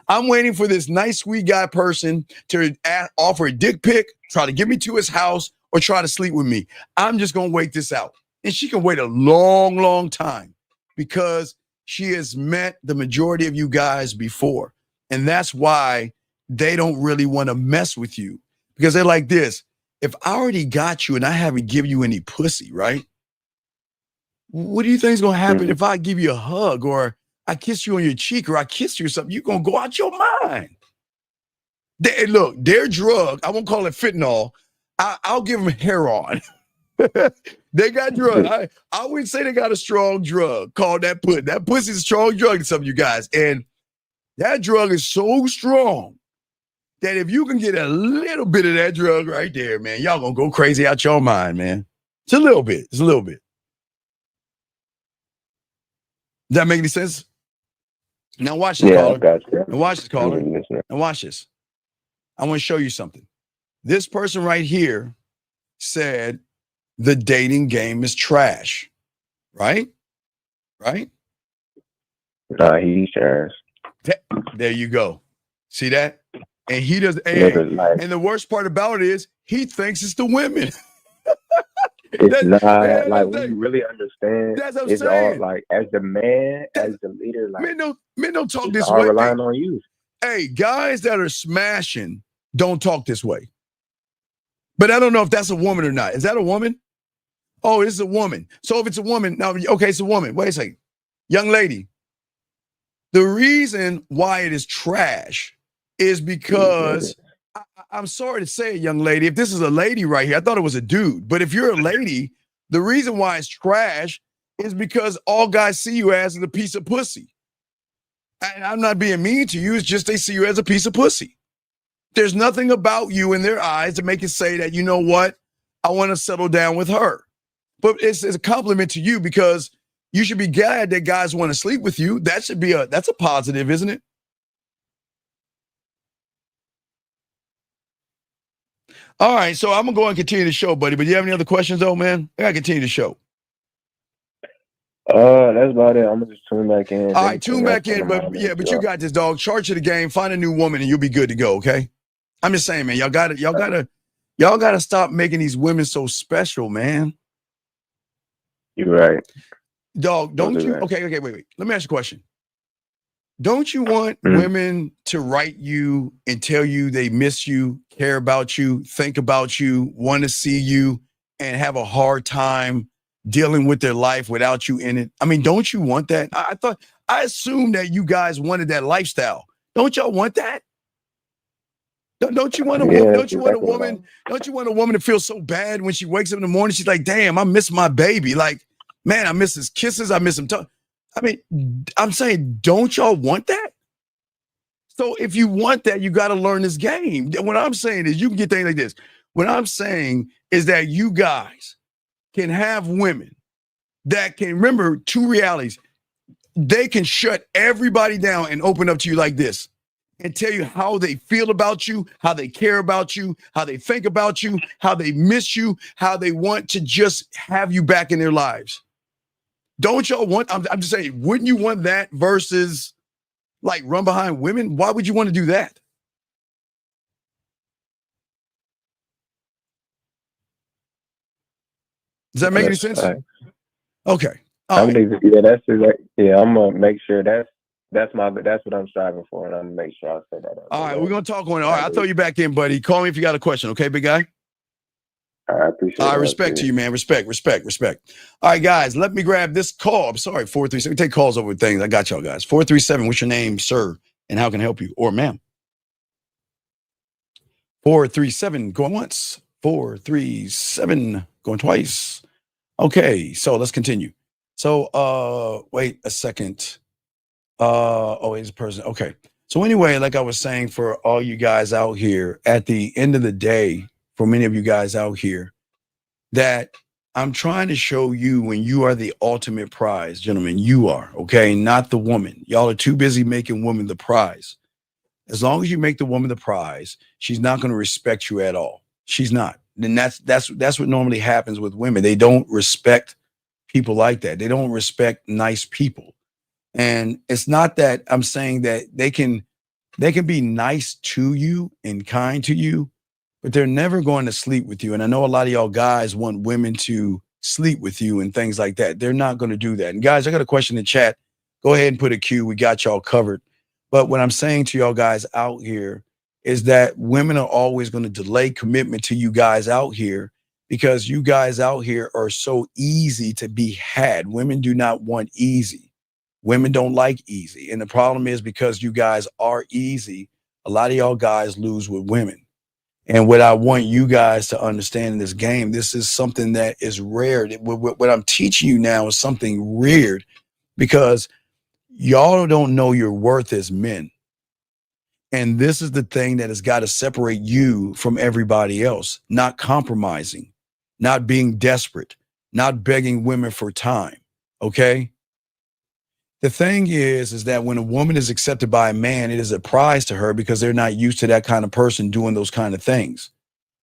I'm waiting for this nice, sweet guy person to offer a dick pic, try to get me to his house, or try to sleep with me. I'm just going to wait this out. And she can wait a long, long time because she has met the majority of you guys before. And that's why they don't really want to mess with you, because they're like this. If I already got you and I haven't given you any pussy, right? What do you think is going to happen if I give you a hug or I kiss you on your cheek or I kiss you or something? You're going to go out your mind. Look, their drug, I won't call it fentanyl. I'll give them heroin. They got drug. I wouldn't say they got a strong drug called that pussy. That pussy's a strong drug to some of you guys. And that drug is so strong that if you can get a little bit of that drug right there, man, y'all gonna go crazy out your mind, man. It's a little bit. It's a little bit. Does that make any sense? Now watch this, caller. Gotcha. Now watch this, caller. Now watch this. I want to show you something. This person right here said the dating game is trash. Right? Right? Nah, he's trash. There you go. See that? And he does. And the worst part about it is he thinks it's the women. It's not like when you really understand. That's what I'm saying. All like as the man, as the leader, like men don't talk this way. All relying on you. Hey, guys that are smashing don't talk this way. But I don't know if that's a woman or not. Is that a woman? Oh, it's a woman. So if it's a woman, now okay, it's a woman. Wait a second, young lady. The reason why it is trash is because I'm sorry to say it, young lady. If this is a lady right here, I thought it was a dude. But if you're a lady, the reason why it's trash is because all guys see you as is a piece of pussy. And I'm not being mean to you. It's just they see you as a piece of pussy. There's nothing about you in their eyes to make it say that, you know what, I want to settle down with her. But it's a compliment to you because you should be glad that guys want to sleep with you. That should be that's a positive, isn't it? All right, so I'm gonna go and continue the show, buddy. But do you have any other questions, though, man? I gotta continue the show. That's about it. I'm gonna just tune back in. All right, tune back in, but you got this, dog. Charge to the game, find a new woman, and you'll be good to go. Okay. I'm just saying, man. Y'all gotta stop making these women so special, man. You're right, dog. Don't you? Right. Okay, wait. Let me ask you a question. Don't you want women to write you and tell you they miss you, care about you, think about you, want to see you, and have a hard time dealing with their life without you in it? I mean, don't you want that? I assumed that you guys wanted that lifestyle. Don't y'all want that? Don't you want a woman? Don't you want a woman? Don't you want a woman to feel so bad when she wakes up in the morning? She's like, "Damn, I miss my baby. Like, man, I miss his kisses. I miss him." I mean, I'm saying, don't y'all want that? So if you want that, you got to learn this game. What I'm saying is you can get things like this. What I'm saying is that you guys can have women that can remember two realities. They can shut everybody down and open up to you like this and tell you how they feel about you, how they care about you, how they think about you, how they miss you, how they want to just have you back in their lives. Don't y'all want, I'm just saying, wouldn't you want that versus Like run behind women? Why would you want to do that? Does that make any sense? Okay. I believe, that's exactly, I'm gonna make sure that's what I'm striving for, and I'm gonna make sure I say that. All right, we're gonna talk on it. All right, I'll throw you back in, buddy. Call me if you got a question, okay, big guy? I appreciate it. I respect to you, man. Respect. All right, guys, let me grab this call. I'm sorry, 437. We take calls over things. I got y'all, guys. 437, what's your name, sir? And how can I help you? Or ma'am? 437, going once. 437, going twice. Okay, so let's continue. So, wait a second. Oh, it's a person. Okay. So anyway, like I was saying, for all you guys out here, at the end of the day, for many of you guys out here, that I'm trying to show you when you are the ultimate prize, gentlemen, you are, okay? Not the woman. Y'all are too busy making woman the prize. As long as you make the woman the prize, she's not going to respect you at all. She's not. And that's what normally happens with women. They don't respect people like that. They don't respect nice people. And it's not that I'm saying that they can be nice to you and kind to you, but they're never going to sleep with you. And I know a lot of y'all guys want women to sleep with you and things like that. They're not going to do that. And guys, I got a question in the chat. Go ahead and put a Q. We got y'all covered. But what I'm saying to y'all guys out here is that women are always going to delay commitment to you guys out here because you guys out here are so easy to be had. Women do not want easy. Women don't like easy. And the problem is because you guys are easy, a lot of y'all guys lose with women. And what I want you guys to understand in this game, this is something that is rare. What I'm teaching you now is something weird because y'all don't know your worth as men. And this is the thing that has got to separate you from everybody else, not compromising, not being desperate, not begging women for time. Okay? The thing is that when a woman is accepted by a man, it is a prize to her because they're not used to that kind of person doing those kind of things.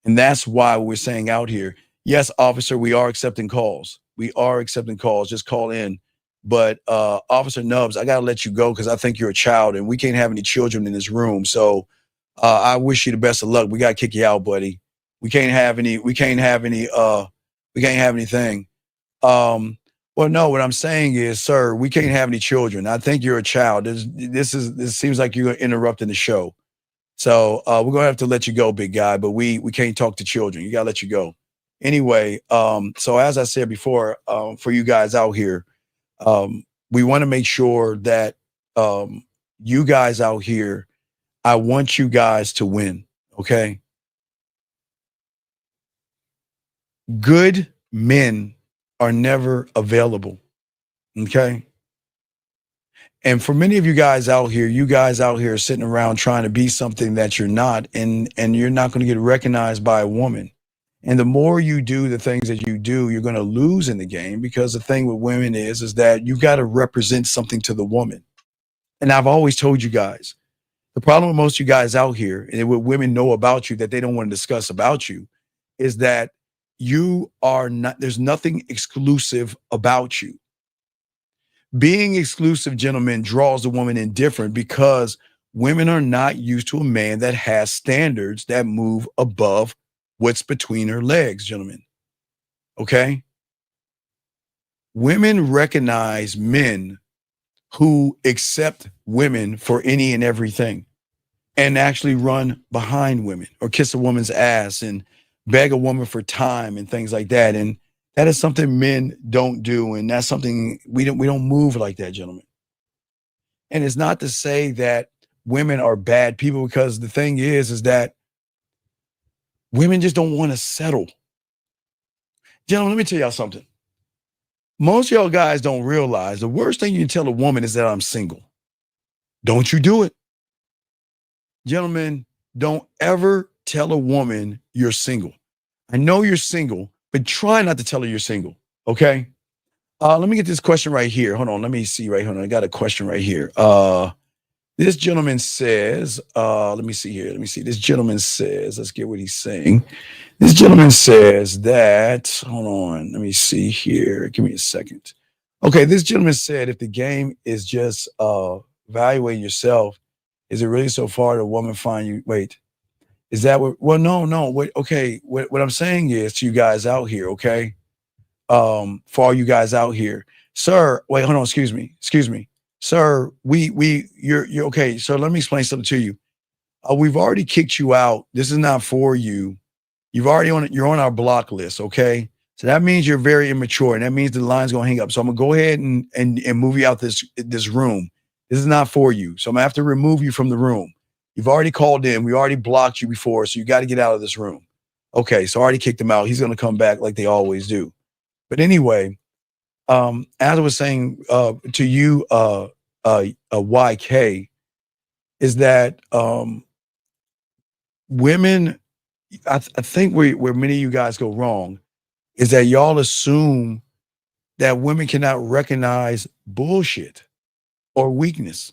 And that's why we're saying out here, yes, officer, we are accepting calls. We are accepting calls. Just call in. But Officer Nubbs, I got to let you go because I think you're a child and we can't have any children in this room. So I wish you the best of luck. We got to kick you out, buddy. We can't have anything. Well, no, what I'm saying is, sir, we can't have any children. I think you're a child. This seems like you're interrupting the show. So we're going to have to let you go, big guy, but we can't talk to children. You got to let you go. Anyway, so as I said before, for you guys out here, we want to make sure that you guys out here, I want you guys to win, okay? Good men are never available. Okay. And for many of you guys out here are sitting around trying to be something that you're not, and you're not going to get recognized by a woman. And the more you do the things that you do, you're going to lose in the game because the thing with women is that you got to represent something to the woman. And I've always told you guys, the problem with most of you guys out here and what women know about you that they don't want to discuss about you is that you are not, there's nothing exclusive about you. Being exclusive, gentlemen, draws the woman in different because women are not used to a man that has standards that move above what's between her legs, gentlemen. Okay? Women recognize men who accept women for any and everything and actually run behind women or kiss a woman's ass and beg a woman for time and things like that. And that is something men don't do. And that's something we don't move like that, gentlemen. And it's not to say that women are bad people because the thing is that women just don't want to settle. Gentlemen, let me tell y'all something. Most of y'all guys don't realize the worst thing you can tell a woman is that I'm single. Don't you do it. Gentlemen, don't ever tell a woman you're single. I know you're single, but try not to tell her you're single, okay? Let me get this question right here. Hold on, let me see right here. I got a question right here. This gentleman says, let me see here. Let me see. This gentleman says, let's get what he's saying. This gentleman says that, hold on, let me see here. Give me a second. Okay, this gentleman said if the game is just evaluate yourself. Is it really so far that a woman find you? Wait, is that what? Well, no. Wait, okay. What I'm saying is to you guys out here, okay? For all you guys out here, sir. Wait, hold on. Excuse me, sir. You're okay, sir. Let me explain something to you. We've already kicked you out. This is not for you. You're on our block list, okay? So that means you're very immature, and that means the line's gonna hang up. So I'm gonna go ahead and move you out this room. This is not for you. So I'm gonna have to remove you from the room. You've already called in. We already blocked you before, so you got to get out of this room. Okay, so I already kicked him out. He's gonna come back like they always do. But anyway, as I was saying to you, YK, is that women, I think where many of you guys go wrong is that y'all assume that women cannot recognize bullshit or weakness.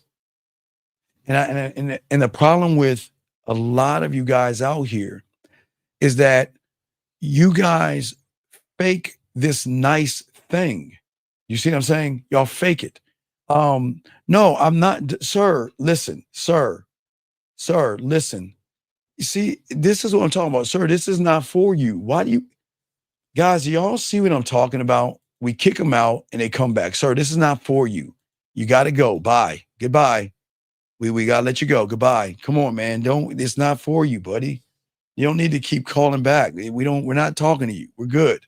And the problem with a lot of you guys out here is that you guys fake this nice thing. You see what I'm saying? Y'all fake it. No, I'm not, sir. Listen, sir, listen. You see, this is what I'm talking about, sir. This is not for you. Why do you guys? Y'all see what I'm talking about? We kick them out and they come back, sir. This is not for you. You got to go. Bye. Goodbye. We got to let you go. Goodbye. Come on, man. It's not for you, buddy. You don't need to keep calling back. We're not talking to you. We're good.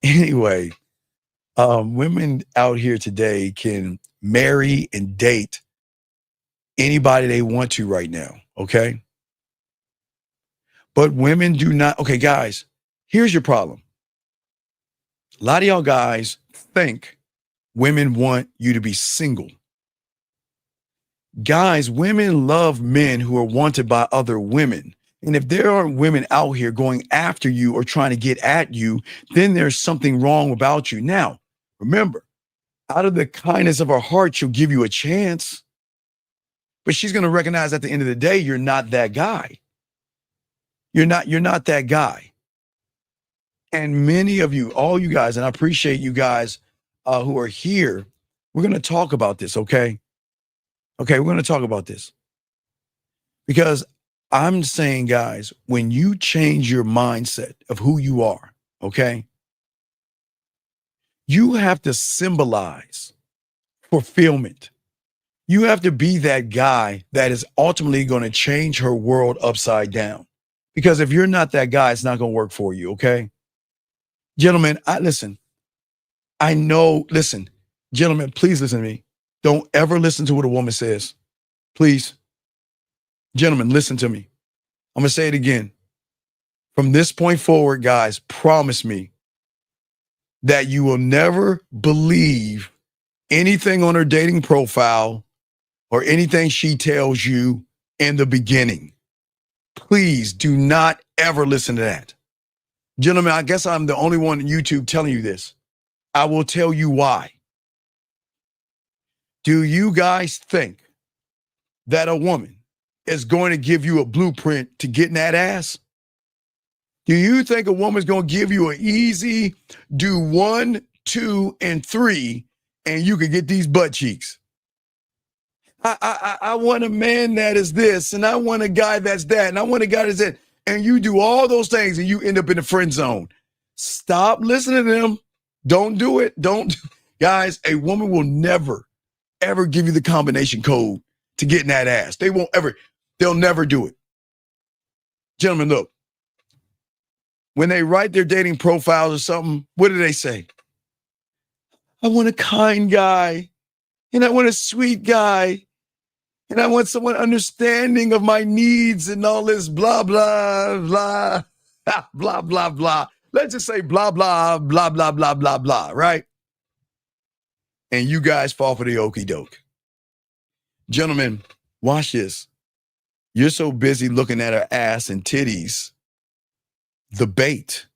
Anyway, women out here today can marry and date anybody they want to right now. Okay. But women do not. Okay, guys, here's your problem. A lot of y'all guys think women want you to be single. Guys, women love men who are wanted by other women. And if there aren't women out here going after you or trying to get at you, then there's something wrong about you. Now, remember, out of the kindness of her heart, she'll give you a chance. But she's going to recognize at the end of the day, you're not that guy. You're not that guy. And many of you, all you guys, and I appreciate you guys who are here, we're going to talk about this, okay? Okay, we're going to talk about this. Because I'm saying, guys, when you change your mindset of who you are, okay, you have to symbolize fulfillment. You have to be that guy that is ultimately going to change her world upside down. Because if you're not that guy, it's not going to work for you, okay? Gentlemen, listen, gentlemen, please listen to me. Don't ever listen to what a woman says. Please. Gentlemen, listen to me. I'm going to say it again. From this point forward, guys, promise me that you will never believe anything on her dating profile or anything she tells you in the beginning. Please do not ever listen to that. Gentlemen, I guess I'm the only one on YouTube telling you this. I will tell you why. Do you guys think that a woman is going to give you a blueprint to get in that ass? Do you think a woman's going to give you an easy do 1, 2, and 3 and you can get these butt cheeks? I want a man that is this, and I want a guy that's that, and I want a guy that's that. And you do all those things and you end up in the friend zone. Stop listening to them. Don't do it. Guys, a woman will never, ever give you the combination code to get in that ass. They'll never do it. Gentlemen, look, when they write their dating profiles or something, what do they say? I want a kind guy, and I want a sweet guy, and I want someone understanding of my needs and all this blah, blah, blah, blah, blah, blah. Let's just say blah, blah, blah, blah, blah, blah, blah, right? And you guys fall for the okie doke. Gentlemen, watch this. You're so busy looking at her ass and titties, the bait.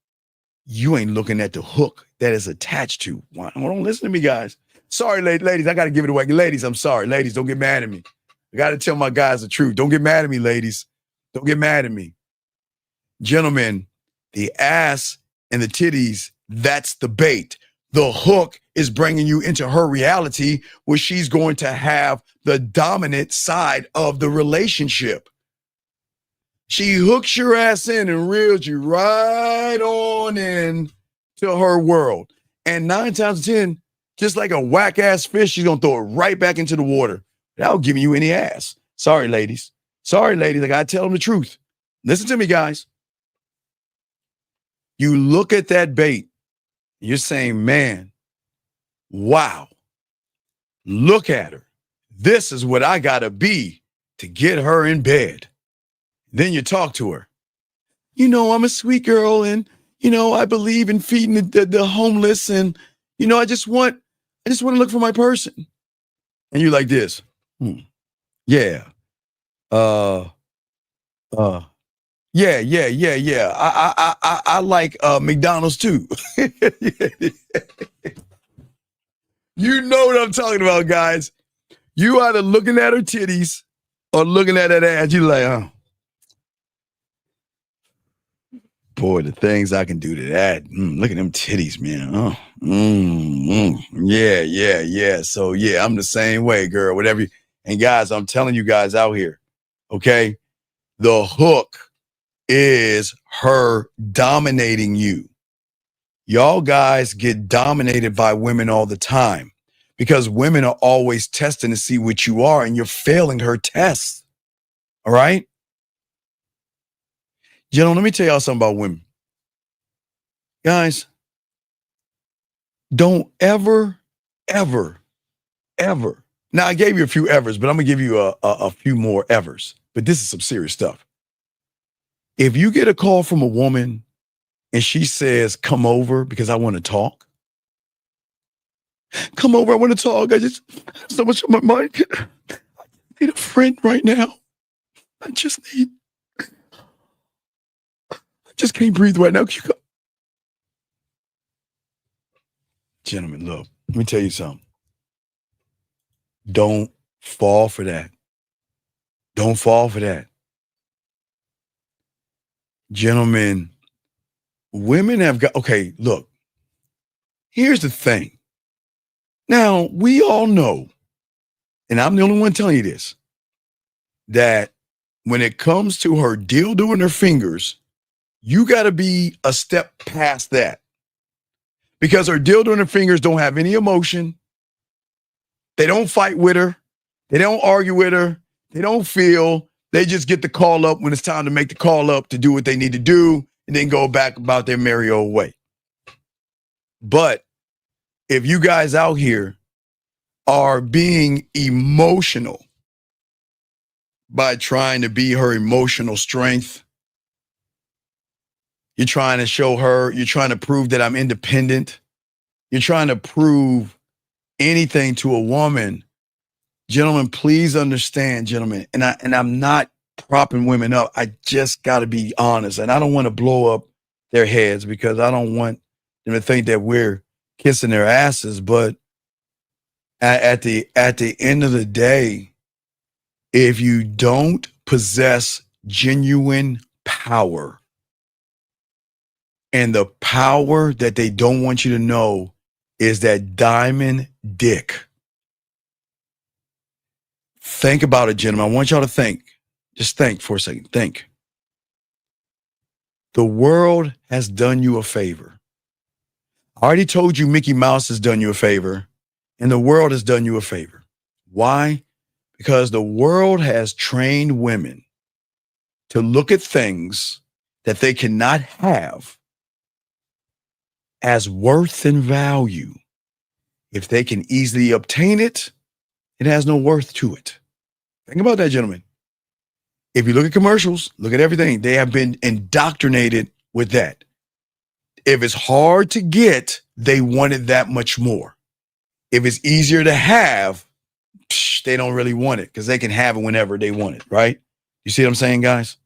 You ain't looking at the hook that is attached to. Don't listen to me, guys. Sorry, ladies, I got to give it away. Ladies, I'm sorry. Ladies, don't get mad at me. I got to tell my guys the truth. Don't get mad at me, ladies. Don't get mad at me. Gentlemen, the ass and the titties, that's the bait. The hook is bringing you into her reality where she's going to have the dominant side of the relationship. She hooks your ass in and reels you right on in to her world. And 9 times out of 10, just like a whack ass fish, she's gonna throw it right back into the water without giving you any ass. Sorry, ladies. Sorry, ladies. I gotta tell them the truth. Listen to me, guys. You look at that bait, you're saying, man, wow, look at her. This is what I gotta be to get her in bed. Then you talk to her. You know, I'm a sweet girl and, you know, I believe in feeding the homeless and, you know, I just want to look for my person. And you're like this. Yeah. Yeah. I like McDonald's too. You know what I'm talking about, guys. You either looking at her titties or looking at that ass. You like, oh. Boy, the things I can do to that. Look at them titties, man. Oh, yeah. So, yeah, I'm the same way, girl. Whatever. And, guys, I'm telling you guys out here, okay, the hook is her dominating you. Y'all guys get dominated by women all the time because women are always testing to see what you are, and you're failing her tests. All right? Gentlemen, let me tell y'all something about women. Guys, don't ever. Now, I gave you a few evers, but I'm going to give you a few more evers. But this is some serious stuff. If you get a call from a woman and she says, come over because I want to talk. Come over, I want to talk. I just so much on my mind. I need a friend right now. I just can't breathe right now. Can you go? Gentlemen, look, let me tell you something. Don't fall for that. Don't fall for that. Gentlemen, women have got, okay, look, here's the thing. Now, we all know, and I'm the only one telling you this, that when it comes to her dildo in her fingers, you got to be a step past that. Because her dildo in her fingers don't have any emotion. They don't fight with her. They don't argue with her. They don't feel. They just get the call up when it's time to make the call up to do what they need to do and then go back about their merry old way. But if you guys out here are being emotional by trying to be her emotional strength, you're trying to show her, you're trying to prove that I'm independent. You're trying to prove anything to a woman. Gentlemen, please understand, gentlemen, and I'm not propping women up. I just got to be honest, and I don't want to blow up their heads because I don't want them to think that we're kissing their asses. But at the end of the day, if you don't possess genuine power, and the power that they don't want you to know is that diamond dick. Think about it, gentlemen. I want y'all to think. Just think for a second. Think. The world has done you a favor. I already told you Mickey Mouse has done you a favor, and the world has done you a favor. Why? Because the world has trained women to look at things that they cannot have as worth and value. If they can easily obtain it, it has no worth to it. Think about that, gentlemen. If you look at commercials, look at everything, they have been indoctrinated with that. If it's hard to get, they want it that much more. If it's easier to have, they don't really want it because they can have it whenever they want it, right? You see what I'm saying, guys?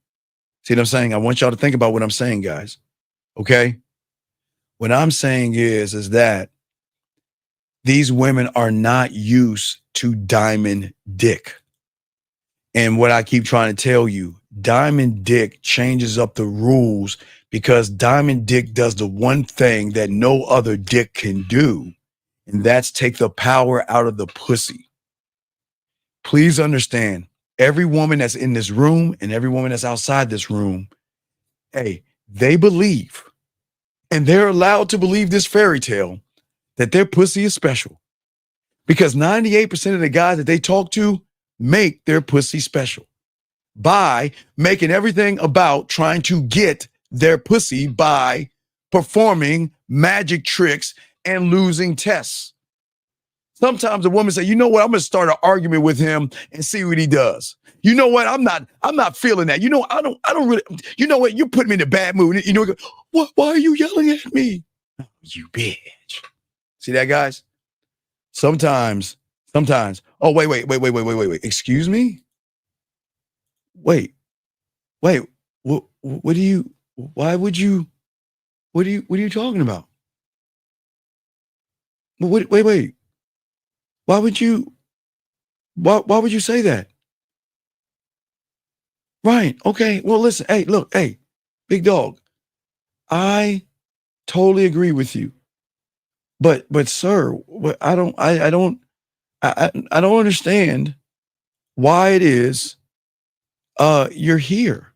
See what I'm saying? I want y'all to think about what I'm saying, guys. Okay? What I'm saying is that these women are not used to diamond dick. And what I keep trying to tell you, diamond dick changes up the rules because diamond dick does the one thing that no other dick can do. and that's take the power out of the pussy. Please understand, every woman that's in this room and every woman that's outside this room, hey, they believe, and they're allowed to believe this fairy tale, that their pussy is special. Because 98% of the guys that they talk to make their pussy special by making everything about trying to get their pussy by performing magic tricks and losing tests. Sometimes a woman say, you know what, I'm gonna start an argument with him and see what he does. You know what, I'm not feeling that. You know, I don't really, you know what, you put me in a bad mood. You know, what, why are you yelling at me? You bitch. See that, guys? Sometimes, oh, wait. Excuse me? Wait. What do you, why would you, what are you talking about? Wait. Why would you say that? Right. Okay. Well, listen, hey, look, hey, big dog, I totally agree with you. But sir, I don't understand why it is you're here.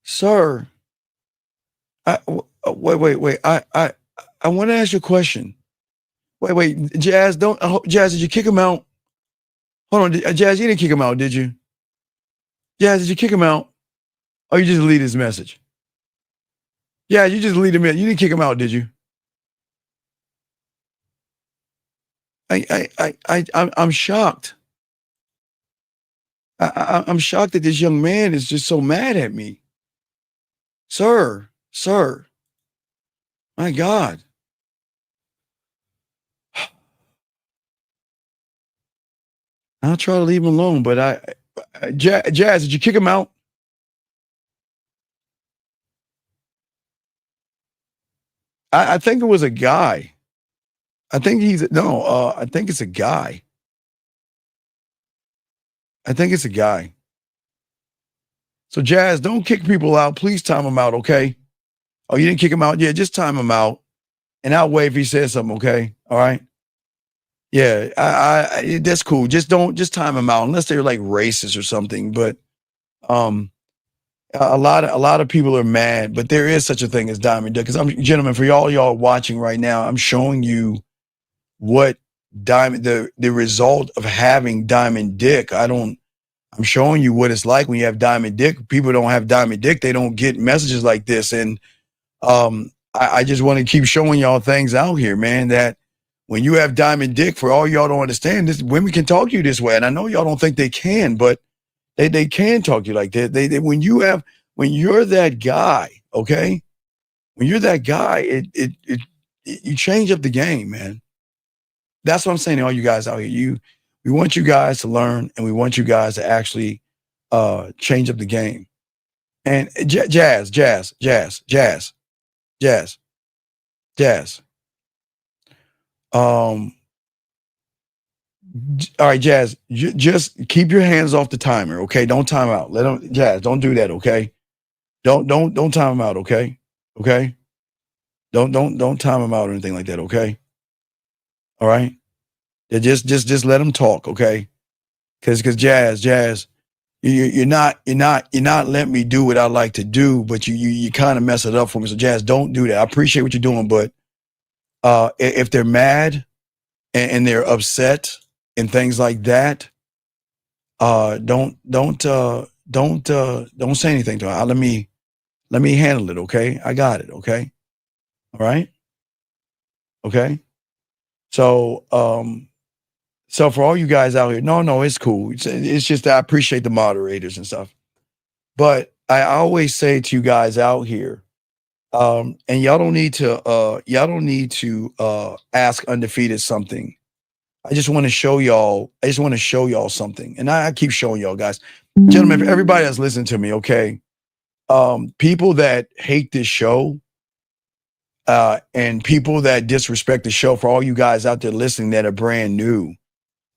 Sir, wait. I want to ask you a question. Wait, Jazz, Jazz, did you kick him out? Hold on, Jazz, you didn't kick him out, did you? Jazz, did you kick him out? Or you just delete his message? Yeah, you just deleted him. You didn't kick him out, did you? I'm shocked. I'm shocked that this young man is just so mad at me. Sir, my God. I'll try to leave him alone, but Jazz, did you kick him out? I think it was a guy. I think I think it's a guy. I think it's a guy. So Jazz, don't kick people out. Please time them out, okay? Oh, you didn't kick him out? Yeah, just time him out. And I'll wait if he says something, okay? All right. Yeah, I that's cool. Just time him out unless they're like racist or something. But a lot of people are mad, but there is such a thing as diamond dick. Because gentlemen, for y'all watching right now, I'm showing you what the result of having diamond dick. I'm showing you what it's like when you have diamond dick. People don't have diamond dick, they don't get messages like this. And I just want to keep showing y'all things out here, man, that when you have diamond dick, for all y'all don't understand this, women can talk to you this way. And I know y'all don't think they can, but they can talk to you like that. When you're that guy, okay? When you're that guy, you change up the game, man. That's what I'm saying to all you guys out here. We want you guys to learn, and we want you guys to actually change up the game. And Jazz. All right, Jazz, just keep your hands off the timer, okay? Don't time out. Jazz, don't do that, okay? Don't time him out, okay? Okay? Don't time him out or anything like that, okay? All right? Just let him talk, okay? Because Jazz, you're not letting me do what I like to do, but you kind of mess it up for me. So Jazz, don't do that. I appreciate what you're doing, but if they're mad and they're upset and things like that, don't say anything to her. Let me handle it, okay? I got it, okay? All right? Okay? So for all you guys out here, no, it's cool. It's just that I appreciate the moderators and stuff. But I always say to you guys out here, and y'all don't need to ask Undefeated something. I just want to show y'all something. And I keep showing y'all guys. Gentlemen, everybody that's listening to me, okay? People that hate this show, and people that disrespect the show, for all you guys out there listening that are brand new,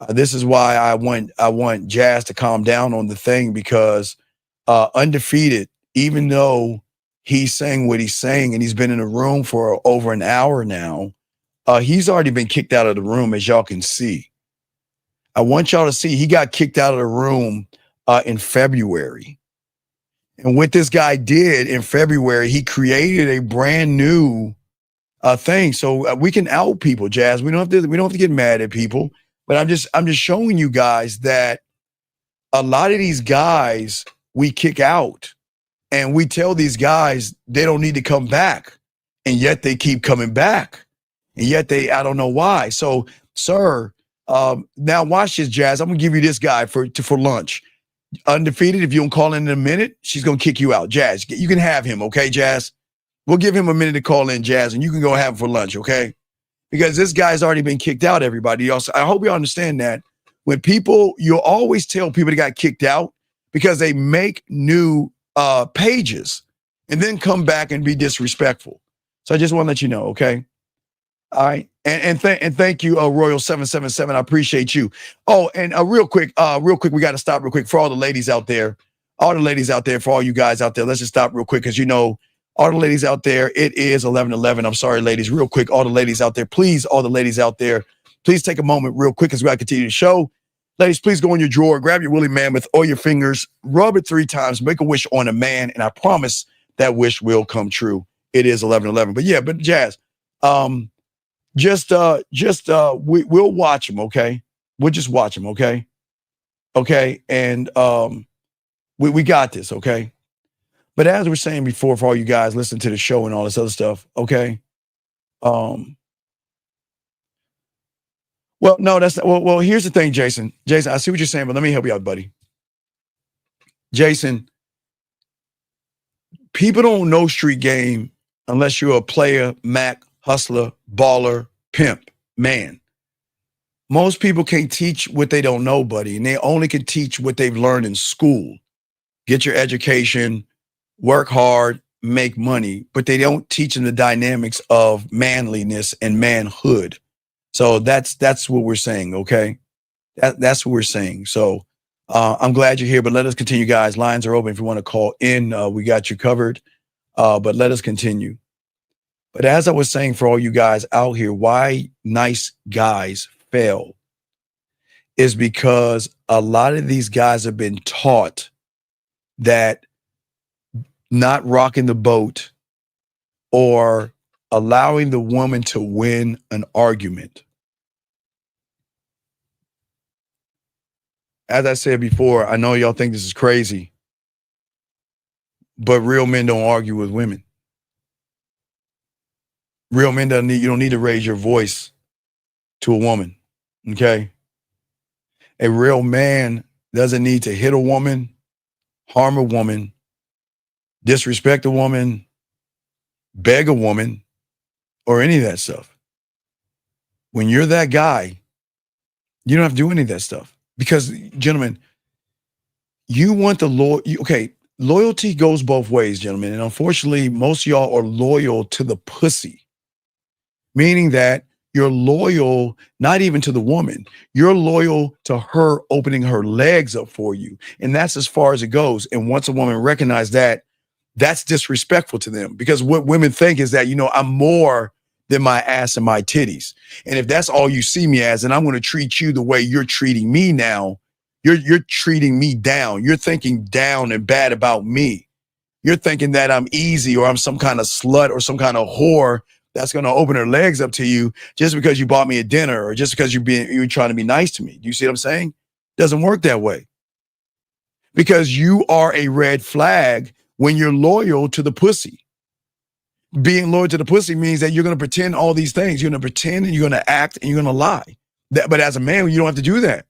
this is why I want Jazz to calm down on the thing, because Undefeated, even though he's saying what he's saying, and he's been in the room for over an hour now. He's already been kicked out of the room, as y'all can see. I want y'all to see he got kicked out of the room in February. And what this guy did in February, he created a brand new thing. So we can out people, Jazz. We don't have to get mad at people. But I'm just showing you guys that a lot of these guys we kick out, and we tell these guys they don't need to come back, and yet they keep coming back, and yet I don't know why. So, sir, now watch this, Jazz. I'm gonna give you this guy for lunch. Undefeated. If you don't call in a minute, she's gonna kick you out. Jazz, you can have him, okay, Jazz? We'll give him a minute to call in, Jazz, and you can go have him for lunch, okay? Because this guy's already been kicked out, everybody else. I hope you understand that. When you'll always tell people they got kicked out because they make new pages and then come back and be disrespectful. So I just want to let you know, okay? All right. And thank you, Royal 777. I appreciate you. Oh, and real quick, we got to stop real quick for all the ladies out there. For all you guys out there, let's just stop real quick because all the ladies out there, it is 11:11. I'm sorry, ladies. Real quick, all the ladies out there, please take a moment real quick as we got to continue the show. Ladies, please go in your drawer, grab your woolly mammoth or your fingers, rub it 3 times, make a wish on a man, and I promise that wish will come true. It is 11:11. But Jazz, we'll watch him, okay? We'll just watch him, okay? Okay, and we got this, okay? But as we're saying before, for all you guys listen to the show and all this other stuff, okay? Well, no, well, here's the thing, Jason. Jason, I see what you're saying, but let me help you out, buddy. Jason, people don't know street game unless you're a player, Mac, hustler, baller, pimp, man. Most people can't teach what they don't know, buddy, and they only can teach what they've learned in school. Get your education, work hard, make money, but they don't teach them the dynamics of manliness and manhood. So that's what we're saying, okay? That's what we're saying. So I'm glad you're here, but let us continue, guys. Lines are open if you want to call in. We got you covered, but let us continue. But as I was saying, for all you guys out here, why nice guys fail is because a lot of these guys have been taught that not rocking the boat or allowing the woman to win an argument. As I said before, I know y'all think this is crazy, but real men don't argue with women. Real men you don't need to raise your voice to a woman, okay? A real man doesn't need to hit a woman, harm a woman, disrespect a woman, beg a woman, or any of that stuff. When you're that guy, you don't have to do any of that stuff. Because, gentlemen, you want loyalty goes both ways, gentlemen. And unfortunately, most of y'all are loyal to the pussy, meaning that you're loyal not even to the woman. You're loyal to her opening her legs up for you. And that's as far as it goes. And once a woman recognizes that, that's disrespectful to them. Because what women think is that, I'm more than my ass and my titties. And if that's all you see me as, and I'm going to treat you the way you're treating me now, you're treating me down. You're thinking down and bad about me. You're thinking that I'm easy or I'm some kind of slut or some kind of whore that's going to open her legs up to you just because you bought me a dinner or just because you're trying to be nice to me. Do you see what I'm saying? It doesn't work that way. Because you are a red flag when you're loyal to the pussy. Being loyal to the pussy means that you're going to pretend all these things. You're going to pretend and you're going to act and you're going to lie. But as a man, you don't have to do that.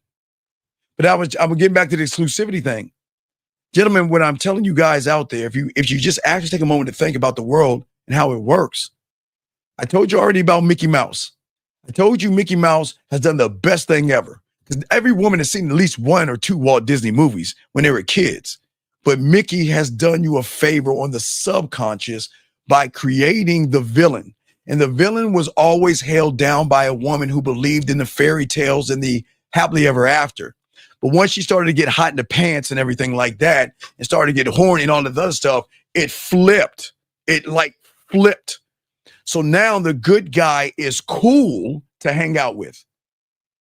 But I'm getting back to the exclusivity thing. Gentlemen, what I'm telling you guys out there, if you just actually take a moment to think about the world and how it works. I told you already about Mickey Mouse. I told you Mickey Mouse has done the best thing ever. Because every woman has seen at least 1 or 2 Walt Disney movies when they were kids. But Mickey has done you a favor on the subconscious by creating the villain. And the villain was always held down by a woman who believed in the fairy tales and the happily ever after. But once she started to get hot in the pants and everything like that, and started to get horny and all of the other stuff, it flipped. It like flipped. So now the good guy is cool to hang out with.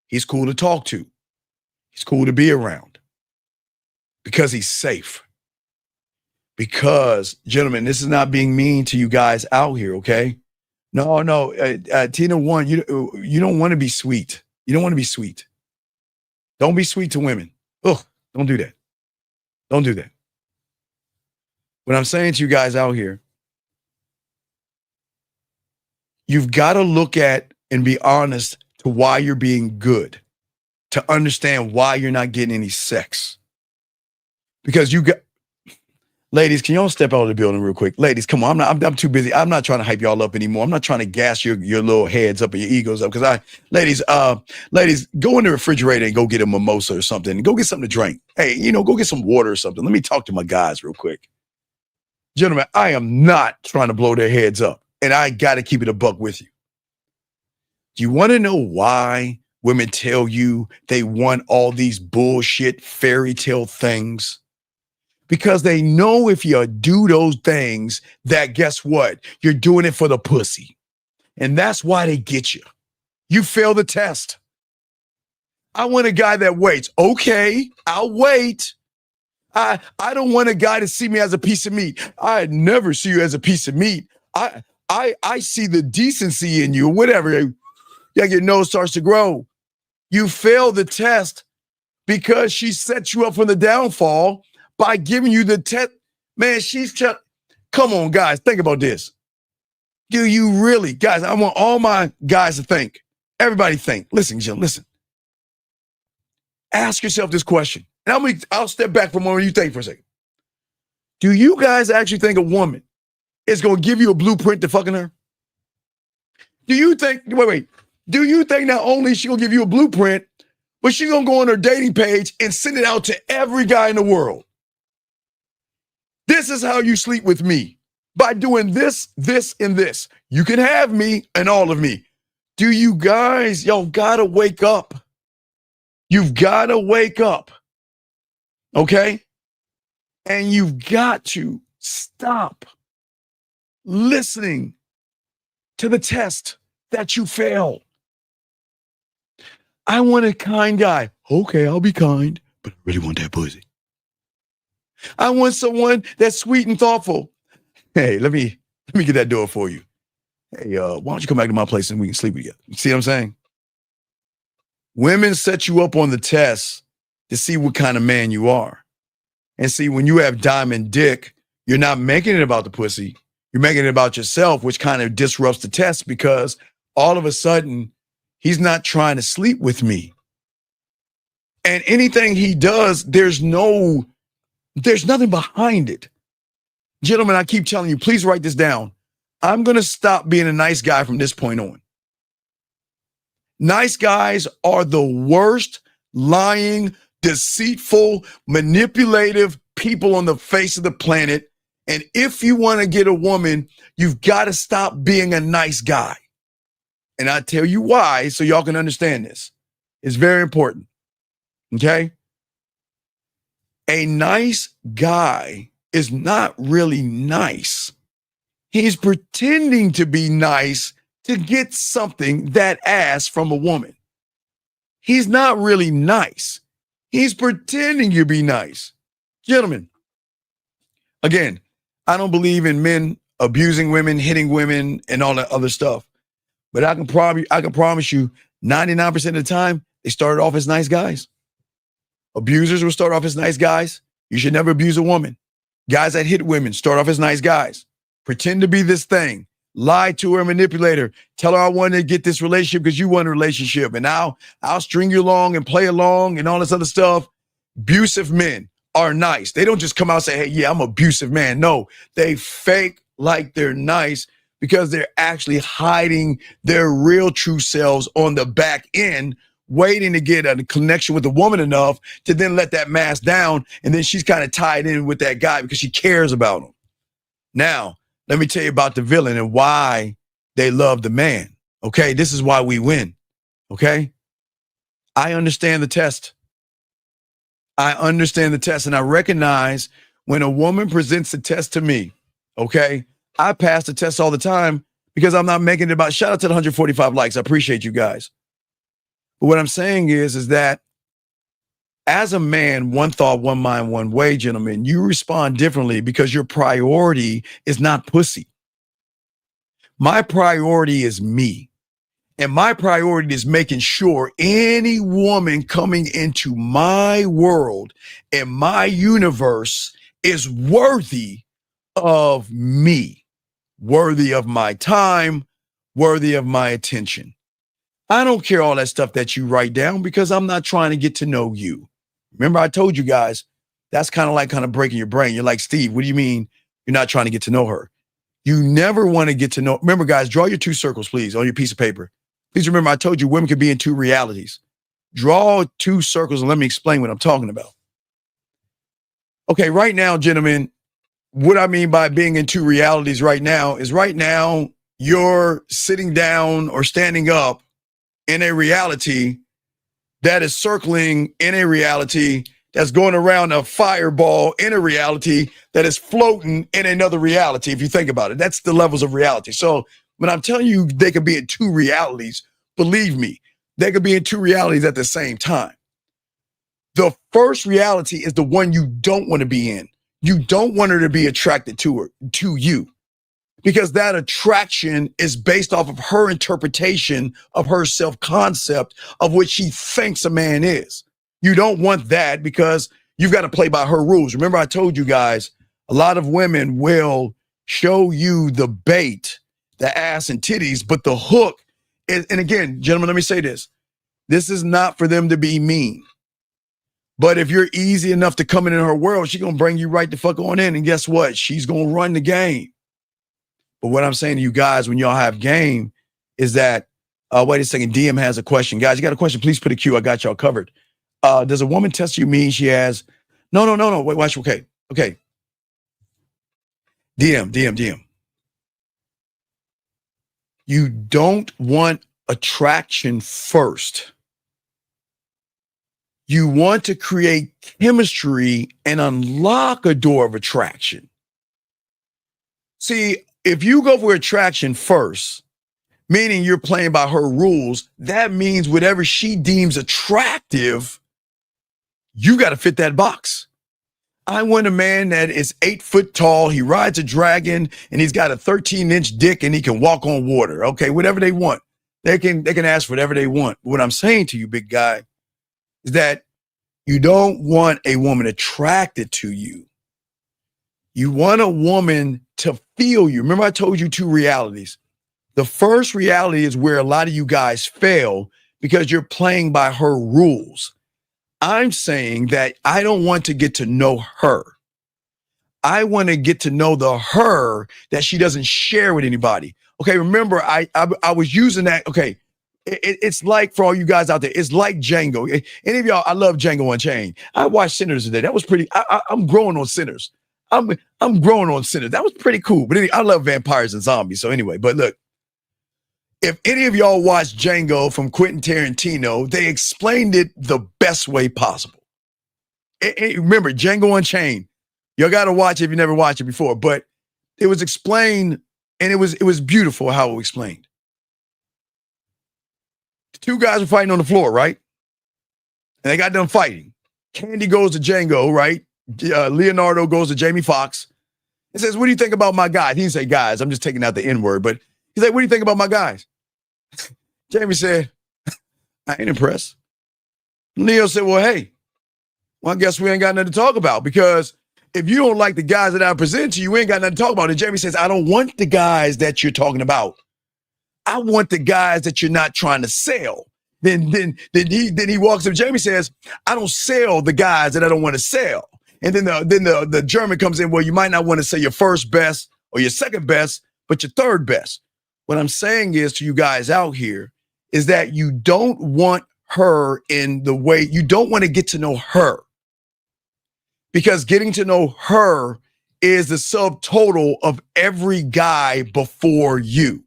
He's cool to talk to. He's cool to be around because he's safe. Because, gentlemen, this is not being mean to you guys out here, okay? No, Tina One, you don't want to be sweet. You don't want to be sweet. Don't be sweet to women. Ugh, don't do that. Don't do that. What I'm saying to you guys out here, you've got to look at and be honest to why you're being good, to understand why you're not getting any sex. Because you got, ladies, can y'all step out of the building real quick? Ladies, come on. I'm too busy. I'm not trying to hype y'all up anymore. I'm not trying to gas your little heads up and your egos up. Because ladies, go in the refrigerator and go get a mimosa or something. Go get something to drink. Hey, go get some water or something. Let me talk to my guys real quick. Gentlemen, I am not trying to blow their heads up. And I got to keep it a buck with you. Do you want to know why women tell you they want all these bullshit fairy tale things? Because they know if you do those things, that guess what? You're doing it for the pussy. And that's why they get you. You fail the test. I want a guy that waits. Okay, I'll wait. I don't want a guy to see me as a piece of meat. I never see you as a piece of meat. I see the decency in you, whatever. Yeah, your nose starts to grow. You fail the test because she set you up for the downfall by giving you the test. Man, come on, guys, think about this. Do you really, guys, I want all my guys to think. Everybody think. Listen, Jim, listen. Ask yourself this question. And I'll step back for a moment. You think for a second. Do you guys actually think a woman is going to give you a blueprint to fucking her? Do you think, wait. Do you think not only she going to give you a blueprint, but she going to go on her dating page and send it out to every guy in the world? This is how you sleep with me. By doing this, this, and this. You can have me and all of me. Do you guys, y'all got to wake up. You've got to wake up. Okay? And you've got to stop listening to the test that you fail. I want a kind guy. Okay, I'll be kind, but I really want that pussy. I want someone that's sweet and thoughtful. Hey, let me get that door for you. Hey, why don't you come back to my place and we can sleep together? You see what I'm saying? Women set you up on the test to see what kind of man you are. And see, when you have diamond dick, you're not making it about the pussy. You're making it about yourself, which kind of disrupts the test because all of a sudden, he's not trying to sleep with me. And anything he does, there's nothing behind it. Gentlemen, I keep telling you, please write this down. I'm going to stop being a nice guy from this point on. Nice guys are the worst lying, deceitful, manipulative people on the face of the planet. And if you want to get a woman, you've got to stop being a nice guy. And I tell you why, so y'all can understand this. It's very important. Okay? A nice guy is not really nice. He's pretending to be nice to get something, that ass, from a woman. He's not really nice. He's pretending to be nice. Gentlemen, again, I don't believe in men abusing women, hitting women, and all that other stuff. But I can promise you 99% of the time, they started off as nice guys. Abusers will start off as nice guys. You should never abuse a woman. Guys that hit women start off as nice guys. Pretend to be this thing. Lie to her, manipulate her. Tell her I want to get this relationship because you want a relationship. And now I'll string you along and play along and all this other stuff. Abusive men are nice. They don't just come out and say, hey, yeah, I'm an abusive man. No, they fake like they're nice because they're actually hiding their real true selves on the back end, waiting to get a connection with a woman enough to then let that mask down. And then she's kind of tied in with that guy because she cares about him. Now, let me tell you about the villain and why they love the man. Okay, this is why we win. Okay, I understand the test. I understand the test, and I recognize when a woman presents the test to me, okay, I pass the test all the time because I'm not making it about, shout out to the 145 likes. I appreciate you guys. But what I'm saying is that as a man, one thought, one mind, one way, gentlemen, you respond differently because your priority is not pussy. My priority is me. And my priority is making sure any woman coming into my world and my universe is worthy of me, worthy of my time, worthy of my attention. I don't care all that stuff that you write down because I'm not trying to get to know you. Remember, I told you guys, that's kind of breaking your brain. You're like, Steve, what do you mean you're not trying to get to know her? You never want to get to know. Remember, guys, draw your 2 circles, please, on your piece of paper. Please remember, I told you women could be in 2 realities. Draw 2 circles and let me explain what I'm talking about. Okay, right now, gentlemen, what I mean by being in 2 realities right now is right now you're sitting down or standing up in a reality that is circling in a reality that's going around a fireball in a reality that is floating in another reality. If you think about it, that's the levels of reality. So when I'm telling you they could be in 2 realities, believe me, they could be in 2 realities at the same time. The first reality is the one you don't want to be in. You don't want her to be attracted to you, because that attraction is based off of her interpretation of her self-concept of what she thinks a man is. You don't want that because you've got to play by her rules. Remember, I told you guys, a lot of women will show you the bait, the ass and titties, but the hook is, and again, gentlemen, let me say this. This is not for them to be mean. But if you're easy enough to come in her world, she's going to bring you right the fuck on in. And guess what? She's going to run the game. But what I'm saying to you guys, when y'all have game, is that, wait a second, DM has a question. Guys, you got a question, please put a Q. I got y'all covered. Does a woman test you mean she has, no. Wait, watch, okay. DM. You don't want attraction first. You want to create chemistry and unlock a door of attraction. See, if you go for attraction first, meaning you're playing by her rules, that means whatever she deems attractive, you got to fit that box. I want a man that is 8 foot tall, he rides a dragon, and he's got a 13-inch dick and he can walk on water. Okay, whatever they want. They can ask for whatever they want. What I'm saying to you, big guy, is that you don't want a woman attracted to you. You want a woman to feel you. Remember, I told you 2 realities. The first reality is where a lot of you guys fail because you're playing by her rules. I'm saying that I don't want to get to know her. I want to get to know the her that she doesn't share with anybody. Okay, remember, I was using that. Okay, it's like, for all you guys out there, it's like Django. Any of y'all, I love Django Unchained. I watched Sinners today. That was pretty, I'm growing on Sinners. I'm growing on Sinners. That was pretty cool. But I love vampires and zombies. So anyway, but look, if any of y'all watched Django from Quentin Tarantino, they explained it the best way possible. Remember, Django Unchained. Y'all got to watch it if you never watched it before. But it was explained, and it was beautiful how it was explained. The 2 guys were fighting on the floor, right? And they got done fighting. Candy goes to Django, right? Leonardo goes to Jamie Foxx and says, "What do you think about my guys?" He didn't say guys. I'm just taking out the N word, but he's like, "What do you think about my guys?" Jamie said, "I ain't impressed." Leo said, "Well, hey, I guess we ain't got nothing to talk about, because if you don't like the guys that I present to you, we ain't got nothing to talk about." And Jamie says, "I don't want the guys that you're talking about. I want the guys that you're not trying to sell." Then he walks up. Jamie says, "I don't sell the guys that I don't want to sell." And then the German comes in. "Well, you might not want to say your first best or your second best, but your third best." What I'm saying is to you guys out here is that you don't want her in the way, you don't want to get to know her, because getting to know her is the subtotal of every guy before you.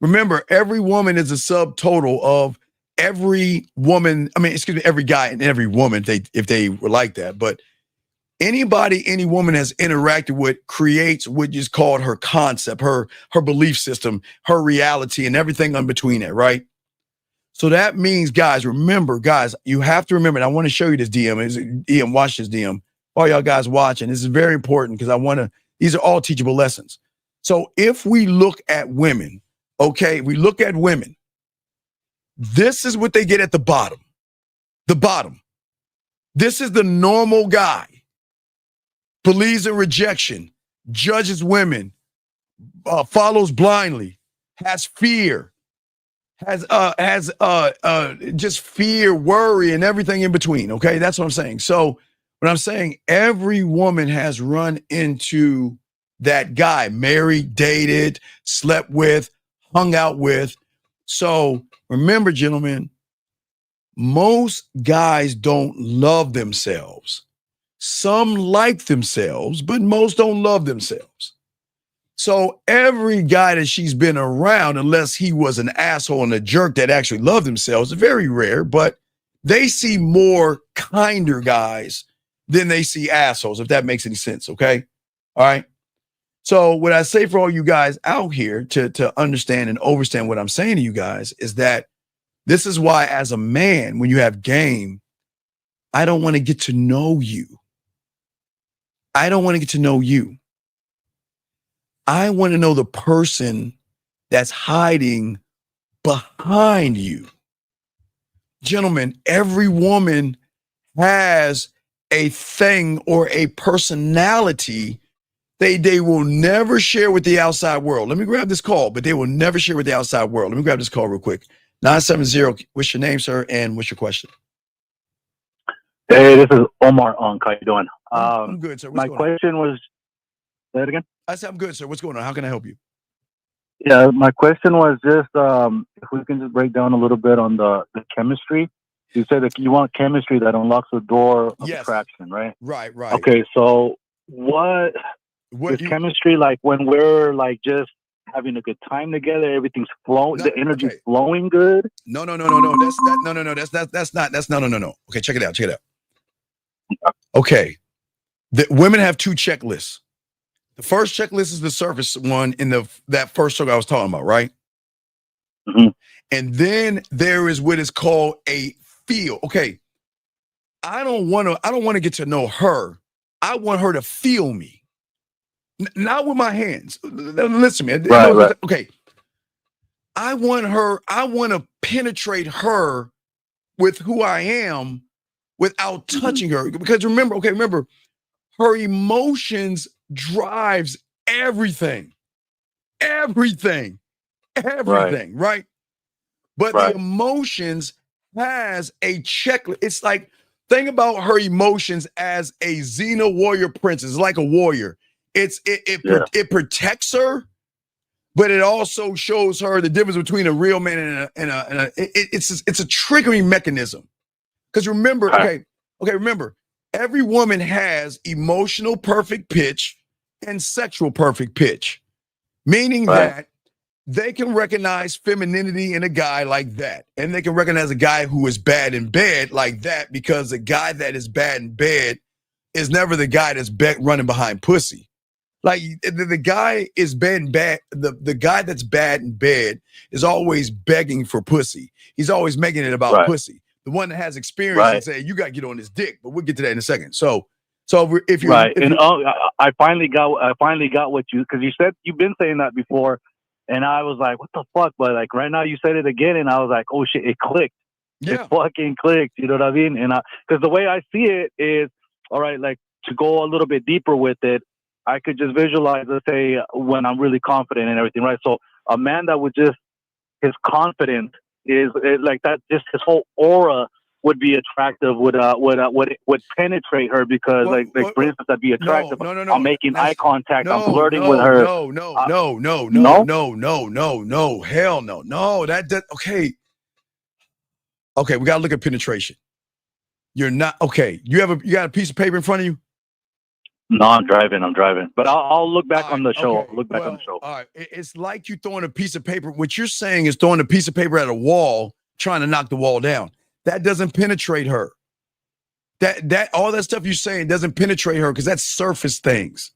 Remember, every woman is a subtotal of every woman. I mean, excuse me, every guy and every woman, if they were like that. But Anybody, any woman has interacted with creates what is called her concept, her belief system, her reality, and everything in between it, right? So that means, guys, remember, guys, you have to remember, and I want to show you this DM. Watch this DM. All y'all guys watching, this is very important because these are all teachable lessons. So if we look at women, okay, we look at women, this is what they get at the bottom. The bottom. This is the normal guy. Believes in rejection, judges women, follows blindly, has fear, has just fear, worry, and everything in between. Okay, that's what I'm saying. So what I'm saying, every woman has run into that guy, married, dated, slept with, hung out with. So remember, gentlemen, most guys don't love themselves. Some like themselves, but most don't love themselves. So every guy that she's been around, unless he was an asshole and a jerk that actually loved themselves, very rare, but they see more kinder guys than they see assholes, if that makes any sense, okay? All right? So what I say for all you guys out here to understand and overstand what I'm saying to you guys is that this is why, as a man, when you have game, I don't want to get to know you. I don't want to get to know you. I want to know the person that's hiding behind you. Gentlemen, every woman has a thing or a personality they will never share with the outside world. Let me grab this call, but they will never share with the outside world. Let me grab this call real quick. 970, what's your name, sir, and what's your question? Hey, this is Omar Unk. How you doing? I'm good, sir. What's my question was, say it again? I said I'm good, sir. What's going on? How can I help you? Yeah, my question was just if we can just break down a little bit on the chemistry. You said that you want chemistry that unlocks the door of attraction, right? Right. Okay, so what is chemistry like when we're like just having a good time together, everything's flowing, the energy's flowing good? No. That's not. Okay, check it out. Okay. Women have two checklists. The first checklist is the surface one in that first circle I was talking about, right? Mm-hmm. And then there is what is called a feel. Okay. I don't want to get to know her. I want her to feel me. Not with my hands. Listen, man. Right. Okay. I want to penetrate her with who I am without touching her. Because remember, her emotions drives everything. Everything, right? But the emotions has a checklist. It's like, think about her emotions as a Xena warrior princess. It's like a warrior. It protects her, but it also shows her the difference between a real man and it's a triggering mechanism. Because remember, remember, every woman has emotional perfect pitch and sexual perfect pitch, meaning that they can recognize femininity in a guy like that, and they can recognize a guy who is bad in bed like that, because the guy that is bad in bed is never the guy that's running behind pussy. Like the guy is bad. The guy that's bad in bed is always begging for pussy. He's always making it about pussy. The one that has experience and say, you got to get on this dick, but we'll get to that in a second. So if you I finally got what you, because you said you've been saying that before, and I was like, what the fuck? But like right now you said it again, and I was like, oh shit, it clicked. Yeah. It fucking clicked. You know what I mean? And because the way I see it is, all right, like to go a little bit deeper with it, I could just visualize, let's say, when I'm really confident and everything, right? So a man that would just, his confidence is like that, just his whole aura would be attractive, would penetrate her, because like for instance, that'd be attractive. No. I'm making eye contact. I'm flirting with her. No. Hell no. No, okay. Okay, we gotta look at penetration. You're not okay. You got a piece of paper in front of you? No, I'm driving. But I'll look back on the show. Okay. All right. It's like you throwing a piece of paper. What you're saying is throwing a piece of paper at a wall, trying to knock the wall down. That doesn't penetrate her. That all that stuff you're saying doesn't penetrate her because that's surface things.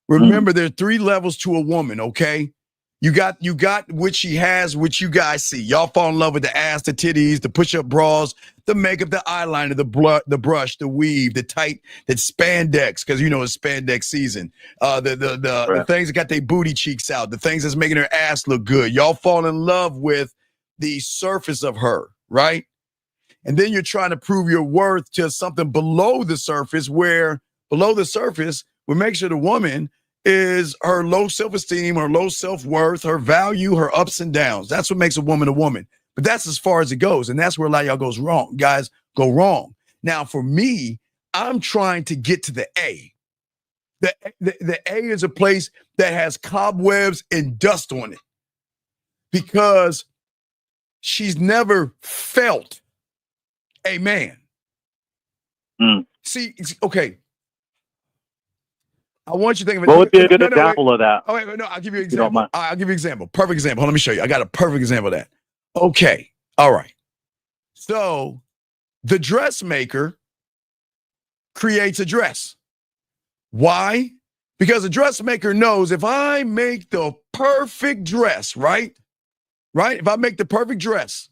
Remember, there are 3 levels to a woman, okay? You got what she has, which you guys see. Y'all fall in love with the ass, the titties, the push-up bras, the makeup, the eyeliner, the brush, the weave, the tight, the spandex, because you know it's spandex season. The things that got their booty cheeks out, the things that's making her ass look good. Y'all fall in love with the surface of her, right? And then you're trying to prove your worth to something below the surface, where below the surface will make sure the woman is her low self-esteem, her low self-worth, her value, her ups and downs. That's what makes a woman a woman. But that's as far as it goes. And that's where a lot of y'all goes wrong. Guys go wrong. Now, for me, I'm trying to get to the A. The A is a place that has cobwebs and dust on it because she's never felt a man. See, okay. I want you to think of it. What would be a good example of that? Oh, wait, no, I'll give you an example. I'll give you an example. Perfect example. Let me show you. I got a perfect example of that. Okay. All right. So the dressmaker creates a dress. Why? Because a dressmaker knows if I make the perfect dress, right? If I make the perfect dress,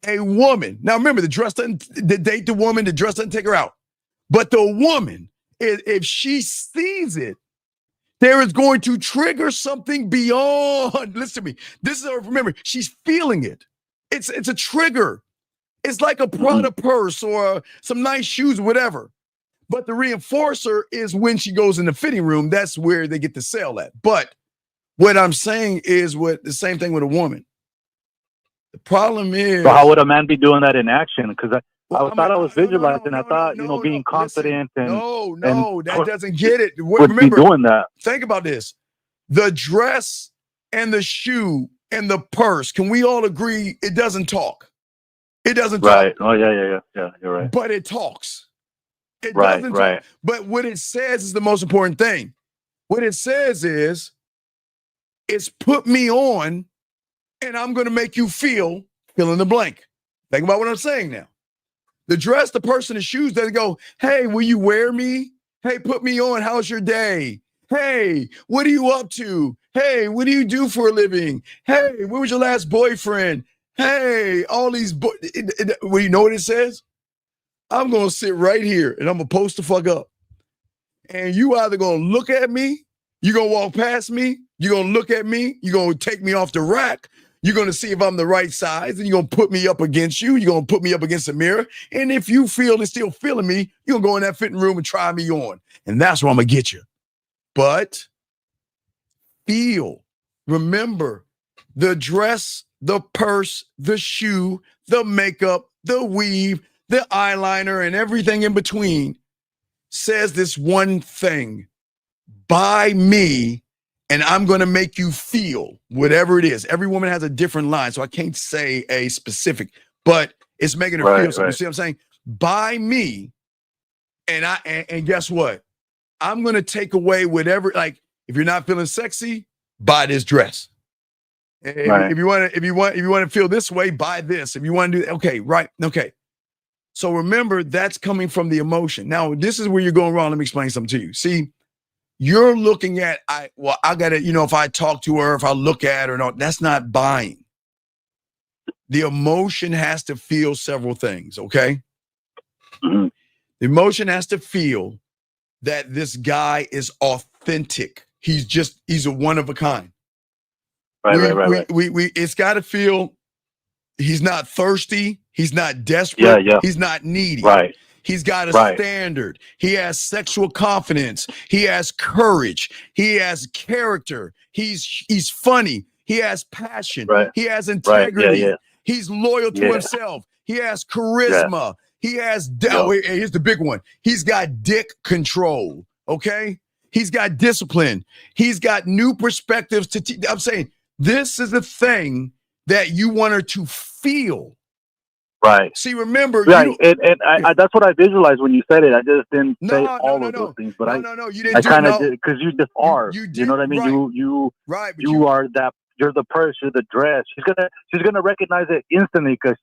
a woman, now remember, the dress doesn't date the woman, the dress doesn't take her out. But the woman, if she sees it, there is going to trigger something beyond. Listen to me. This is remember, she's feeling it. It's a trigger. It's like a Prada purse or some nice shoes, whatever. But the reinforcer is when she goes in the fitting room. That's where they get the sale at. But what I'm saying is the same thing with a woman. The problem is. So how would a man be doing that in action? Because I thought I was visualizing. I thought, being confident and that doesn't get it. Would be doing that. Think about this. The dress and the shoe and the purse, can we all agree it doesn't talk? It doesn't talk. Right. Oh, yeah, you're right. But it talks. It doesn't talk. But what it says is the most important thing. What it says is, it's put me on and I'm going to make you fill in the blank. Think about what I'm saying now. The dress, the person, the shoes doesn't go, hey, will you wear me? Hey, put me on. How's your day? Hey, what are you up to? Hey, what do you do for a living? Hey, where was your last boyfriend? Hey, all these, well, you know what it says? I'm going to sit right here and I'm going to post the fuck up. And you either going to look at me, you're going to walk past me, you're going to look at me, you're going to take me off the rack, you're going to see if I'm the right size, and you're going to put me up against you, you're going to put me up against the mirror, and if you feel it's still feeling me, you're going to go in that fitting room and try me on. And that's where I'm going to get you. But feel, remember, the dress, the purse, the shoe, the makeup, the weave, the eyeliner, and everything in between says this one thing: buy me, and I'm going to make you feel whatever it is. Every woman has a different line, so I can't say a specific, but it's making her feel something. You see what I'm saying? Buy me, and guess what? I'm going to take away whatever, like, if you're not feeling sexy, buy this dress. If you want to feel this way, buy this. If you want to do, okay. So remember, that's coming from the emotion. Now, this is where you're going wrong. Let me explain something to you. See, you're looking at, I got to, if I talk to her, if I look at her, no, that's not buying. The emotion has to feel several things, okay? The emotion has to feel that this guy is authentic. He's a one of a kind. Right. It's got to feel he's not thirsty. He's not desperate. Yeah. He's not needy. Right. He's got a standard. He has sexual confidence. He has courage. He has character. He's funny. He has passion. Right. He has integrity. Yeah. He's loyal to himself. He has charisma. He has, here's the big one. He's got dick control. Okay. He's got discipline. He's got new perspectives I'm saying this is the thing that you want her to feel. Right. See, remember, and that's what I visualized when you said it. I just didn't say all of those things, but you didn't. I kind of did, because you just are. You know what I mean? Right. You are that. You're the purse. You're the dress. She's gonna recognize it instantly, because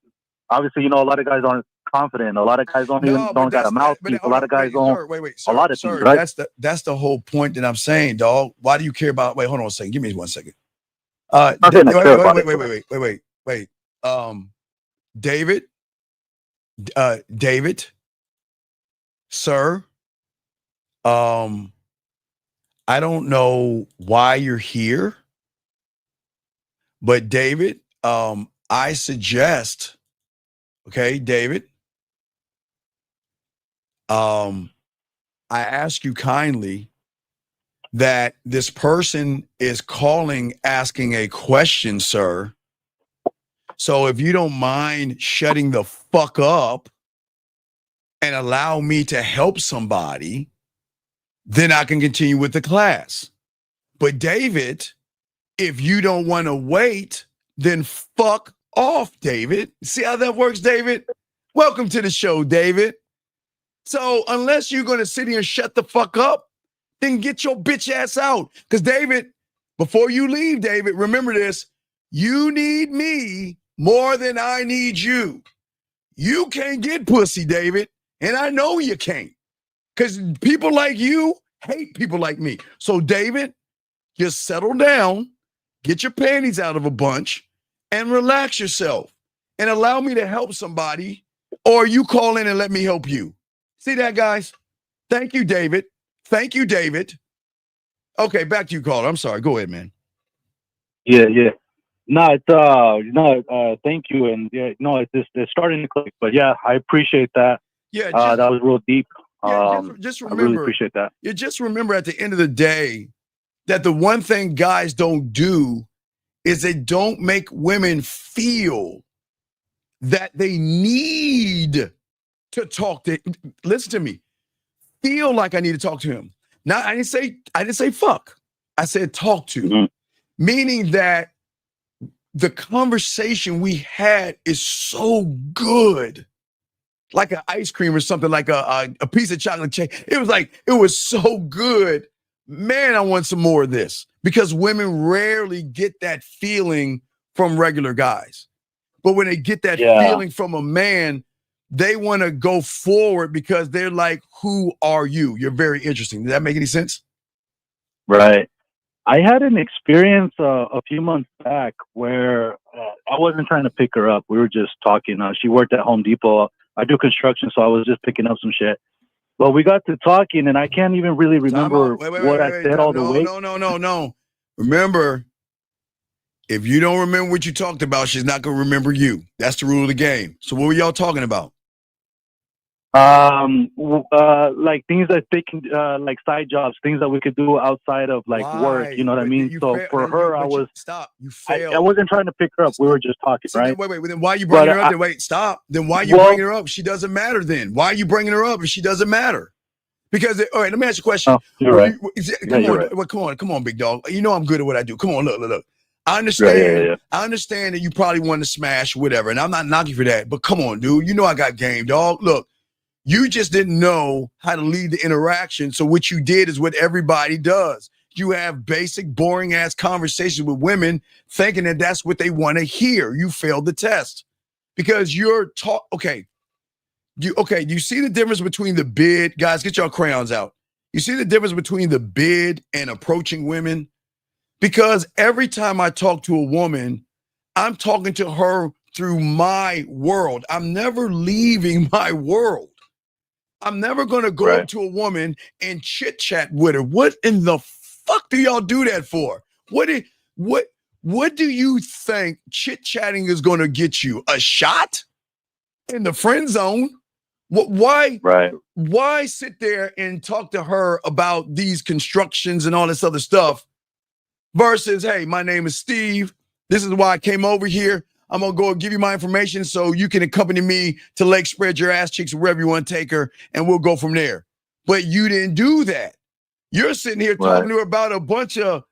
obviously, a lot of guys aren't confident. A lot of guys don't got a mouthpiece. A lot of guys don't. Sir, wait, a lot of sir, things, right? That's the whole point that I'm saying, dog. Why do you care about? Wait, hold on a second. Give me 1 second. Wait. David, sir. I don't know why you're here, but David, I suggest, okay, David, I ask you kindly that this person is calling, asking a question, sir. So if you don't mind shutting the fuck up and allow me to help somebody, then I can continue with the class. But David, if you don't want to wait, then fuck off, David. See how that works, David? Welcome to the show, David. So unless you're going to sit here and shut the fuck up, then get your bitch ass out. Because David, before you leave, David, remember this. You need me more than I need you. You can't get pussy, David. And I know you can't. Because people like you hate people like me. So, David, just settle down, get your panties out of a bunch, and relax yourself. And allow me to help somebody, or you call in and let me help you. See that, guys? Thank you, David. Thank you, David. Okay, back to you, caller. I'm sorry. Go ahead, man. Yeah. No, thank you. And it's starting to click. But yeah, I appreciate that. Yeah, that was real deep. Just remember, I really appreciate that. You just remember at the end of the day that the one thing guys don't do is they don't make women feel that they need to talk to. Listen to me. Feel like I need to talk to him. Now, I didn't say fuck. I said talk to, meaning that the conversation we had is so good, like an ice cream or something, like a piece of chocolate cake. It was so good. Man, I want some more of this, because women rarely get that feeling from regular guys. But when they get that feeling from a man, they want to go forward because they're like, who are you? You're very interesting. Does that make any sense? Right. I had an experience a few months back where I wasn't trying to pick her up. We were just talking. She worked at Home Depot. I do construction, so I was just picking up some shit. But we got to talking, and I can't even really remember what I said all the way. No. Remember, if you don't remember what you talked about, she's not going to remember you. That's the rule of the game. So what were y'all talking about? Like things that they can, like side jobs, things that we could do outside of like work. You know what I mean? So for her, You failed. I wasn't trying to pick her up. We were just talking, right? Wait. Then why are you bringing her up? Stop. Then why are you bringing her up? She doesn't matter. Then why are you bringing her up if she doesn't matter? Because all right, let me ask you a question. You're right. Come on, big dog. You know I'm good at what I do. Come on, look. I understand. Yeah. I understand that you probably want to smash whatever, and I'm not knocking for that. But come on, dude. You know I got game, dog. Look. You just didn't know how to lead the interaction. So what you did is what everybody does. You have basic, boring ass conversations with women thinking that that's what they want to hear. You failed the test because you're okay. You see the difference between the bid, guys, get your crayons out. You see the difference between the bid and approaching women? Because every time I talk to a woman, I'm talking to her through my world. I'm never leaving my world. I'm never going to go up to a woman and chit chat with her. What in the fuck do y'all do that for? What do you think chit chatting is going to get you? A shot in the friend zone? Why sit there and talk to her about these constructions and all this other stuff versus, hey, my name is Steve. This is why I came over here. I'm going to go give you my information so you can accompany me to Lake Spread Your Ass Cheeks, wherever you want to take her, and we'll go from there. But you didn't do that. You're sitting here talking to her about a bunch of...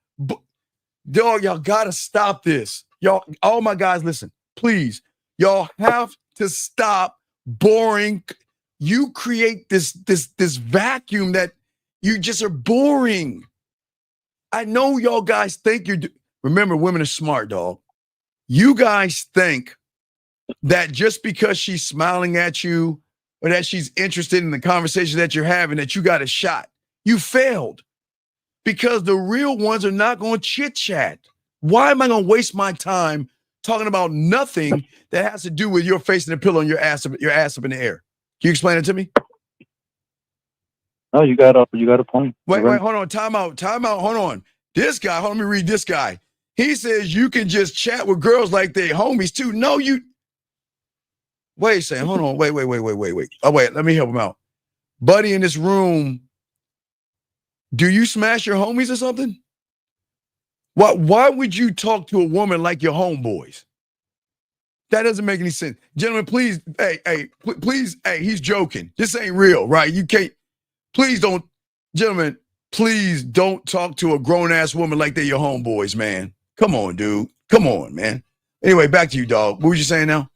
Dog, y'all got to stop this. Y'all, all my guys, listen, please. Y'all have to stop boring. You create this vacuum that you just are boring. I know y'all guys think you're... Remember, women are smart, dog. You guys think that just because she's smiling at you or that she's interested in the conversation that you're having, that you got a shot. You failed because the real ones are not going to chit chat. Why am I going to waste my time talking about nothing that has to do with your face and the pillow and your ass up in the air? Can you explain it to me? No, you got a point. Wait, hold on. Time out. Hold on. This guy, let me read this guy. He says you can just chat with girls like they homies too. No, you. Wait a second. Hold on. Wait. Oh, wait. Let me help him out. Buddy in this room, do you smash your homies or something? Why would you talk to a woman like your homeboys? That doesn't make any sense. Gentlemen, please, please, he's joking. This ain't real, right? You can't, please don't, gentlemen, please don't talk to a grown-ass woman like they're your homeboys, man. Come on, dude. Come on, man. Anyway, back to you, dog. What were you saying now?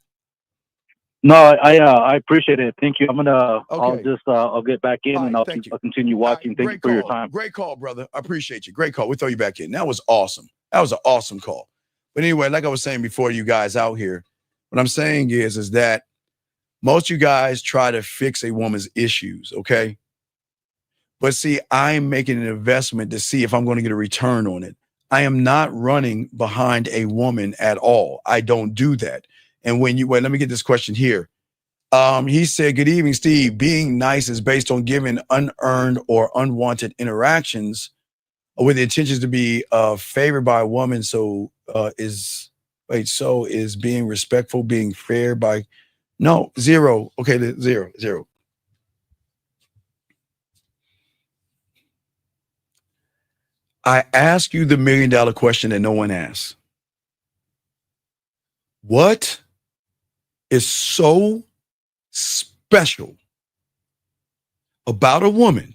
No, I appreciate it. Thank you. I'll get back in and I'll continue watching. Thank you for your time. Great call, brother. I appreciate you. Great call. We'll throw you back in. That was awesome. That was an awesome call. But anyway, like I was saying before, you guys out here, what I'm saying is that most of you guys try to fix a woman's issues, okay? But see, I'm making an investment to see if I'm going to get a return on it. I am not running behind a woman at all. I don't do that. And when you, let me get this question here. He said, good evening, Steve. Being nice is based on giving unearned or unwanted interactions with the intentions to be favored by a woman. So is being respectful, being fair by, no, zero. Okay, zero. I ask you the $1 million question that no one asks. What is so special about a woman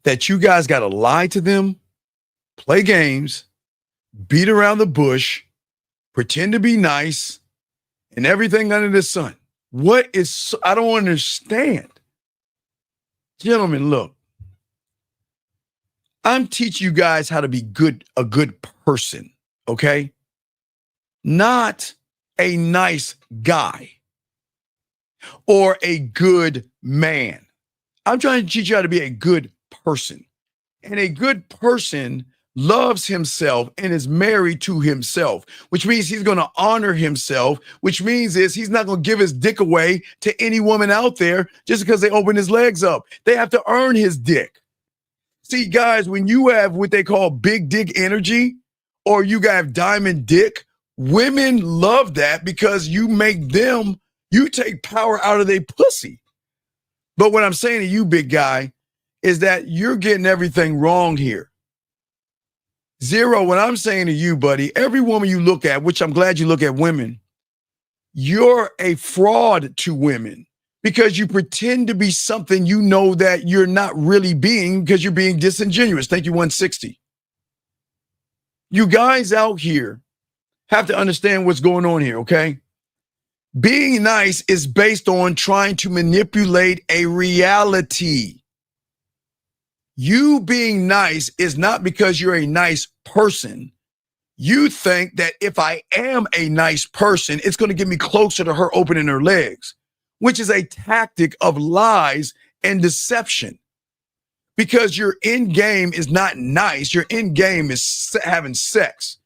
that you guys got to lie to them, play games, beat around the bush, pretend to be nice, and everything under the sun? What is, I don't understand. Gentlemen, look, I'm teaching you guys how to be a good person, okay? Not a nice guy or a good man. I'm trying to teach you how to be a good person. And a good person loves himself and is married to himself, which means he's going to honor himself, which means he's not going to give his dick away to any woman out there just because they open his legs up. They have to earn his dick. See, guys, when you have what they call big dick energy or you got diamond dick, women love that because you take power out of their pussy. But what I'm saying to you, big guy, is that you're getting everything wrong here. Zero, what I'm saying to you, buddy, every woman you look at, which I'm glad you look at women, you're a fraud to women because you pretend to be something you know that you're not really being because you're being disingenuous. Thank you, 160. You guys out here have to understand what's going on here, okay? Being nice is based on trying to manipulate a reality. You being nice is not because you're a nice person. You think that if I am a nice person, it's going to get me closer to her opening her legs, which is a tactic of lies and deception. Because your end game is not nice. Your end game is having sex.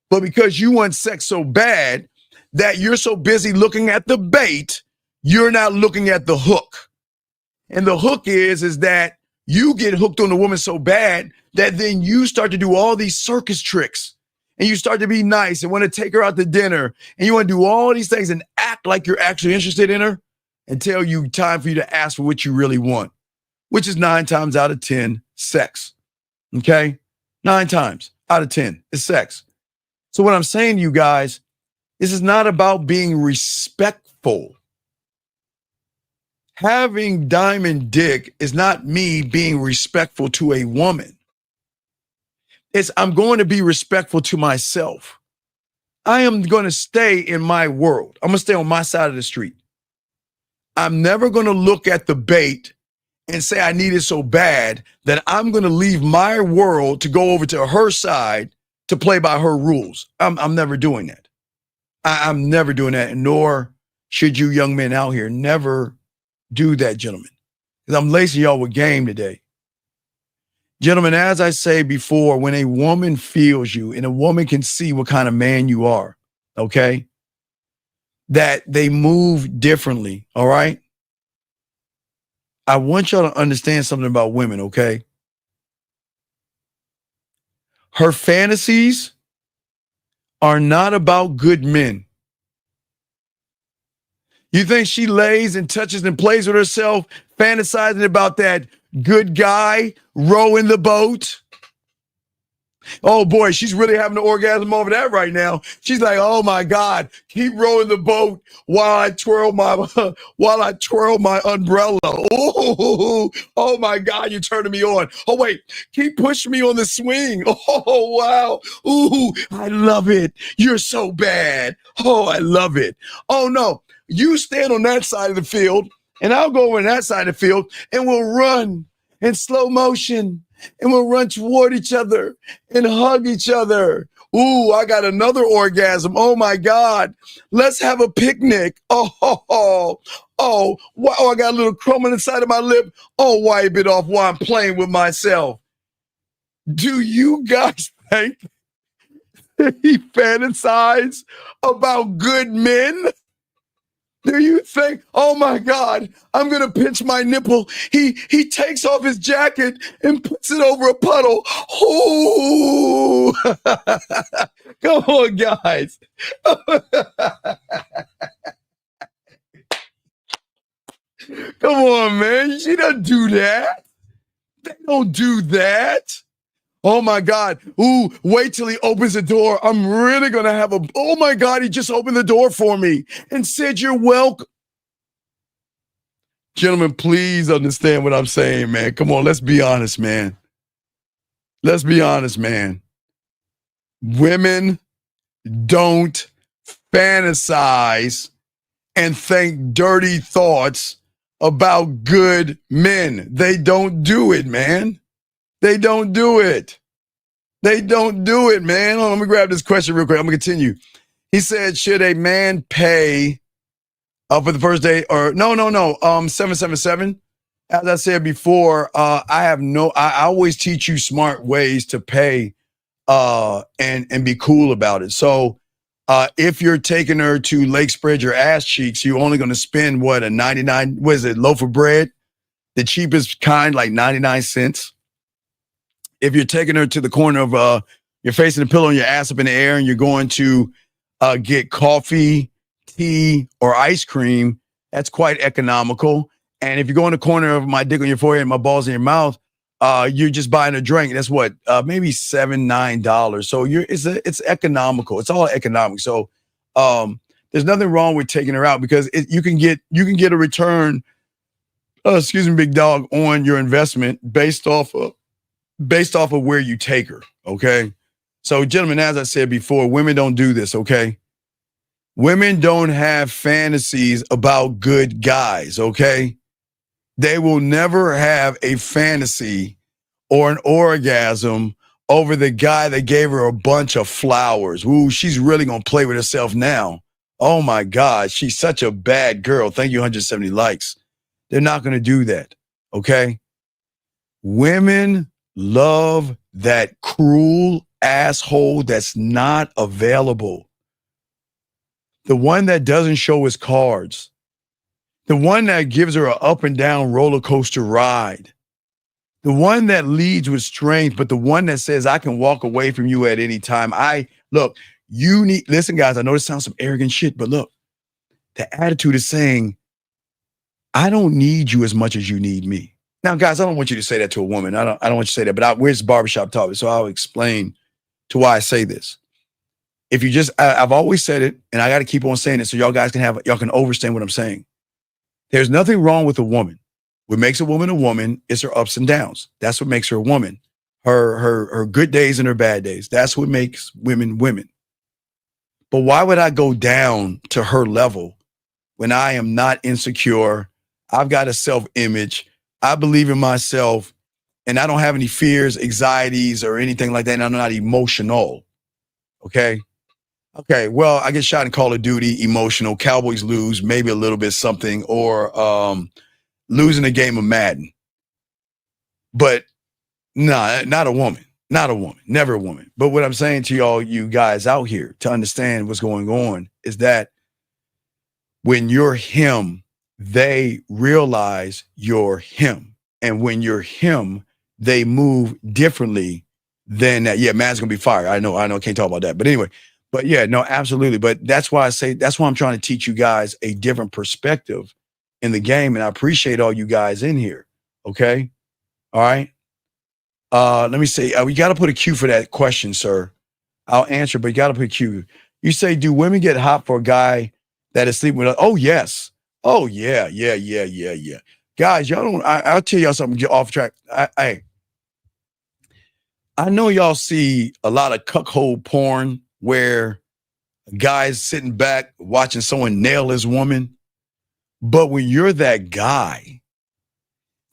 But because you want sex so bad that you're so busy looking at the bait, you're not looking at the hook. And the hook is that you get hooked on the woman so bad that then you start to do all these circus tricks and you start to be nice and want to take her out to dinner and you want to do all these things and act like you're actually interested in her until time for you to ask for what you really want, which is 9 times out of 10 sex. Okay? 9 times out of 10 is sex. So what I'm saying to you guys, this is not about being respectful. Having diamond dick is not me being respectful to a woman. It's I'm going to be respectful to myself. I am going to stay in my world. I'm going to stay on my side of the street. I'm never going to look at the bait and say I need it so bad that I'm going to leave my world to go over to her side to play by her rules. I'm never doing that. I'm never doing that, nor should you young men out here never do that, gentlemen. Because I'm lacing y'all with game today. Gentlemen, as I say before, when a woman feels you and a woman can see what kind of man you are, okay, that they move differently, all right? I want y'all to understand something about women, okay? Her fantasies are not about good men. You think she lays and touches and plays with herself, fantasizing about that good guy rowing the boat? Oh boy, she's really having an orgasm over that right now. She's like, "Oh my God, keep rowing the boat while I twirl my umbrella." Oh my God, you're turning me on. Oh wait, keep pushing me on the swing. Oh wow, ooh, I love it. You're so bad. Oh, I love it. Oh no, you stand on that side of the field, and I'll go over on that side of the field, and we'll run in slow motion. And we'll run toward each other and hug each other. Ooh, I got another orgasm. Oh my God. Let's have a picnic. Oh, wow, I got a little crumb on the side of my lip. Oh, wipe it off while I'm playing with myself. Do you guys think he fantasizes about good men? Do you think, oh my God, I'm gonna pinch my nipple? He takes off his jacket and puts it over a puddle. Oh, come on, guys. Come on, man. She doesn't do that. They don't do that. Oh my God. Ooh, wait till he opens the door. I'm really gonna have oh my God, he just opened the door for me and said, "You're welcome." Gentlemen, please understand what I'm saying, man. Come on, let's be honest, man. Let's be honest, man. Women don't fantasize and think dirty thoughts about good men. They don't do it, man. They don't do it. They don't do it, man. Hold on, let me grab this question real quick. I'm going to continue. He said, should a man pay for the first date or no, 777. As I said before, I always teach you smart ways to pay and be cool about it. So if you're taking her to Lake Spread Your Ass Cheeks, you're only going to spend a 99, what is it, loaf of bread? The cheapest kind, like 99 cents. If you're taking her to the corner of you're facing the pillow and your ass up in the air and you're going to get coffee, tea, or ice cream, that's quite economical. And if you go in the corner of my dick on your forehead and my balls in your mouth, you're just buying a drink. That's what, maybe $7-9. So it's economical. It's all economic. So there's nothing wrong with taking her out because you can get a return. Excuse me, big dog, on your investment based off of where you take her. Okay. So gentlemen, as I said before, women don't do this. Okay. Women don't have fantasies about good guys, okay? They will never have a fantasy or an orgasm over the guy that gave her a bunch of flowers. Ooh, she's really going to play with herself now. Oh my God, she's such a bad girl. Thank you, 170 likes. They're not going to do that, okay? Women love that cruel asshole that's not available. The one that doesn't show his cards. The one that gives her an up and down roller coaster ride. The one that leads with strength, but the one that says, I can walk away from you at any time. Listen, guys, I know this sounds some arrogant shit, but look, the attitude is saying, I don't need you as much as you need me. Now, guys, I don't want you to say that to a woman. I don't want you to say that, but where's barbershop talk? So I'll explain to why I say this. If you I've always said it, and I got to keep on saying it so y'all can understand what I'm saying. There's nothing wrong with a woman. What makes a woman is her ups and downs. That's what makes her a woman. Her good days and her bad days. That's what makes women women. But why would I go down to her level when I am not insecure? I've got a self-image. I believe in myself, and I don't have any fears, anxieties, or anything like that. And I'm not emotional. Okay. Okay, well, I get shot in Call of Duty, emotional. Cowboys lose, maybe a little bit something, or losing a game of Madden. But nah, not a woman. Not a woman. Never a woman. But what I'm saying to y'all, you guys out here, to understand what's going on is that when you're him, they realize you're him. And when you're him, they move differently than that. Yeah, man's gonna be fired. I know, can't talk about that. But anyway, but yeah, no, absolutely. But that's why I'm trying to teach you guys a different perspective in the game. And I appreciate all you guys in here. Okay. All right. Let me say, we got to put a Q for that question, sir. I'll answer, but you got to put a Q. You say, do women get hot for a guy that is sleeping with us? Oh, yes. Oh, yeah. Guys, y'all don't, I'll tell y'all something, get off track. I know y'all see a lot of cuckold porn where a guy's sitting back watching someone nail his woman. But when you're that guy,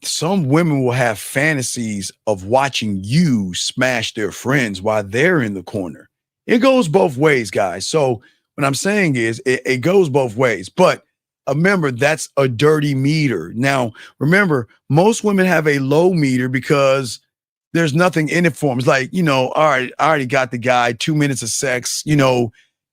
some women will have fantasies of watching you smash their friends while they're in the corner. It goes both ways, guys. So what I'm saying is it goes both ways. But remember, that's a dirty meter. Now, remember, most women have a low meter because there's nothing in it for them. It's like, all right, I already got the guy, 2 minutes of sex,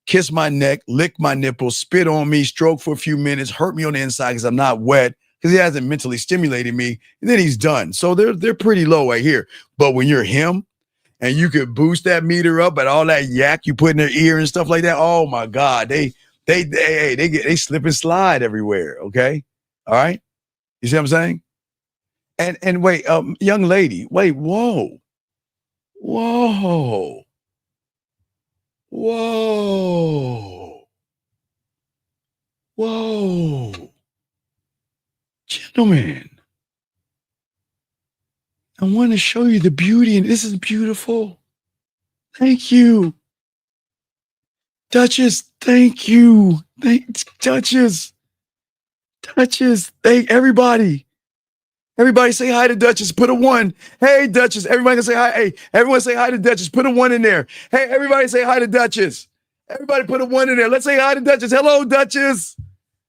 kiss my neck, lick my nipples, spit on me, stroke for a few minutes, hurt me on the inside because I'm not wet, because he hasn't mentally stimulated me, and then he's done. So they're pretty low right here. But when you're him and you could boost that meter up and all that yak you put in their ear and stuff like that, oh my God, they slip and slide everywhere. Okay. All right. You see what I'm saying? And wait, young lady, wait, whoa. Gentlemen, I want to show you the beauty, and this is beautiful. Thank you. Duchess, thank you. Duchess. Thank everybody. Everybody say hi to Duchess. Put a 1. Hey, Duchess. Everybody can say hi. Hey, everyone say hi to Duchess. Put a 1 in there. Hey, everybody say hi to Duchess. Everybody put a 1 in there. Let's say hi to Duchess. Hello, Duchess.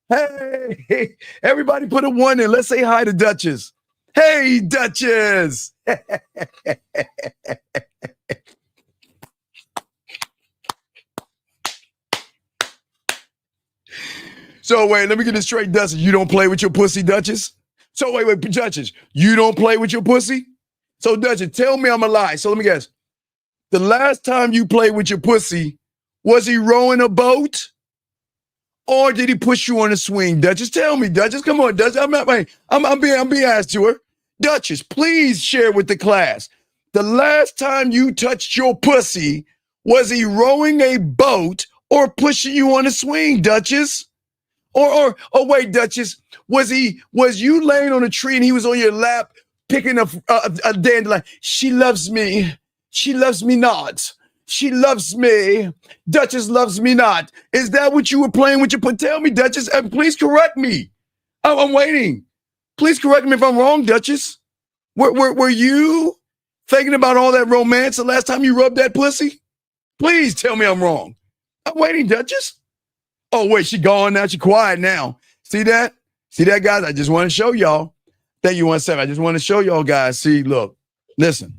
Hey, everybody put a 1 in. Let's say hi to Duchess. Hey, Duchess. So wait, let me get this straight, Duchess. You don't play with your pussy, Duchess? So wait, Duchess, you don't play with your pussy? So Duchess, tell me I'm a lie. So let me guess. The last time you played with your pussy, was he rowing a boat? Or did he push you on a swing? Duchess, tell me, Duchess. Come on, Duchess. I'm being asked to her. Duchess, please share with the class. The last time you touched your pussy, was he rowing a boat or pushing you on a swing, Duchess? Or wait, Duchess, was you laying on a tree and he was on your lap picking a dandelion? She loves me. She loves me not. She loves me. Duchess loves me not. Is that what you were playing with your pussy? Tell me, Duchess, and please correct me. I'm waiting. Please correct me if I'm wrong, Duchess. Were you thinking about all that romance the last time you rubbed that pussy? Please tell me I'm wrong. I'm waiting, Duchess. Oh, wait, she gone now. She quiet now. See that? See that, guys? I just want to show y'all. Thank you, 1 second. I just want to show y'all, guys. See, look, listen.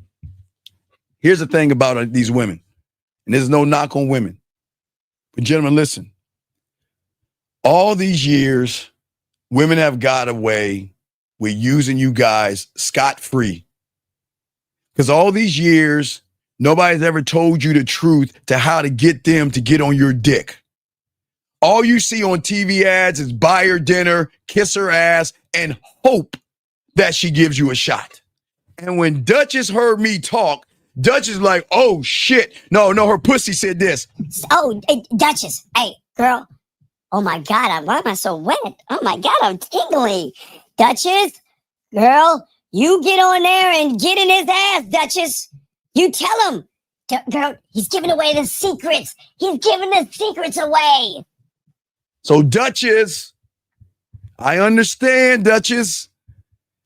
Here's the thing about these women. And there's no knock on women. But gentlemen, listen. All these years, women have got away with using you guys scot-free. Because all these years, nobody's ever told you the truth to how to get them to get on your dick. All you see on TV ads is buy her dinner, kiss her ass, and hope that she gives you a shot. And when Duchess heard me talk, Duchess like, oh, shit. No, her pussy said this. Oh, hey, Duchess. Hey, girl. Oh, my God. Why am I so wet? Oh, my God. I'm tingling. Duchess, girl, you get on there and get in his ass, Duchess. You tell him. Girl, he's giving away the secrets. He's giving the secrets away. So, Duchess, I understand, Duchess.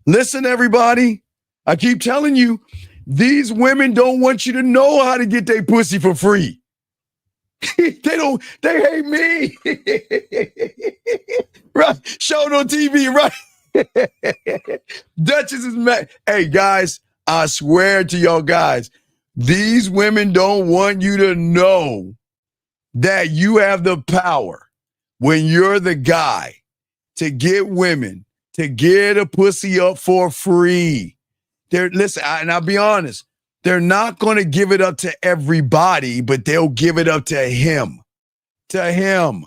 Listen, everybody. I keep telling you, these women don't want you to know how to get their pussy for free. They hate me. Right. Showed on TV, right? Duchess is mad. Hey, guys, I swear to y'all guys, these women don't want you to know that you have the power when you're the guy to get women to get a pussy up for free. Listen, and I'll be honest, they're not going to give it up to everybody, but they'll give it up to him. To him.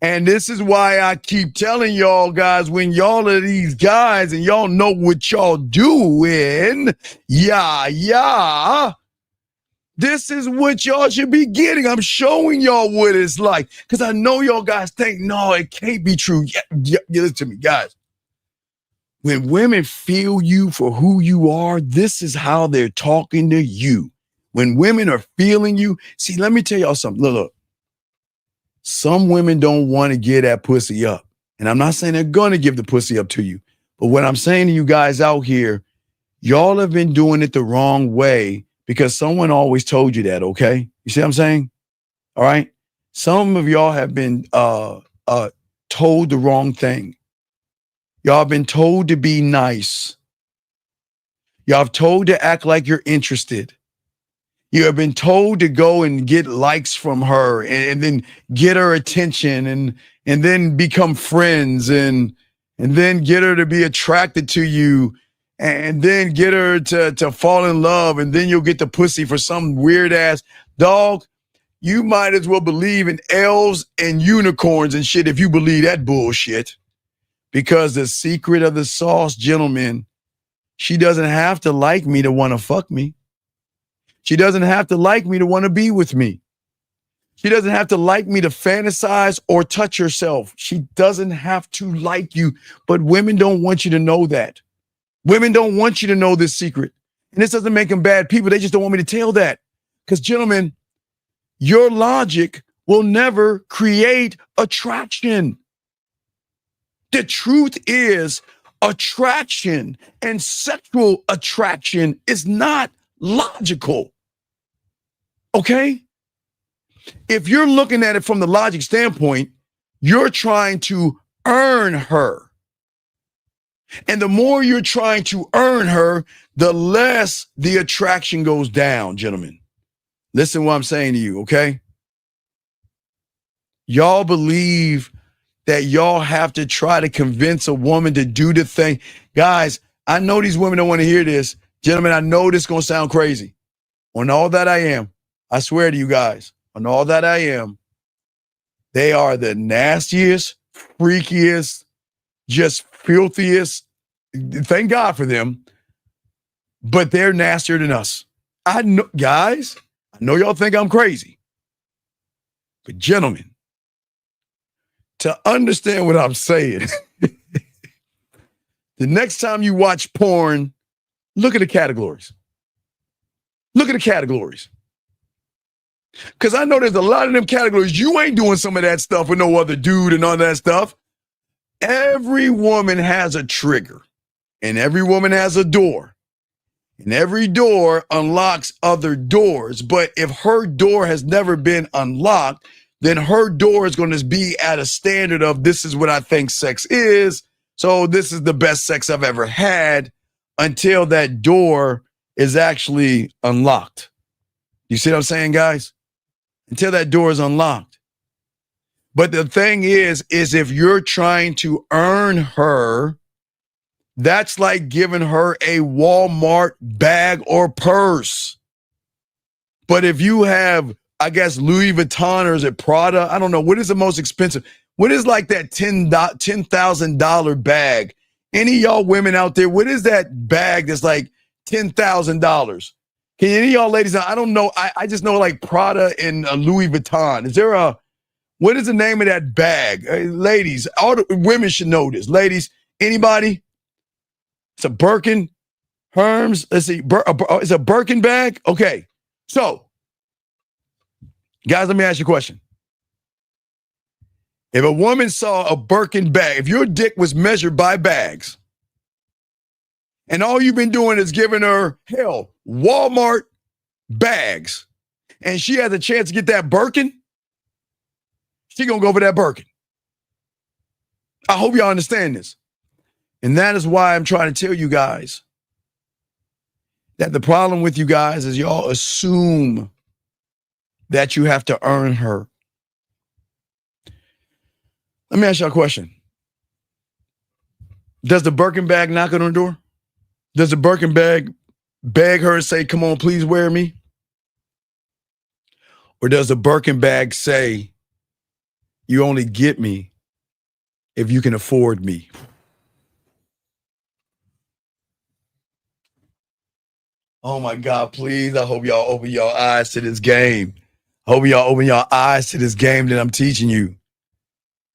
And this is why I keep telling y'all guys, when y'all are these guys and y'all know what y'all doing, this is what y'all should be getting. I'm showing y'all what it's like. Because I know y'all guys think, no, it can't be true. Yeah, listen to me, guys. When women feel you for who you are, this is how they're talking to you. When women are feeling you, see, let me tell y'all something. Look. Some women don't want to get that pussy up. And I'm not saying they're going to give the pussy up to you. But what I'm saying to you guys out here, y'all have been doing it the wrong way because someone always told you that, okay? You see what I'm saying? All right? Some of y'all have been told the wrong thing. Y'all have been told to be nice. Y'all have told to act like you're interested. You have been told to go and get likes from her and then get her attention and then become friends and then get her to be attracted to you and then get her to fall in love and then you'll get the pussy for some weird ass dog. You might as well believe in elves and unicorns and shit if you believe that bullshit. Because the secret of the sauce, gentlemen, she doesn't have to like me to want to fuck me. She doesn't have to like me to want to be with me. She doesn't have to like me to fantasize or touch herself. She doesn't have to like you. But women don't want you to know that. Women don't want you to know this secret. And this doesn't make them bad people. They just don't want me to tell that. Because, gentlemen, your logic will never create attraction. The truth is, attraction and sexual attraction is not logical. Okay? If you're looking at it from the logic standpoint, you're trying to earn her. And the more you're trying to earn her, the less the attraction goes down, gentlemen. Listen to what I'm saying to you, okay? Y'all believe that y'all have to try to convince a woman to do the thing. Guys, I know these women don't want to hear this. Gentlemen, I know this is going to sound crazy. On all that I am, I swear to you guys, on all that I am, they are the nastiest, freakiest, just filthiest. Thank God for them. But they're nastier than us. I know, guys, I know y'all think I'm crazy. But gentlemen, to understand what I'm saying, the next time you watch porn, look at the categories. Look at the categories. Because I know there's a lot of them categories. You ain't doing some of that stuff with no other dude and all that stuff. Every woman has a trigger. And every woman has a door. And every door unlocks other doors. But if her door has never been unlocked, then her door is going to be at a standard of this is what I think sex is. So this is the best sex I've ever had until that door is actually unlocked. You see what I'm saying, guys? Until that door is unlocked. But the thing is if you're trying to earn her, that's like giving her a Walmart bag or purse. But if you have, I guess, Louis Vuitton or is it Prada? I don't know. What is the most expensive? What is like that $10,000 bag? Any of y'all women out there, what is that bag that's like $10,000? Can any of y'all ladies, I don't know. I just know like Prada and Louis Vuitton. Is there what is the name of that bag? Ladies, all the women should know this. Ladies, anybody? It's a Birkin, Hermes. Let's see. It's a Birkin bag. Okay. So, guys, let me ask you a question. If a woman saw a Birkin bag, if your dick was measured by bags, and all you've been doing is giving her, hell, Walmart bags, and she has a chance to get that Birkin, She gonna go for that Birkin. I hope y'all understand this. And that is why I'm trying to tell you guys that the problem with you guys is y'all assume that you have to earn her. Let me ask y'all a question. Does the Birkin bag knock on her door? Does the Birkin bag beg her and say, come on, please wear me? Or does the Birkin bag say, you only get me if you can afford me? Oh my God, please. I hope y'all open your eyes to this game. I hope y'all open your eyes to this game that I'm teaching you.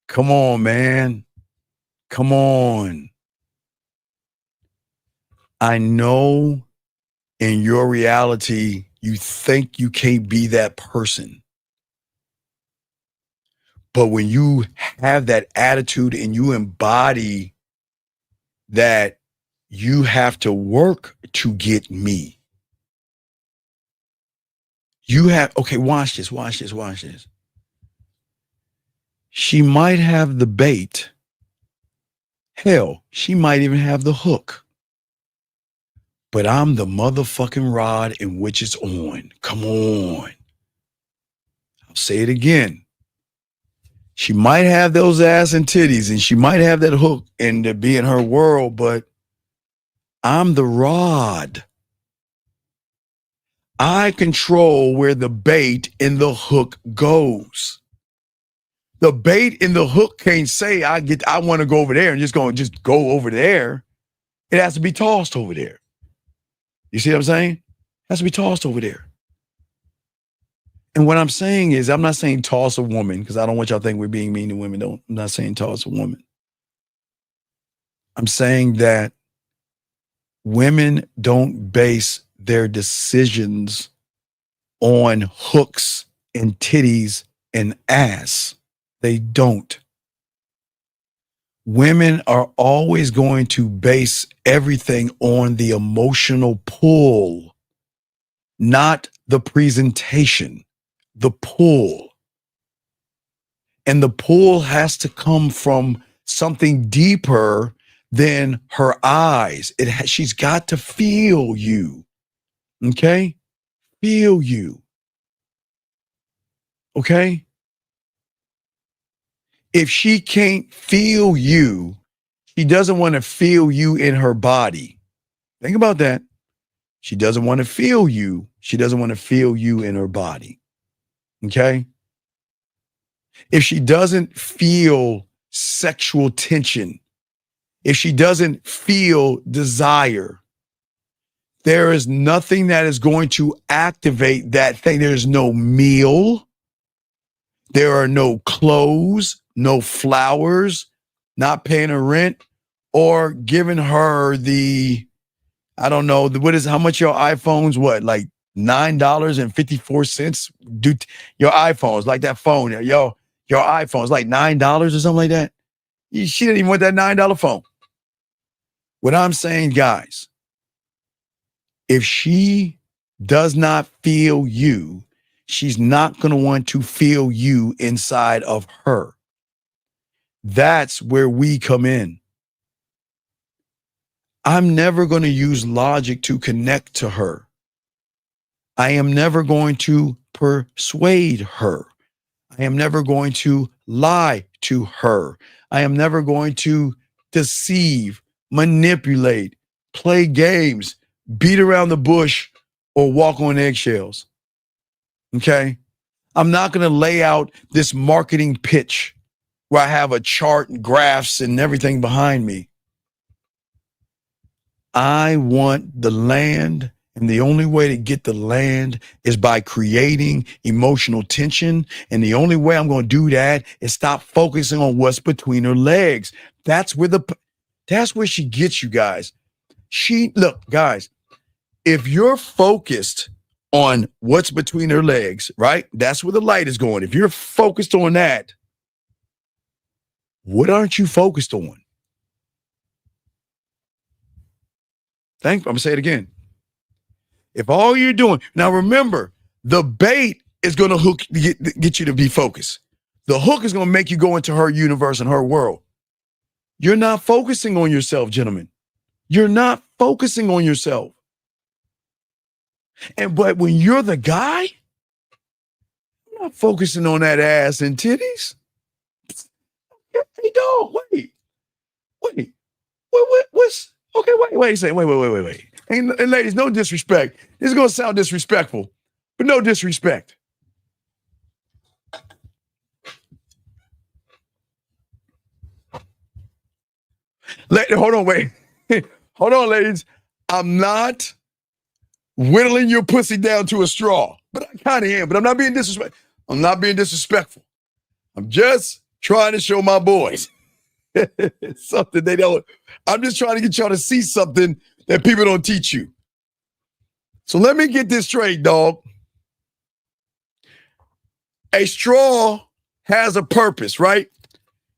Come on, man. Come on. I know in your reality, you think you can't be that person. But when you have that attitude and you embody that you have to work to get me. You have, okay, watch this. She might have the bait. Hell, she might even have the hook. But I'm the motherfucking rod in which it's on. Come on. I'll say it again. She might have those ass and titties and she might have that hook and to be in her world, but I'm the rod. I control where the bait and the hook goes. The bait and the hook can't say I want to go over there and just go over there. It has to be tossed over there. You see what I'm saying? It has to be tossed over there. And what I'm saying is, I'm not saying toss a woman because I don't want y'all to think we're being mean to women. I'm not saying toss a woman. I'm saying that women don't base their decisions on hooks and titties and ass. They don't. Women are always going to base everything on the emotional pull, not the presentation, the pull. And the pull has to come from something deeper than her eyes. She's got to feel you. Okay? Feel you. Okay? If she can't feel you, she doesn't want to feel you in her body. Think about that. She doesn't want to feel you. She doesn't want to feel you in her body. Okay? If she doesn't feel sexual tension, if she doesn't feel desire, there is nothing that is going to activate that thing. There's no meal. There are no clothes, no flowers, not paying her rent, or giving her the, I don't know, how much your iPhone's what? Like $9.54? Dude, your iPhone's like that phone. Your iPhone's like $9 or something like that. She didn't even want that $9 phone. What I'm saying, guys, if she does not feel you, she's not going to want to feel you inside of her. That's where we come in. I'm never going to use logic to connect to her. I am never going to persuade her. I am never going to lie to her. I am never going to deceive, manipulate, play games, beat around the bush, or walk on eggshells. Okay? I'm not going to lay out this marketing pitch where I have a chart and graphs and everything behind me. I want the land, and the only way to get the land is by creating emotional tension. And the only way I'm going to do that is stop focusing on what's between her legs. That's where she gets you guys. Look, guys, if you're focused on what's between her legs, right? That's where the light is going. If you're focused on that, what aren't you focused on? I'm going to say it again. If all you're doing, now remember, the bait is going to get you to be focused. The hook is going to make you go into her universe and her world. You're not focusing on yourself, gentlemen. You're not focusing on yourself. But when you're the guy, I'm not focusing on that ass and titties. Hey, dog, wait. What's okay? Wait a second. Wait. And ladies, no disrespect. This is gonna sound disrespectful, but no disrespect. Hold on, wait. Hold on, ladies. I'm not whittling your pussy down to a straw, but I kind of am. But I'm not being disrespectful. I'm not being disrespectful. I'm just trying to show my boys something they don't. I'm just trying to get y'all to see something that people don't teach you. So let me get this straight, dog. A straw has a purpose, right?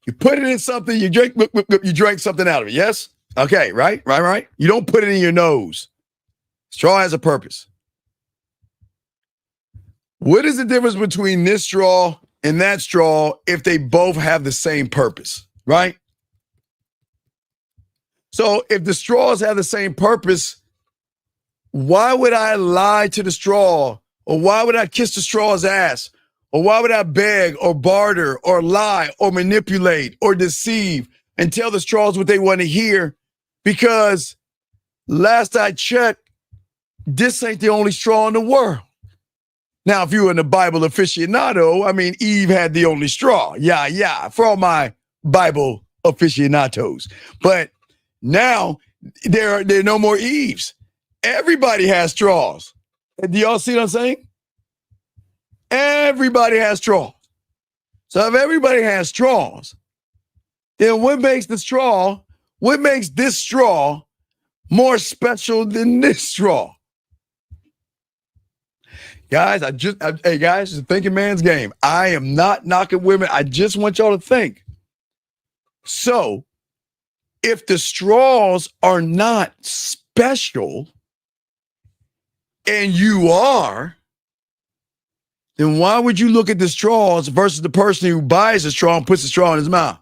You put it in something, you drank something out of it, yes? Okay, right? You don't put it in your nose. Straw has a purpose. What is the difference between this straw and that straw if they both have the same purpose, right? So if the straws have the same purpose, why would I lie to the straw? Or why would I kiss the straw's ass? Or why would I beg or barter or lie or manipulate or deceive and tell the straws what they want to hear? Because last I checked, this ain't the only straw in the world. Now, if you're in the Bible aficionado, I mean, Eve had the only straw. Yeah, for all my Bible aficionados. But now there are no more Eves. Everybody has straws. Do y'all see what I'm saying? Everybody has straws. So if everybody has straws, then what makes this straw more special than this straw? Guys, hey guys, it's a thinking man's game. I am not knocking women. I just want y'all to think. So if the straws are not special and you are, then why would you look at the straws versus the person who buys the straw and puts the straw in his mouth?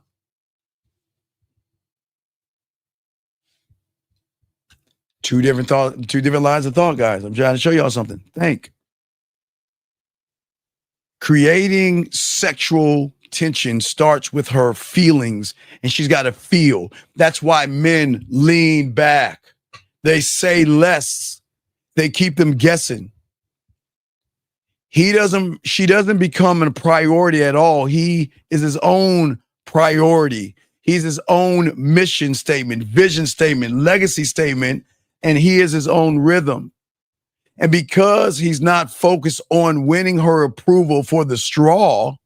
Two different lines of thought, guys. I'm trying to show y'all something. Think. Creating sexual tension starts with her feelings, and she's got to feel. That's why men lean back. They say less. They keep them guessing. She doesn't become a priority at all. He is his own priority. He's his own mission statement, vision statement, legacy statement, and he is his own rhythm. And because he's not focused on winning her approval for the straw,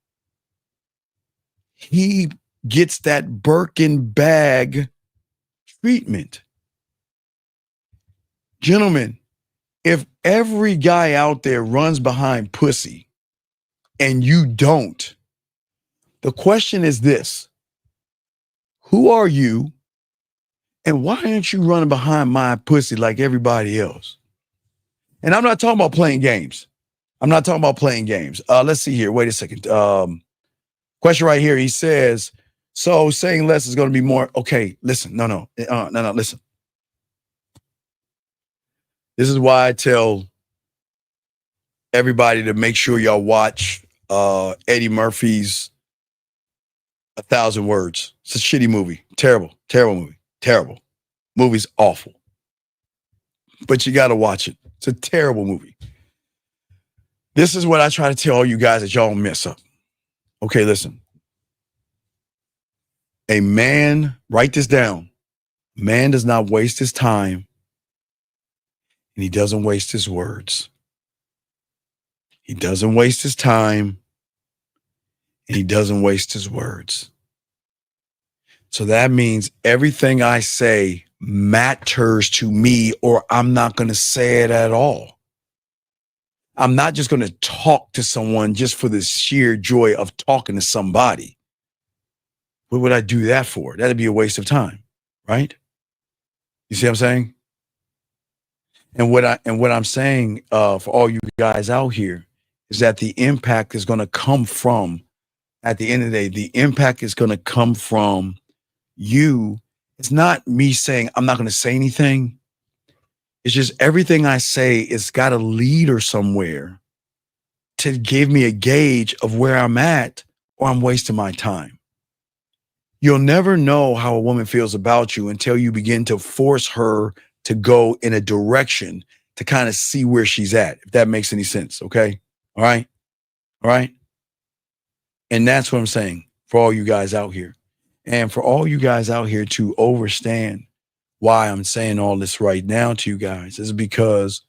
he gets that Birkin bag treatment. Gentlemen, if every guy out there runs behind pussy and you don't, the question is this: who are you and why aren't you running behind my pussy like everybody else? And I'm not talking about playing games. Let's see here. Wait a second. Question right here. He says, so saying less is going to be more. Okay, listen. No, listen. This is why I tell everybody to make sure y'all watch Eddie Murphy's 1,000 Words. It's a shitty movie. Terrible movie. Terrible. Movie's awful. But you got to watch it. It's a terrible movie. This is what I try to tell all you guys that y'all mess up. Okay, listen. A man, write this down. Man does not waste his time, and he doesn't waste his words. He doesn't waste his time, and he doesn't waste his words. So that means everything I say matters to me, or I'm not going to say it at all. I'm not just going to talk to someone just for the sheer joy of talking to somebody. What would I do that for? That'd be a waste of time, right? You see what I'm saying? And what I'm saying for all you guys out here is that the impact is going to come from at the end of the day, the impact is going to come from you. It's not me saying I'm not going to say anything. It's just everything I say is got to lead her somewhere to give me a gauge of where I'm at or I'm wasting my time. You'll never know how a woman feels about you until you begin to force her to go in a direction to kind of see where she's at, if that makes any sense. Okay. All right. All right. And that's what I'm saying for all you guys out here. And for all you guys out here to understand why I'm saying all this right now to you guys is because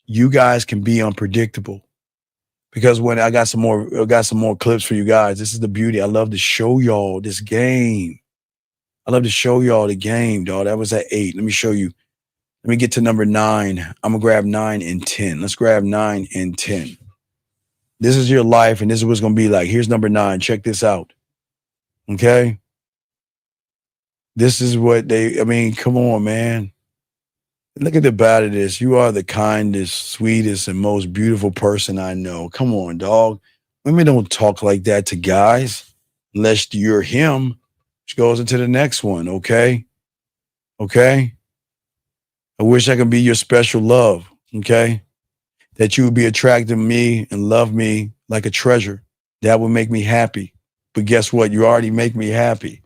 you guys can be unpredictable. Because when I got some more clips for you guys. This is the beauty. I love to show y'all this game. I love to show y'all the game, dog. That was at 8. Let me show you. Let me get to number 9. I'm gonna grab 9 and 10. Let's grab 9 and 10. This is your life, and this is what's gonna be like. Here's number 9. Check this out. Okay. This is what come on, man. Look at the bad of this. You are the kindest, sweetest, and most beautiful person I know. Come on, dog. Women don't talk like that to guys unless you're him, which goes into the next one, okay? Okay? I wish I could be your special love, okay? That you would be attracted to me and love me like a treasure. That would make me happy. But guess what? You already make me happy.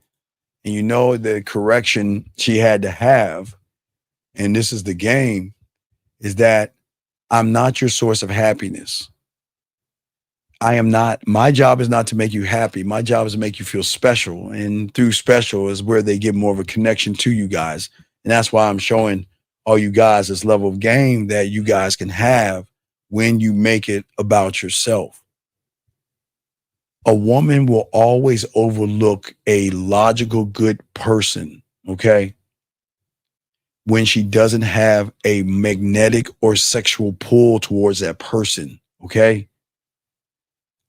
And you know the correction she had to have, and this is the game, is that I'm not your source of happiness. I am not. My job is not to make you happy. My job is to make you feel special. And through special is where they get more of a connection to you guys. And that's why I'm showing all you guys this level of game that you guys can have when you make it about yourself. A woman will always overlook a logical, good person, okay, when she doesn't have a magnetic or sexual pull towards that person, okay?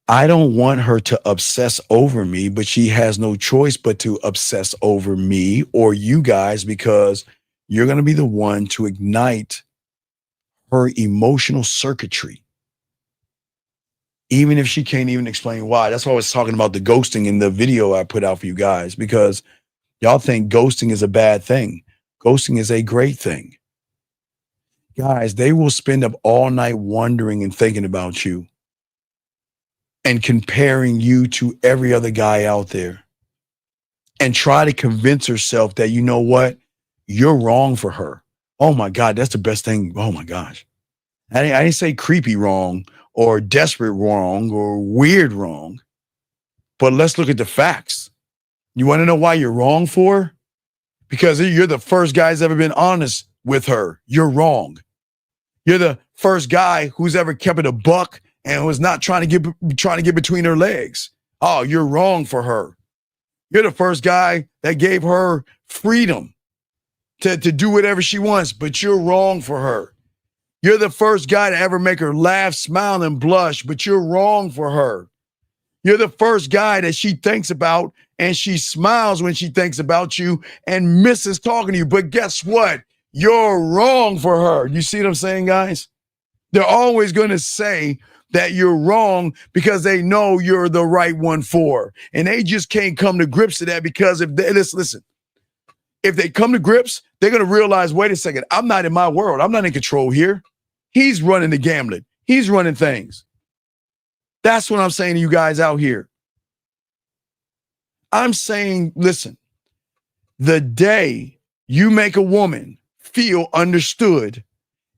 I don't want her to obsess over me, but she has no choice but to obsess over me or you guys, because you're going to be the one to ignite her emotional circuitry, even if she can't even explain why. That's why I was talking about the ghosting in the video I put out for you guys, because y'all think ghosting is a bad thing. Ghosting is a great thing. Guys, they will spend up all night wondering and thinking about you and comparing you to every other guy out there and try to convince herself that, you know what, you're wrong for her. Oh my God, that's the best thing. Oh my gosh. I didn't say creepy wrong or desperate wrong or weird wrong, but let's look at the facts. You want to know why you're wrong for her? Because you're the first guy who's ever been honest with her. You're wrong. You're the first guy who's ever kept it a buck and was not trying to get between her legs. Oh, you're wrong for her. You're the first guy that gave her freedom to do whatever she wants, but you're wrong for her. You're the first guy to ever make her laugh, smile, and blush, but you're wrong for her. You're the first guy that she thinks about, and she smiles when she thinks about you and misses talking to you. But guess what? You're wrong for her. You see what I'm saying, guys? They're always going to say that you're wrong because they know you're the right one for her. And they just can't come to grips to that, because if they listen, if they come to grips, they're going to realize, wait a second, I'm not in my world. I'm not in control here. He's running the gambit. He's running things. That's what I'm saying to you guys out here. I'm saying, listen, the day you make a woman feel understood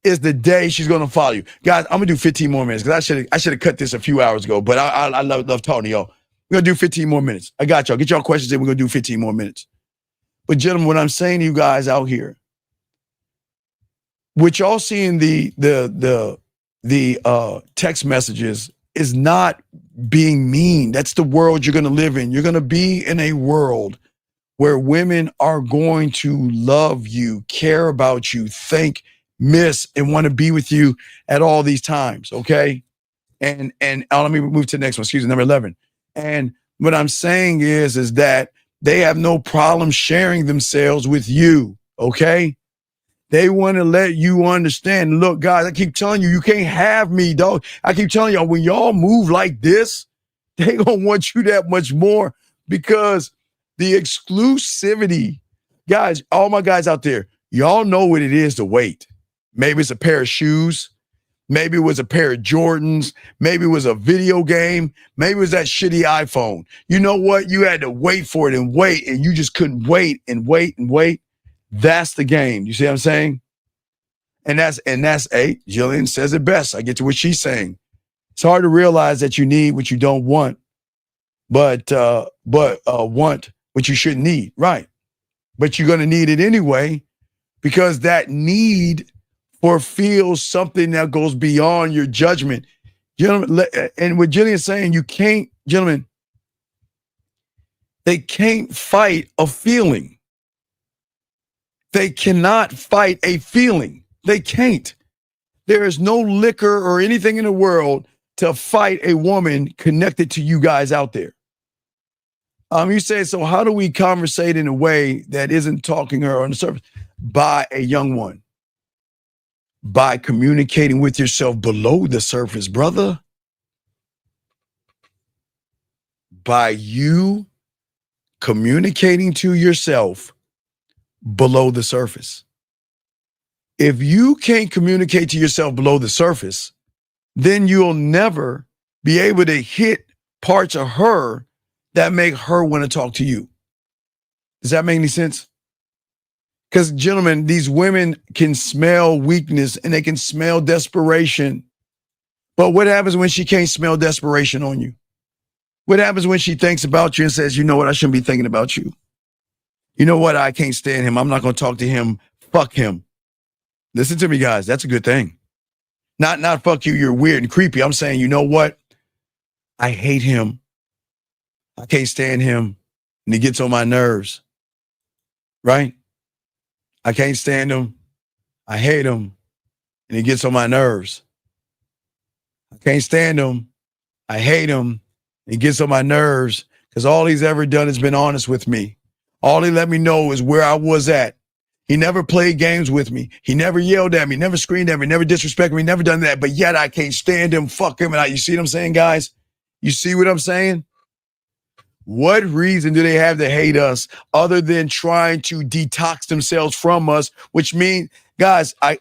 is the day she's going to follow you. Guys, I'm going to do 15 more minutes because I should have cut this a few hours ago, but I love talking to y'all. We're going to do 15 more minutes. I got y'all. Get y'all questions in. We're going to do 15 more minutes. But gentlemen, what I'm saying to you guys out here, what y'all see in the text messages is not being mean. That's the world you're going to live in. You're going to be in a world where women are going to love you, care about you, think, miss, and want to be with you at all these times, okay? And let me move to the next one. Excuse me, number 11. And what I'm saying is that they have no problem sharing themselves with you, okay? They want to let you understand. Look, guys, I keep telling you, you can't have me, dog. I keep telling y'all, when y'all move like this, They gonna want you that much more because the exclusivity, guys, all my guys out there, y'all know what it is to wait. Maybe it's a pair of shoes. Maybe it was a pair of Jordans. Maybe it was a video game. Maybe it was that shitty iPhone. You know what? You had to wait for it and wait, and you just couldn't wait and wait and wait. That's the game. You see what I'm saying? And that's Jillian says it best. I get to what she's saying. It's hard to realize that you need what you don't want, but want what you shouldn't need. Right. But you're going to need it anyway because that need fulfills something that goes beyond your judgment. Gentlemen, and what Jillian's saying, you can't, gentlemen, they can't fight a feeling. They cannot fight a feeling. They can't. There is no liquor or anything in the world to fight a woman connected to you guys out there. You say, so how do we conversate in a way that isn't talking her on the surface? By a young one. By communicating with yourself below the surface, brother. By you communicating to yourself below the surface. If you can't communicate to yourself below the surface, then you'll never be able to hit parts of her that make her want to talk to you. Does that make any sense? Because, gentlemen, these women can smell weakness and they can smell desperation. But what happens when she can't smell desperation on you? What happens when she thinks about you and says, you know what, I shouldn't be thinking about you. You know what, I can't stand him. I'm not going to talk to him. Fuck him. Listen to me, guys. That's a good thing. Not fuck you, you're weird and creepy. I'm saying, you know what? I hate him. I can't stand him. And he gets on my nerves. Right? I can't stand him. I hate him. And he gets on my nerves. I can't stand him. I hate him. And he gets on my nerves because all he's ever done is been honest with me. All he let me know is where I was at. He never played games with me. He never yelled at me, never screamed at me, never disrespected me, never done that. But yet I can't stand him. Fuck him. And you see what I'm saying, guys? You see what I'm saying? What reason do they have to hate us other than trying to detox themselves from us? Which means, guys, I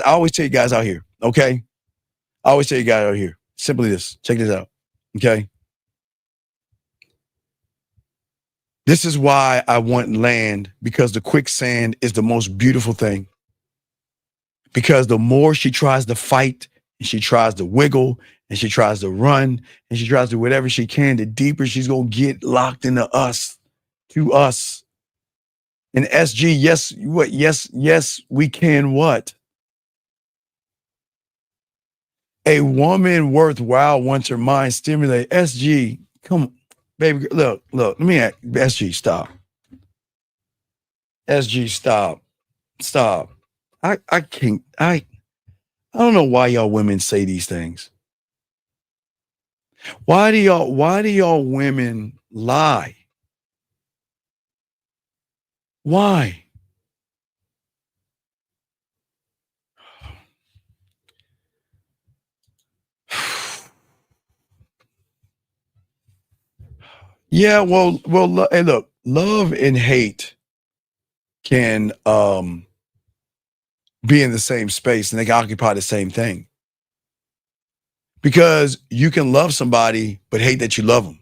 always tell you guys out here, okay? I always tell you guys out here, simply this. Check this out, okay? This is why I want land, because the quicksand is the most beautiful thing. Because the more she tries to fight, and she tries to wiggle, and she tries to run, and she tries to do whatever she can, the deeper she's going to get locked into us, to us. And SG, yes, what? Yes, we can what? A woman worthwhile wants her mind stimulated. SG, come on, baby, look, let me ask, SG, stop. SG, stop. I can't, I don't know why y'all women say these things. Why do y'all women lie? Why? Yeah, well, hey, look, love and hate can be in the same space and they can occupy the same thing. Because you can love somebody but hate that you love them.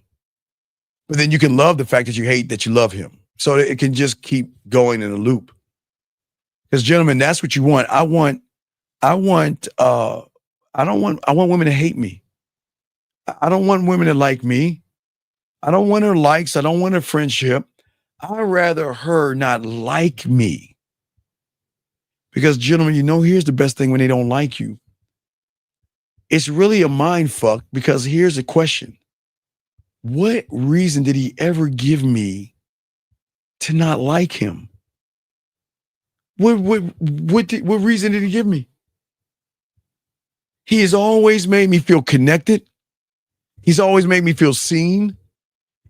But then you can love the fact that you hate that you love him. So it can just keep going in a loop. Because, gentlemen, that's what you want. I want women to hate me. I don't want women to like me. I don't want her likes. I don't want her friendship. I'd rather her not like me. Because, gentlemen, here's the best thing when they don't like you. It's really a mind fuck, because here's the question. What reason did he ever give me to not like him? What reason did he give me? He has always made me feel connected. He's always made me feel seen.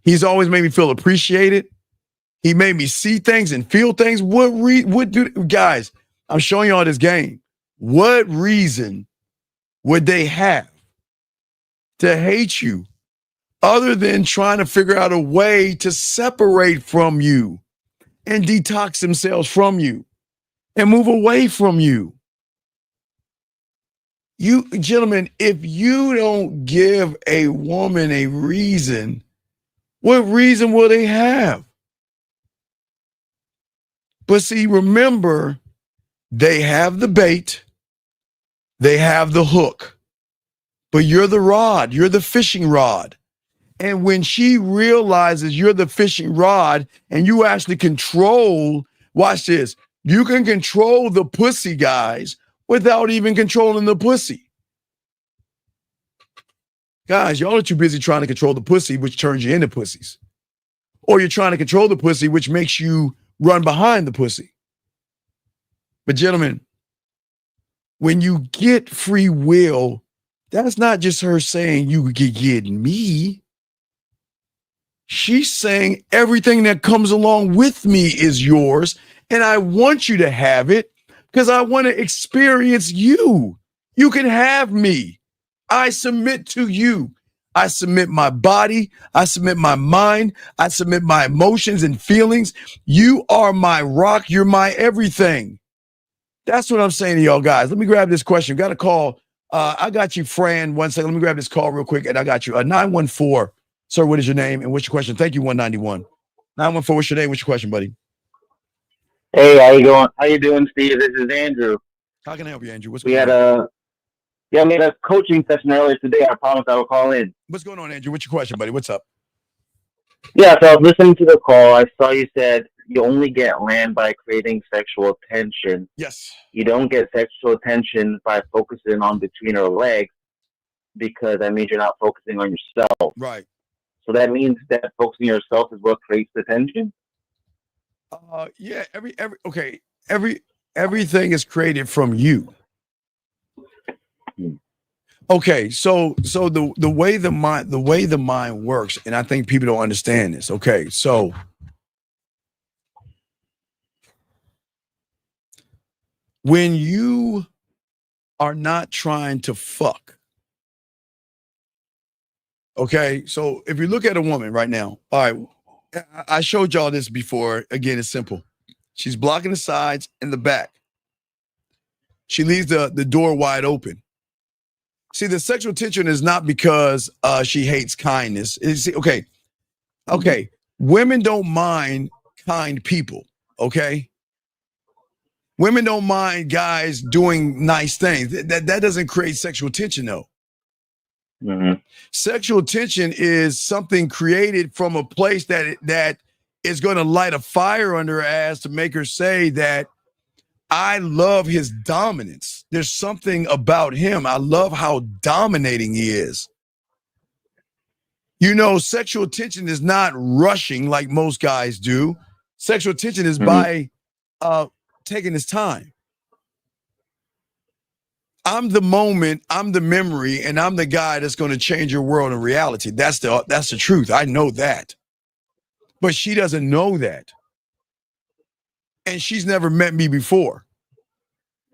He's always made me feel appreciated. He made me see things and feel things. Guys, I'm showing you all this game. What reason would they have to hate you other than trying to figure out a way to separate from you and detox themselves from you and move away from you. You gentlemen, if you don't give a woman a reason, what reason will they have? But see, remember, they have the bait, they have the hook, but you're the rod, you're the fishing rod. And when she realizes you're the fishing rod and you actually control, watch this, you can control the pussy, guys, without even controlling the pussy. Guys, y'all are too busy trying to control the pussy, which turns you into pussies. Or you're trying to control the pussy, which makes you run behind the pussy. But gentlemen, when you get free will, that's not just her saying you could get me. She's saying everything that comes along with me is yours, and I want you to have it because I want to experience you. You can have me. I submit to you. I submit my body. I submit my mind. I submit my emotions and feelings. You are my rock. You're my everything. That's what I'm saying to y'all guys. Let me grab this question. Got a call. I got you, Fran. 1 second. Let me grab this call real quick, and I got you. 914. Sir, what is your name and what's your question? Thank you, 191. 914, what's your name? What's your question, buddy? Hey, how you going? How you doing, Steve? This is Andrew. How can I help you, Andrew? What's We going had on? I made a coaching session earlier today. I promised I would call in. What's going on, Andrew? What's your question, buddy? What's up? Yeah, so I was listening to the call. I saw you said you only get land by creating sexual tension. Yes. You don't get sexual attention by focusing on between her legs because that means you're not focusing on yourself. Right. So that means that focusing on yourself is what creates the tension? Yeah, everything is created from you. Okay, so the way the mind works, and I think people don't understand this. Okay, so when you are not trying to fuck, okay, so if you look at a woman right now, all right, I showed y'all this before. Again, it's simple. She's blocking the sides and the back. She leaves the door wide open. See, the sexual tension is not because she hates kindness. Okay. Women don't mind kind people, okay? Women don't mind guys doing nice things. That doesn't create sexual tension, though. Mm-hmm. Sexual tension is something created from a place that is going to light a fire under her ass to make her say that I love his dominance. There's something about him. I love how dominating he is. You know, sexual tension is not rushing like most guys do. Sexual tension is by taking his time. I'm the moment, I'm the memory, and I'm the guy that's going to change your world in reality. That's the truth. I know that. But she doesn't know that. And she's never met me before.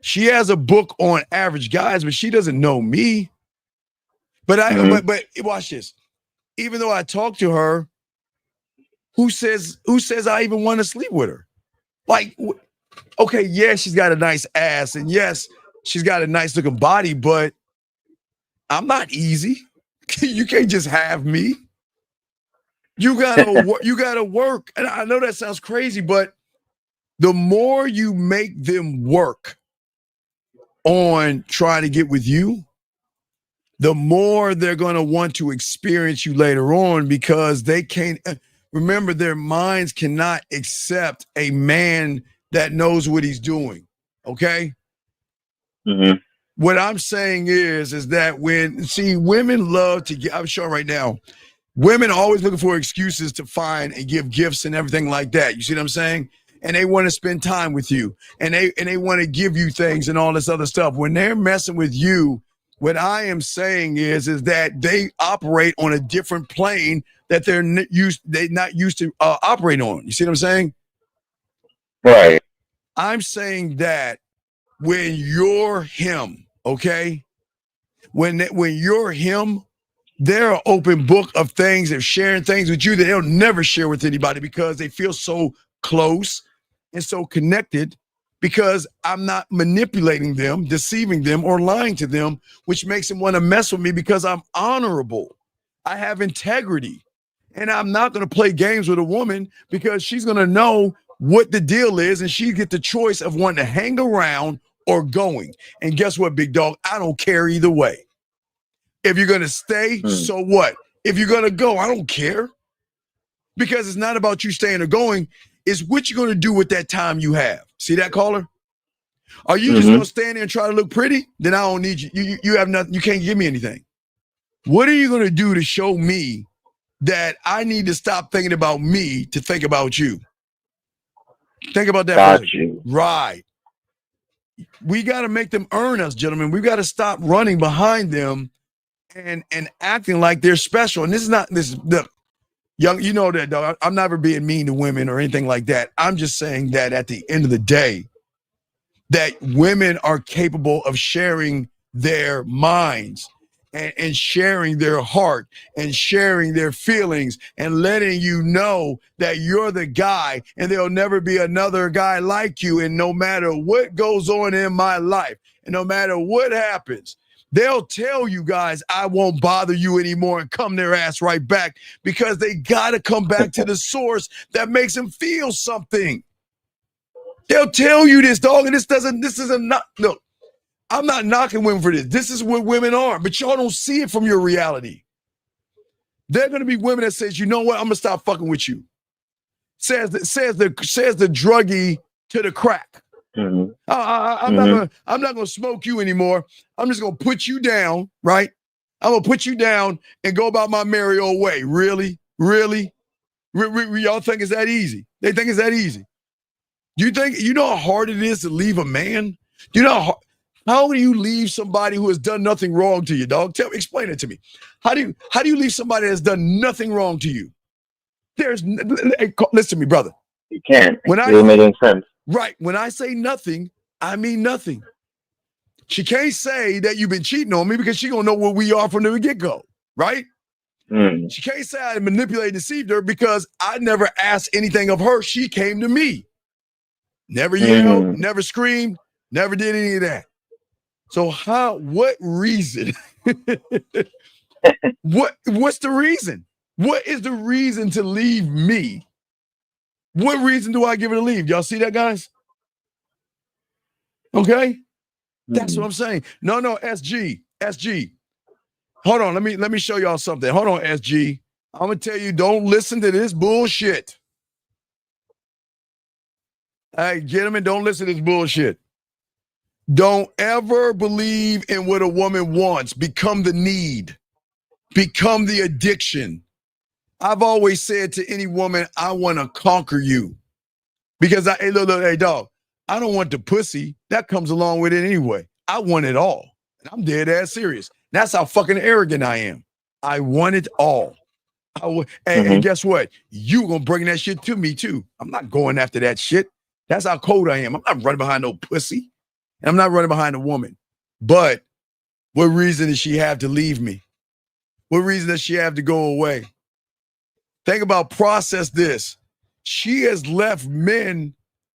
She has a book on average guys, but she doesn't know me. But but watch this. Even though I talk to her, who says I even want to sleep with her? Like, okay, yeah, she's got a nice ass, and yes, she's got a nice looking body, but I'm not easy. You can't just have me. You gotta work. And I know that sounds crazy, but the more you make them work on trying to get with you, the more they're going to want to experience you later on, because they can't remember, their minds cannot accept a man that knows what he's doing. Okay. Mm-hmm. What I'm saying is that women love to get, I'm showing right now, women are always looking for excuses to find and give gifts and everything like that. You see what I'm saying? And they want to spend time with you, and they want to give you things and all this other stuff. When they're messing with you, what I am saying is that they operate on a different plane that they're not used to operate on. You see what I'm saying? Right. I'm saying that when you're him, okay, when you're him, they're an open book of things. They're sharing things with you that they'll never share with anybody because they feel so close and so connected because I'm not manipulating them, deceiving them, or lying to them, which makes them want to mess with me because I'm honorable. I have integrity. And I'm not going to play games with a woman because she's going to know what the deal is and she get the choice of wanting to hang around or going. And guess what, big dog? I don't care either way. If you're going to stay, so what? If you're going to go, I don't care. Because it's not about you staying or going. It's what you're going to do with that time you have. See that, caller? Are you just going to stand there and try to look pretty? Then I don't need you. You have nothing. You can't give me anything. What are you going to do to show me that I need to stop thinking about me to think about you? Think about that. Got you. Right. We got to make them earn us, gentlemen. We've got to stop running behind them and acting like they're special. And this is not this the young, you know that, dog. I'm never being mean to women or anything like that. I'm just saying that at the end of the day, that women are capable of sharing their minds and sharing their heart and sharing their feelings and letting you know that you're the guy and there'll never be another guy like you. And no matter what goes on in my life and no matter what happens, they'll tell you guys, I won't bother you anymore and come their ass right back because they got to come back to the source that makes them feel something. They'll tell you this, dog, and this isn't not, look, I'm not knocking women for this. This is what women are, but y'all don't see it from your reality. There are going to be women that says, you know what, I'm going to stop fucking with you. Says the druggie to the crack. I'm not going to smoke you anymore. I'm just going to put you down, right? I'm going to put you down and go about my merry old way. Really? Really? Y'all think it's that easy? They think it's that easy. Do you think, you know how hard it is to leave a man? Do you know how do you leave somebody who has done nothing wrong to you, dog? Explain it to me. How do you leave somebody that's done nothing wrong to you? Listen to me, brother. You can't. You're making sense. Right. When I say nothing, I mean nothing. She can't say that you've been cheating on me because she gonna know what we are from the get-go, right? She can't say I manipulated and deceived her because I never asked anything of her. She came to me. Never yelled, never screamed, never did any of that. So what reason? What's the reason? What is the reason to leave me? What reason do I give her to leave? Y'all see that, guys? Okay? That's what I'm saying. No, SG. Hold on, let me show y'all something. Hold on, SG. I'm gonna tell you, don't listen to this bullshit. Hey, gentlemen, don't listen to this bullshit. Don't ever believe in what a woman wants. Become the need. Become the addiction. I've always said to any woman, I want to conquer you. Because hey, dog, I don't want the pussy. That comes along with it anyway. I want it all. And I'm dead ass serious. That's how fucking arrogant I am. I want it all. And guess what? You gonna bring that shit to me too. I'm not going after that shit. That's how cold I am. I'm not running behind no pussy. And I'm not running behind a woman. But what reason does she have to leave me? What reason does she have to go away? Think about, process this. She has left men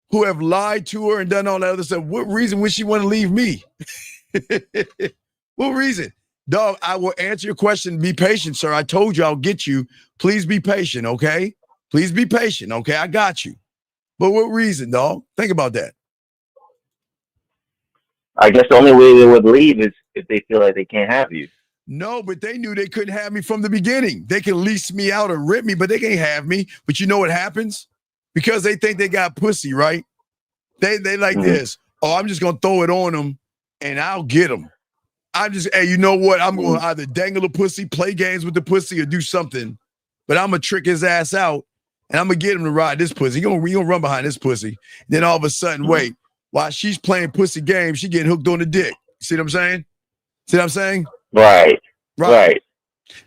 who have lied to her and done all that other stuff. What reason would she want to leave me? What reason? Dog, I will answer your question. Be patient, sir. I told you I'll get you. Please be patient, okay? Please be patient, okay? I got you. But what reason, dog? Think about that. I guess the only way they would leave is if they feel like they can't have you. No, but they knew they couldn't have me from the beginning. They can lease me out or rip me, but they can't have me. But you know what happens? Because they think they got pussy, right? They like this. Oh, I'm just going to throw it on them and I'll get them. I'm just, hey, you know what? I'm going to either dangle the pussy, play games with the pussy, or do something. But I'm going to trick his ass out and I'm going to get him to ride this pussy. He gonna run behind this pussy. Then all of a sudden, wait, while she's playing pussy games, she getting hooked on the dick. See what I'm saying? See what I'm saying? Right.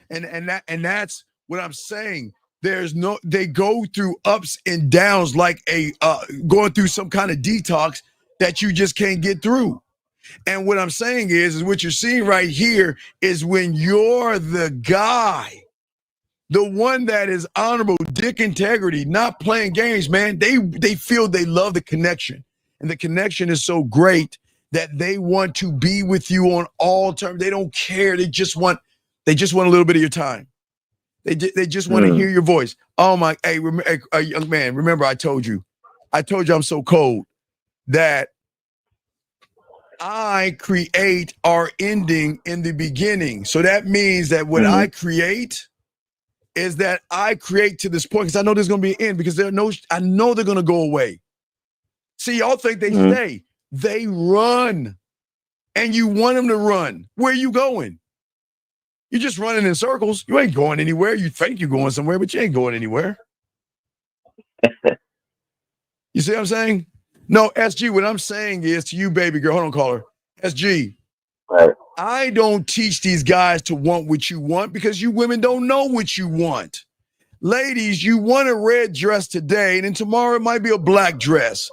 And that's what I'm saying. They go through ups and downs like going through some kind of detox that you just can't get through. And what I'm saying is what you're seeing right here is when you're the guy, the one that is honorable, dick integrity, not playing games, man. They feel they love the connection. And the connection is so great that they want to be with you on all terms. They don't care. They just want a little bit of your time. They just want to hear your voice. Oh my, hey, young man, remember I told you I'm so cold that I create our ending in the beginning. So that means that what I create is that I create to this point, because I know there's going to be an end, because I know they're going to go away. See, y'all think they stay. They run. And you want them to run. Where are you going? You're just running in circles. You ain't going anywhere. You think you're going somewhere, but you ain't going anywhere. You see what I'm saying? No, SG, what I'm saying is to you, baby girl, hold on, caller. SG, right. I don't teach these guys to want what you want because you women don't know what you want. Ladies, you want a red dress today, and then tomorrow it might be a black dress.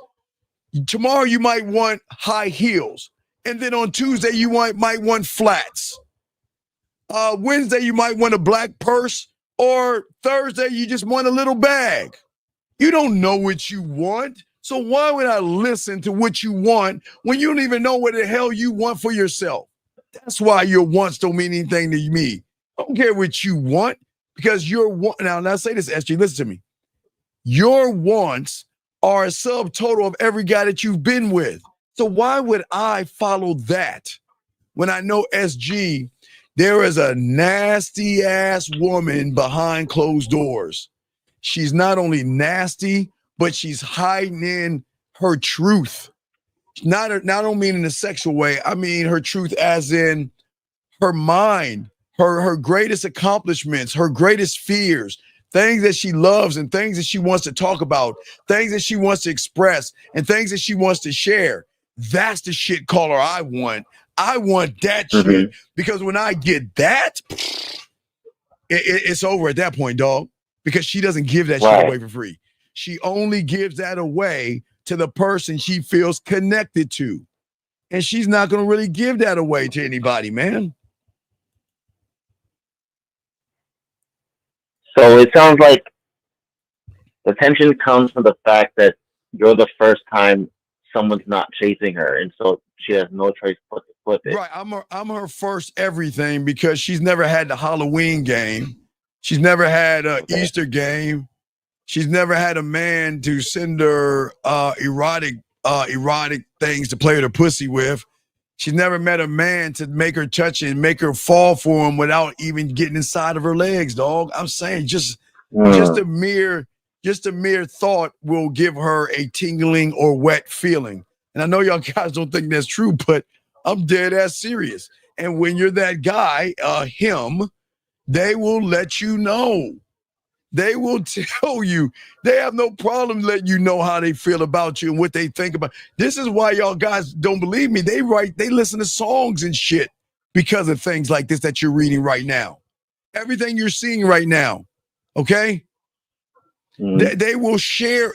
Tomorrow you might want high heels, and then on Tuesday you might want flats. Wednesday you might want a black purse, or Thursday you just want a little bag. You don't know what you want. So why would I listen to what you want when you don't even know what the hell you want for yourself? That's why your wants don't mean anything to me. I don't care what you want, because your want. Now I say this, SG, listen to me. Your wants are a subtotal of every guy that you've been with. So why would I follow that when I know, SG, there is a nasty ass woman behind closed doors? She's not only nasty, but she's hiding in her truth. I don't mean in a sexual way. I mean her truth as in her mind, her greatest accomplishments, her greatest fears, things that she loves and things that she wants to talk about, things that she wants to express, and things that she wants to share. That's the shit caller I want. I want that shit, because when I get that, it's over at that point, dog, because she doesn't give that shit away for free. She only gives that away to the person she feels connected to. And she's not going to really give that away to anybody, man. So it sounds like the tension comes from the fact that you're the first time someone's not chasing her, and so she has no choice but to flip it. Right, I'm her first everything, because she's never had the Halloween game. She's never had an Easter game. She's never had a man to send her erotic things to play with her pussy with. She's never met a man to make her touch it and make her fall for him without even getting inside of her legs, dog. I'm saying just a mere thought will give her a tingling or wet feeling. And I know y'all guys don't think that's true, but I'm dead ass serious. And when you're that guy, they will let you know. They will tell you. They have no problem letting you know how they feel about you and what they think about. This is why y'all guys don't believe me. They listen to songs and shit because of things like this that you're reading right now. Everything you're seeing right now, okay? They will share.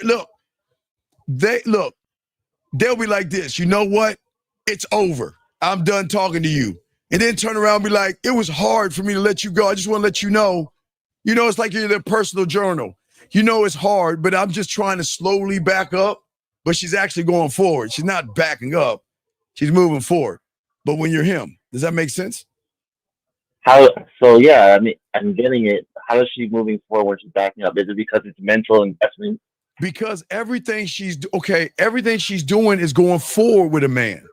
They'll be like this. You know what? It's over. I'm done talking to you. And then turn around and be like, it was hard for me to let you go. I just want to let you know. You know, it's like you're their personal journal. You know it's hard, but I'm just trying to slowly back up. But she's actually going forward. She's not backing up. She's moving forward. But when you're him, does that make sense? So yeah, I mean, I'm getting it. How is she moving forward when she's backing up? Is it because it's mental investment? Because everything she's doing is going forward with a man.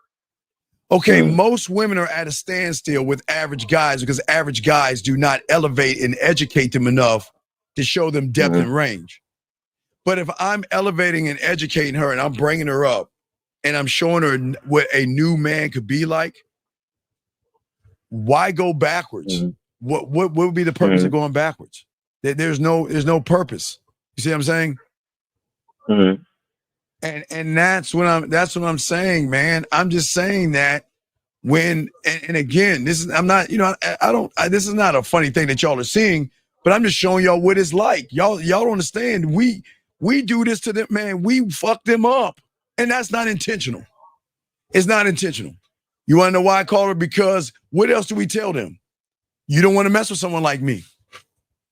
Okay, most women are at a standstill with average guys because average guys do not elevate and educate them enough to show them depth and range. But if I'm elevating and educating her and I'm bringing her up and I'm showing her what a new man could be like, why go backwards? What would be the purpose of going backwards? There's no purpose. You see what I'm saying? And that's what I'm saying, man. I'm just saying that when and again, this is this is not a funny thing that y'all are seeing, but I'm just showing y'all what it's like. Y'all don't understand. We do this to them, man. We fuck them up, and that's not intentional. It's not intentional. You want to know why I call her? Because what else do we tell them? You don't want to mess with someone like me.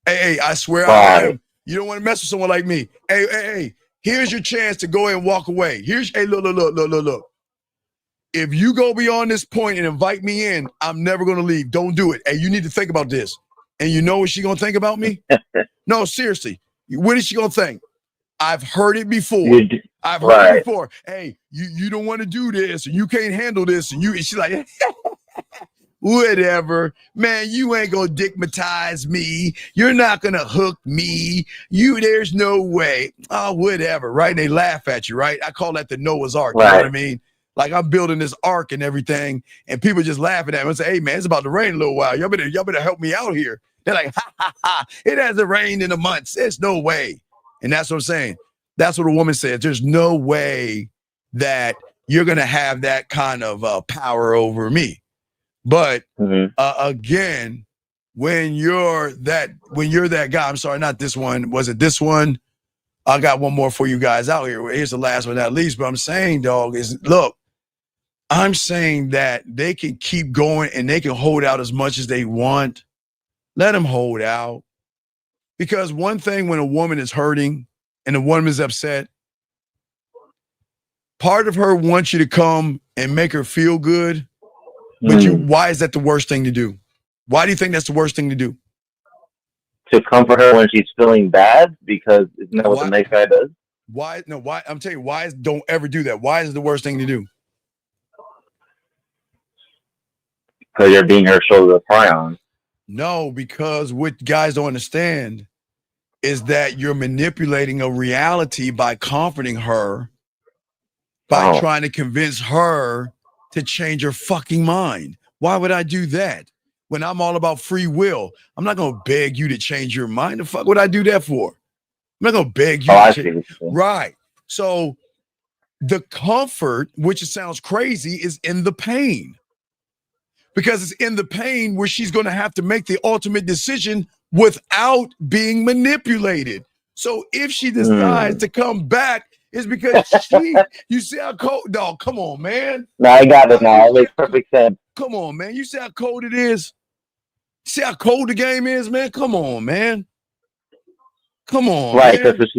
Hey, I swear I am. You don't want to mess with someone like me. Hey, here's your chance to go ahead and walk away. Look. If you go beyond this point and invite me in, I'm never going to leave. Don't do it. Hey, you need to think about this. And you know what she's going to think about me? No, seriously. What is she going to think? I've heard it before. I've heard it before. Hey, you don't want to do this, and you can't handle this, and she's like, whatever, man. You ain't gonna dickmatize me. You're not gonna hook me. There's no way. Oh, whatever, right? They laugh at you, right? I call that the Noah's Ark. You know what I mean? Like I'm building this ark and everything, and people just laughing at me and say, "Hey, man, it's about to rain a little while. Y'all better help me out here." They're like, "Ha ha ha! It hasn't rained in a month. There's no way." And that's what I'm saying. That's what a woman says. There's no way that you're going to have that kind of power over me. But again, when you're that guy, I'm sorry, not this one. Was it this one? I got one more for you guys out here. Here's the last one, not least. But I'm saying, dog, I'm saying that they can keep going and they can hold out as much as they want. Let them hold out. Because one thing when a woman is hurting and a woman is upset, part of her wants you to come and make her feel good. But why is that the worst thing to do? Why do you think that's the worst thing to do? To comfort her when she's feeling bad, because isn't that what the nice guy does? Why? No, why? I'm telling you, don't ever do that. Why is it the worst thing to do? Because you're being her shoulder to cry on. No, because what guys don't understand is that you're manipulating a reality by comforting her, by trying to convince her to change her fucking mind. Why would I do that? When I'm all about free will, I'm not going to beg you to change your mind. The fuck would I do that for? I'm not going to beg you to change. Right. So the comfort, which it sounds crazy, is in the pain. Because it's in the pain where she's going to have to make the ultimate decision without being manipulated. So if she decides to come back, it's because you see how cold, dog, come on, man. No, I got it now. It makes perfect sense. Come on, man. You see how cold it is? See how cold the game is, man? Come on, man. Come on, right, man. because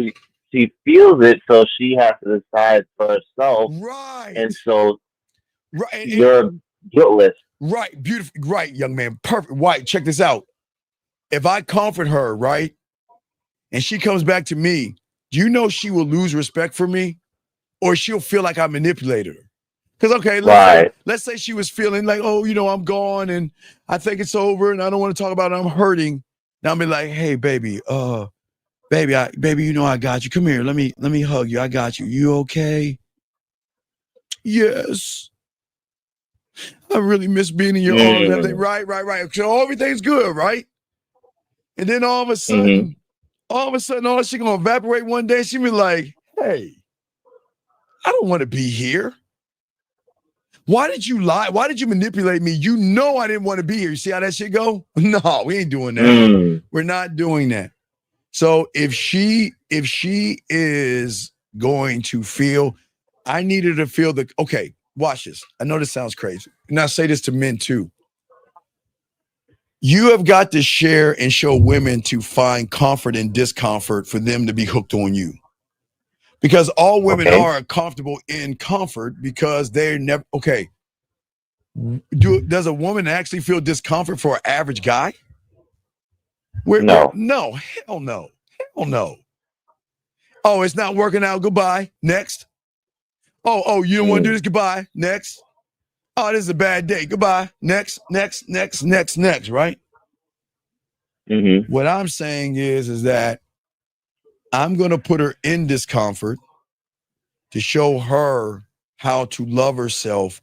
she feels it, so she has to decide for herself. Right. And so you're guiltless. Right, beautiful, right, young man. Perfect. White, check this out. If I comfort her, right, and she comes back to me, do you know she will lose respect for me? Or she'll feel like I manipulated her? Because, okay, let's say she was feeling like, oh, I'm gone and I think it's over and I don't want to talk about it. I'm hurting. Now I'm be like, hey, baby, baby, I got you. Come here. Let me hug you. I got you. You okay? Yes. I really miss being in your arms and everything. Right. So everything's good, right? And then all of a sudden, all that shit gonna evaporate one day. She be like, hey, I don't want to be here. Why did you lie? Why did you manipulate me? You know I didn't want to be here. You see how that shit go? No, we ain't doing that. We're not doing that. So if she is going to feel, I need her to feel okay, watch this. I know this sounds crazy. And I say this to men too. You have got to share and show women to find comfort and discomfort for them to be hooked on you. Because all women are comfortable in comfort because they're never, does a woman actually feel discomfort for an average guy? No, hell no. Hell no. Oh, it's not working out. Goodbye. Next. Oh, you don't want to do this? Goodbye. Next. Oh, this is a bad day. Goodbye. Next, right? Mm-hmm. What I'm saying is that I'm going to put her in discomfort to show her how to love herself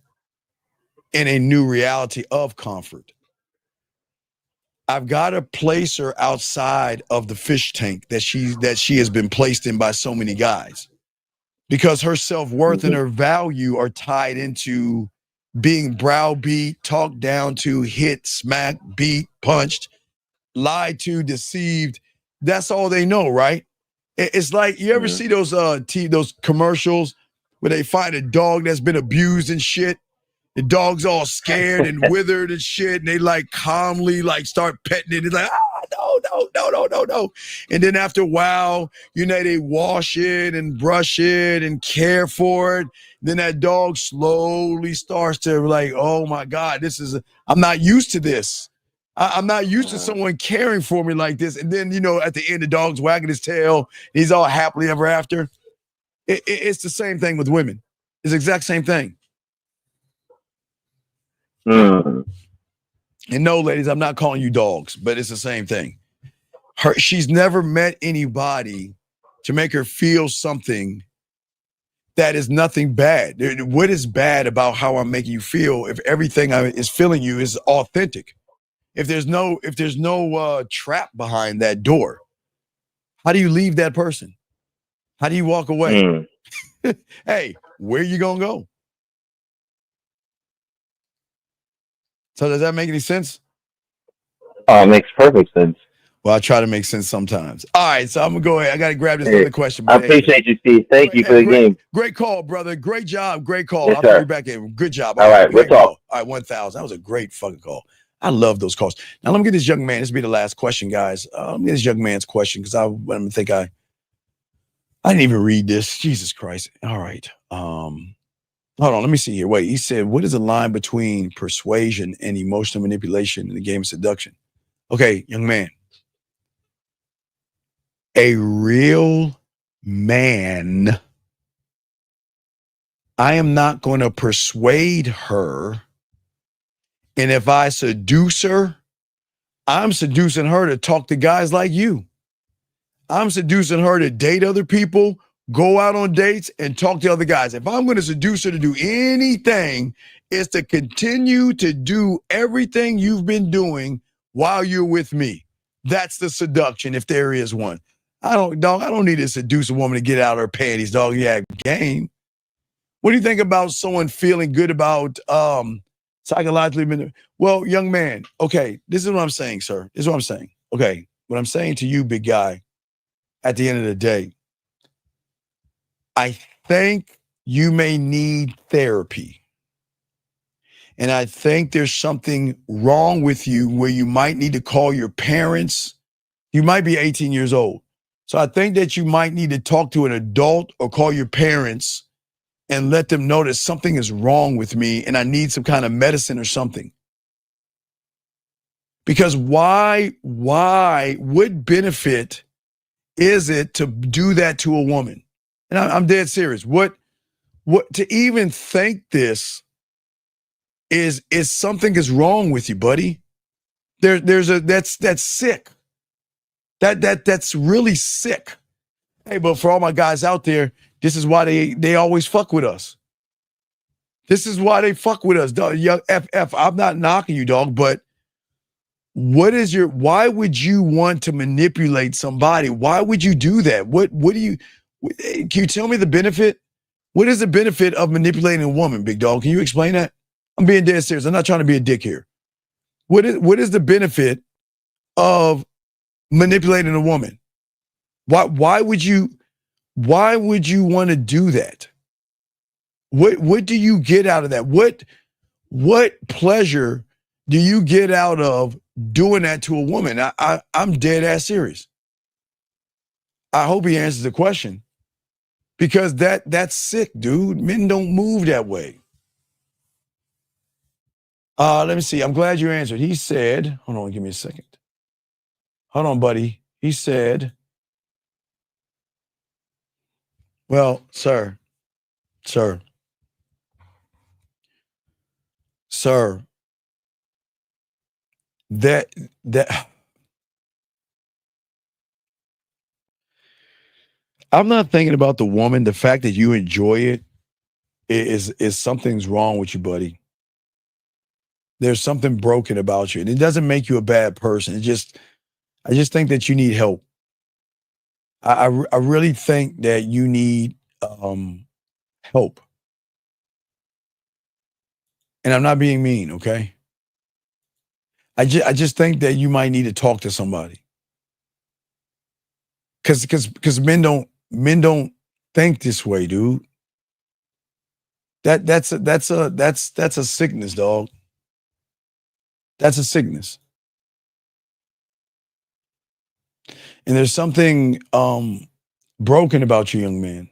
in a new reality of comfort. I've got to place her outside of the fish tank that she has been placed in by so many guys, because her self-worth and her value are tied into being browbeat, talked down to, hit, smacked, beat, punched, lied to, deceived. That's all they know, right? It's like, you ever see those commercials where they find a dog that's been abused and shit, The dog's all scared and withered and shit, and they like calmly like start petting it. It's like, no. And then after a while, they wash it and brush it and care for it. Then that dog slowly starts to like, oh my God, I'm not used to this. I'm not used to someone caring for me like this. And then, at the end, the dog's wagging his tail. He's all happily ever after. It's the same thing with women. It's the exact same thing. And no, ladies, I'm not calling you dogs, but it's the same thing. She's never met anybody to make her feel something that is nothing bad. What is bad about how I'm making you feel if everything is feeling you is authentic? If there's no trap behind that door, how do you leave that person? How do you walk away? Hey, where you gonna go? So does that make any sense? Oh, it makes perfect sense. Well, I try to make sense sometimes. All right, so I'm gonna go ahead. I gotta grab this other question. I appreciate you, Steve. Thank you for the game. Great call, brother. Great job. Great call. Yes, I'll sir. put you back in. Good job. All right, we'll talk. All right, 1,000. That was a great fucking call. I love those calls. Now let me get this young man. This will be the last question, guys. Let me get this young man's question because I think I didn't even read this. Jesus Christ. All right. Hold on, let me see here. Wait, he said, what is the line between persuasion and emotional manipulation in the game of seduction? Okay, young man. A real man, I am not going to persuade her. And if I seduce her, I'm seducing her to talk to guys like you. I'm seducing her to date other people, go out on dates, and talk to other guys. If I'm going to seduce her to do anything, it's to continue to do everything you've been doing while you're with me. That's the seduction, if there is one. I don't need to seduce a woman to get out of her panties, dog. Yeah, game. What do you think about someone feeling good about psychologically? Well, young man, okay, this is what I'm saying, sir. This is what I'm saying. Okay, what I'm saying to you, big guy, at the end of the day, I think you may need therapy. And I think there's something wrong with you where you might need to call your parents. You might be 18 years old. So I think that you might need to talk to an adult or call your parents and let them know that something is wrong with me and I need some kind of medicine or something. Because what benefit is it to do that to a woman? And I'm dead serious. What to even think this is something is wrong with you, buddy. That's sick. That's really sick. Hey, but for all my guys out there, this is why they always fuck with us. This is why they fuck with us, dog. Young FF, I'm not knocking you, dog, but why would you want to manipulate somebody? Why would you do that? Can you tell me the benefit? What is the benefit of manipulating a woman, big dog? Can you explain that? I'm being dead serious. I'm not trying to be a dick here. What is the benefit of manipulating a woman? Why would you want to do that? What do you get out of that? What pleasure do you get out of doing that to a woman? I'm dead ass serious. I hope he answers the question. Because that's sick, dude. Men don't move that way. Let me see. I'm glad you answered. He said, hold on, give me a second. Hold on, buddy. He said, well, sir, that I'm not thinking about the woman. The fact that you enjoy it is something's wrong with you, buddy. There's something broken about you. And it doesn't make you a bad person. I just think that you need help. I really think that you need help. And I'm not being mean, okay? I just think that you might need to talk to somebody. Because men don't think this way, dude. That's a sickness, dog. That's a sickness. And there's something broken about you, young man.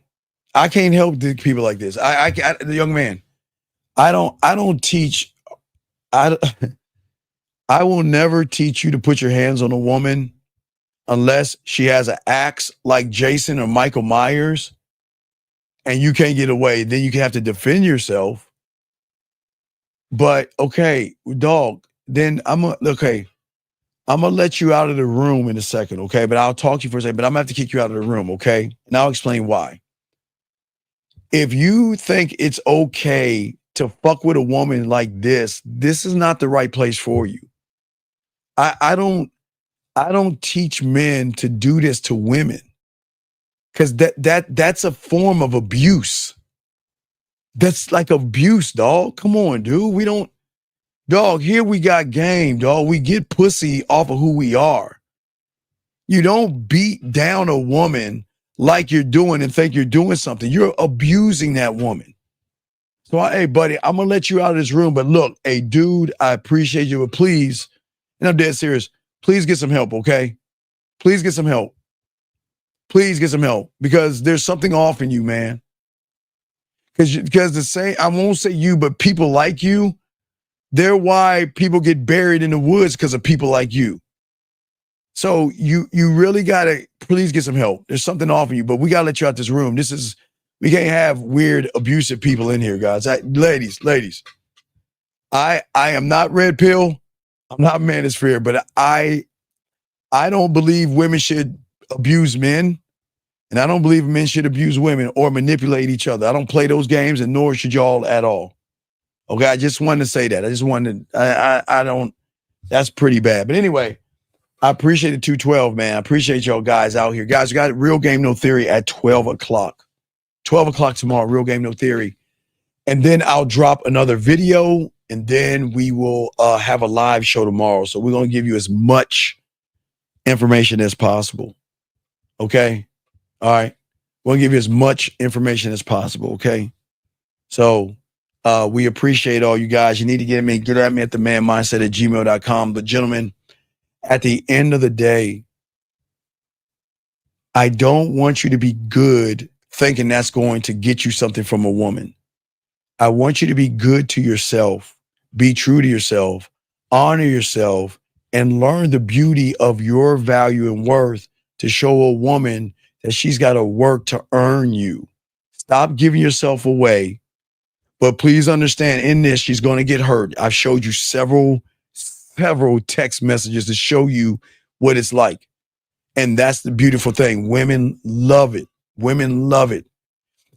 I can't help the people like this. The young man. I don't teach. I I will never teach you to put your hands on a woman unless she has an axe like Jason or Michael Myers, and you can't get away. Then you can have to defend yourself. But okay, dog. Then I'm gonna let you out of the room in a second, okay? But I'll talk to you for a second. But I'm gonna have to kick you out of the room, okay? And I'll explain why. If you think it's okay to fuck with a woman like this is not the right place for you. I don't teach men to do this to women, because that's a form of abuse. That's like abuse, dog. Come on, dude. We don't, dog. Here we got game, dog. We get pussy off of who we are. You don't beat down a woman like you're doing and think you're doing something. You're abusing that woman. So, hey, buddy, I'm gonna let you out of this room. But look, hey, dude, I appreciate you, but please, and I'm dead serious. Please get some help, okay? Please get some help. Please get some help, because there's something off in you, man. Because the same, I won't say you, but people like you, they're why people get buried in the woods, because of people like you. So you really gotta please get some help. There's something off in you, but we gotta let you out this room. We can't have weird, abusive people in here, guys. Ladies, I am not red pill. I'm not manosphere, but I don't believe women should abuse men, and I don't believe men should abuse women or manipulate each other. I don't play those games, and nor should y'all at all. Okay, I just wanted to say that. I don't. That's pretty bad. But anyway, I appreciate the 212, man. I appreciate y'all guys out here. Guys, we got Real Game No Theory at 12 o'clock. 12 o'clock tomorrow, Real Game No Theory. And then I'll drop another video, and then we will have a live show tomorrow. So we're going to give you as much information as possible. Okay? All right? We'll give you as much information as possible, okay? So we appreciate all you guys. You need to get at me at themanmindset@gmail.com. But gentlemen, at the end of the day, I don't want you to be good thinking that's going to get you something from a woman. I want you to be good to yourself, be true to yourself, honor yourself, and learn the beauty of your value and worth to show a woman that she's got to work to earn you. Stop giving yourself away. But please understand, in this, she's going to get hurt. I've showed you several text messages to show you what it's like. And that's the beautiful thing. Women love it. Women love it.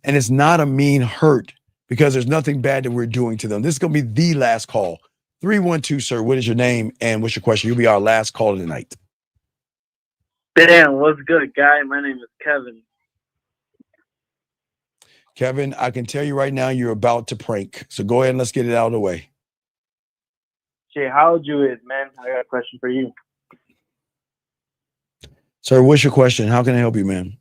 And it's not a mean hurt, because there's nothing bad that we're doing to them. This is going to be the last call. 312, sir, what is your name and what's your question? You'll be our last call of the night. Damn, what's good, guy? My name is Kevin. Kevin, I can tell you right now you're about to prank. So go ahead and let's get it out of the way. Shit, how old you is, man? I got a question for you. Sir, what's your question? How can I help you, man?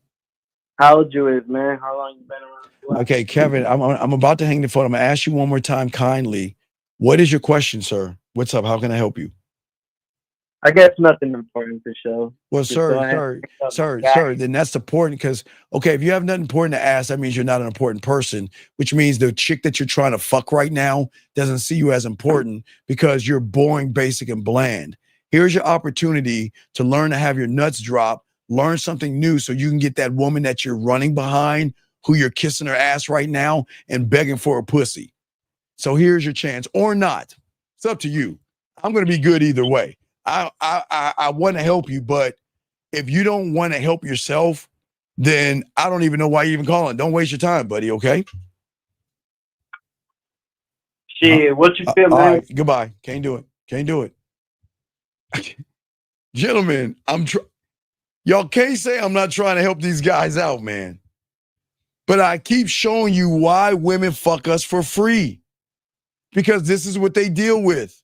How old you is, man? How long you been around? Okay, Kevin, I'm about to hang the phone. I'm going to ask you one more time kindly. What is your question, sir? What's up? How can I help you? I guess nothing important to show. Well, Just sir, then that's important, because, okay, if you have nothing important to ask, that means you're not an important person, which means the chick that you're trying to fuck right now doesn't see you as important because you're boring, basic, and bland. Here's your opportunity to learn to have your nuts drop, learn something new so you can get that woman that you're running behind, who you're kissing her ass right now and begging for a pussy. So here's your chance, or not. It's up to you. I'm going to be good either way. I want to help you, but if you don't want to help yourself, then I don't even know why you even calling. Don't waste your time, buddy, okay? Shit, what you feel, man? All right, goodbye. Can't do it. Gentlemen, y'all can't say I'm not trying to help these guys out, man. But I keep showing you why women fuck us for free. Because this is what they deal with.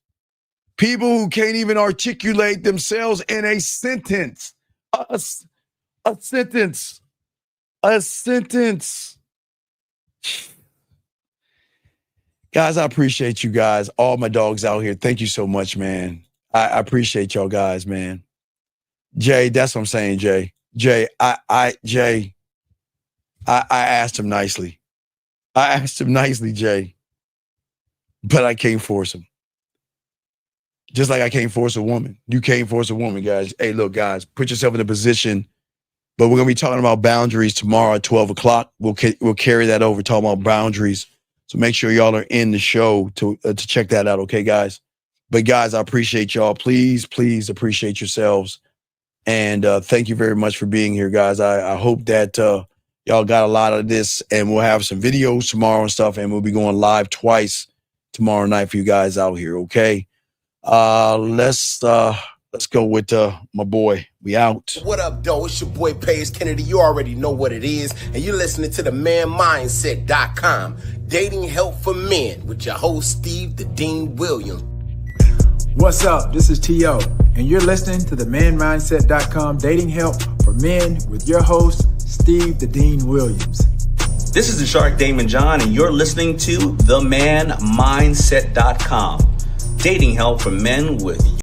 People who can't even articulate themselves in a sentence. A sentence. Guys, I appreciate you guys. All my dogs out here. Thank you so much, man. I appreciate y'all guys, man. Jay, that's what I'm saying, Jay. Jay, I asked him nicely. I asked him nicely, Jay. But I can't force him. Just like I can't force a woman. You can't force a woman, guys. Hey, look, guys, put yourself in a position. But we're going to be talking about boundaries tomorrow at 12 o'clock. We'll carry that over, talking about boundaries. So make sure y'all are in the show to check that out, okay, guys? But, guys, I appreciate y'all. Please, please appreciate yourselves. And thank you very much for being here, guys. I hope that y'all got a lot of this. And we'll have some videos tomorrow and stuff. And we'll be going live twice tomorrow night for you guys out here, okay? Let's go with my boy. We out. What up, though? It's your boy Paige Kennedy. You already know what it is, and you're listening to the manmindset.com, dating help for men, with your host Steve the Dean Williams. What's up? This is T.O., and you're listening to the manmindset.com, dating help for men, with your host Steve the Dean Williams. This is the Shark Damon John, and you're listening to themanmindset.com, dating help for men with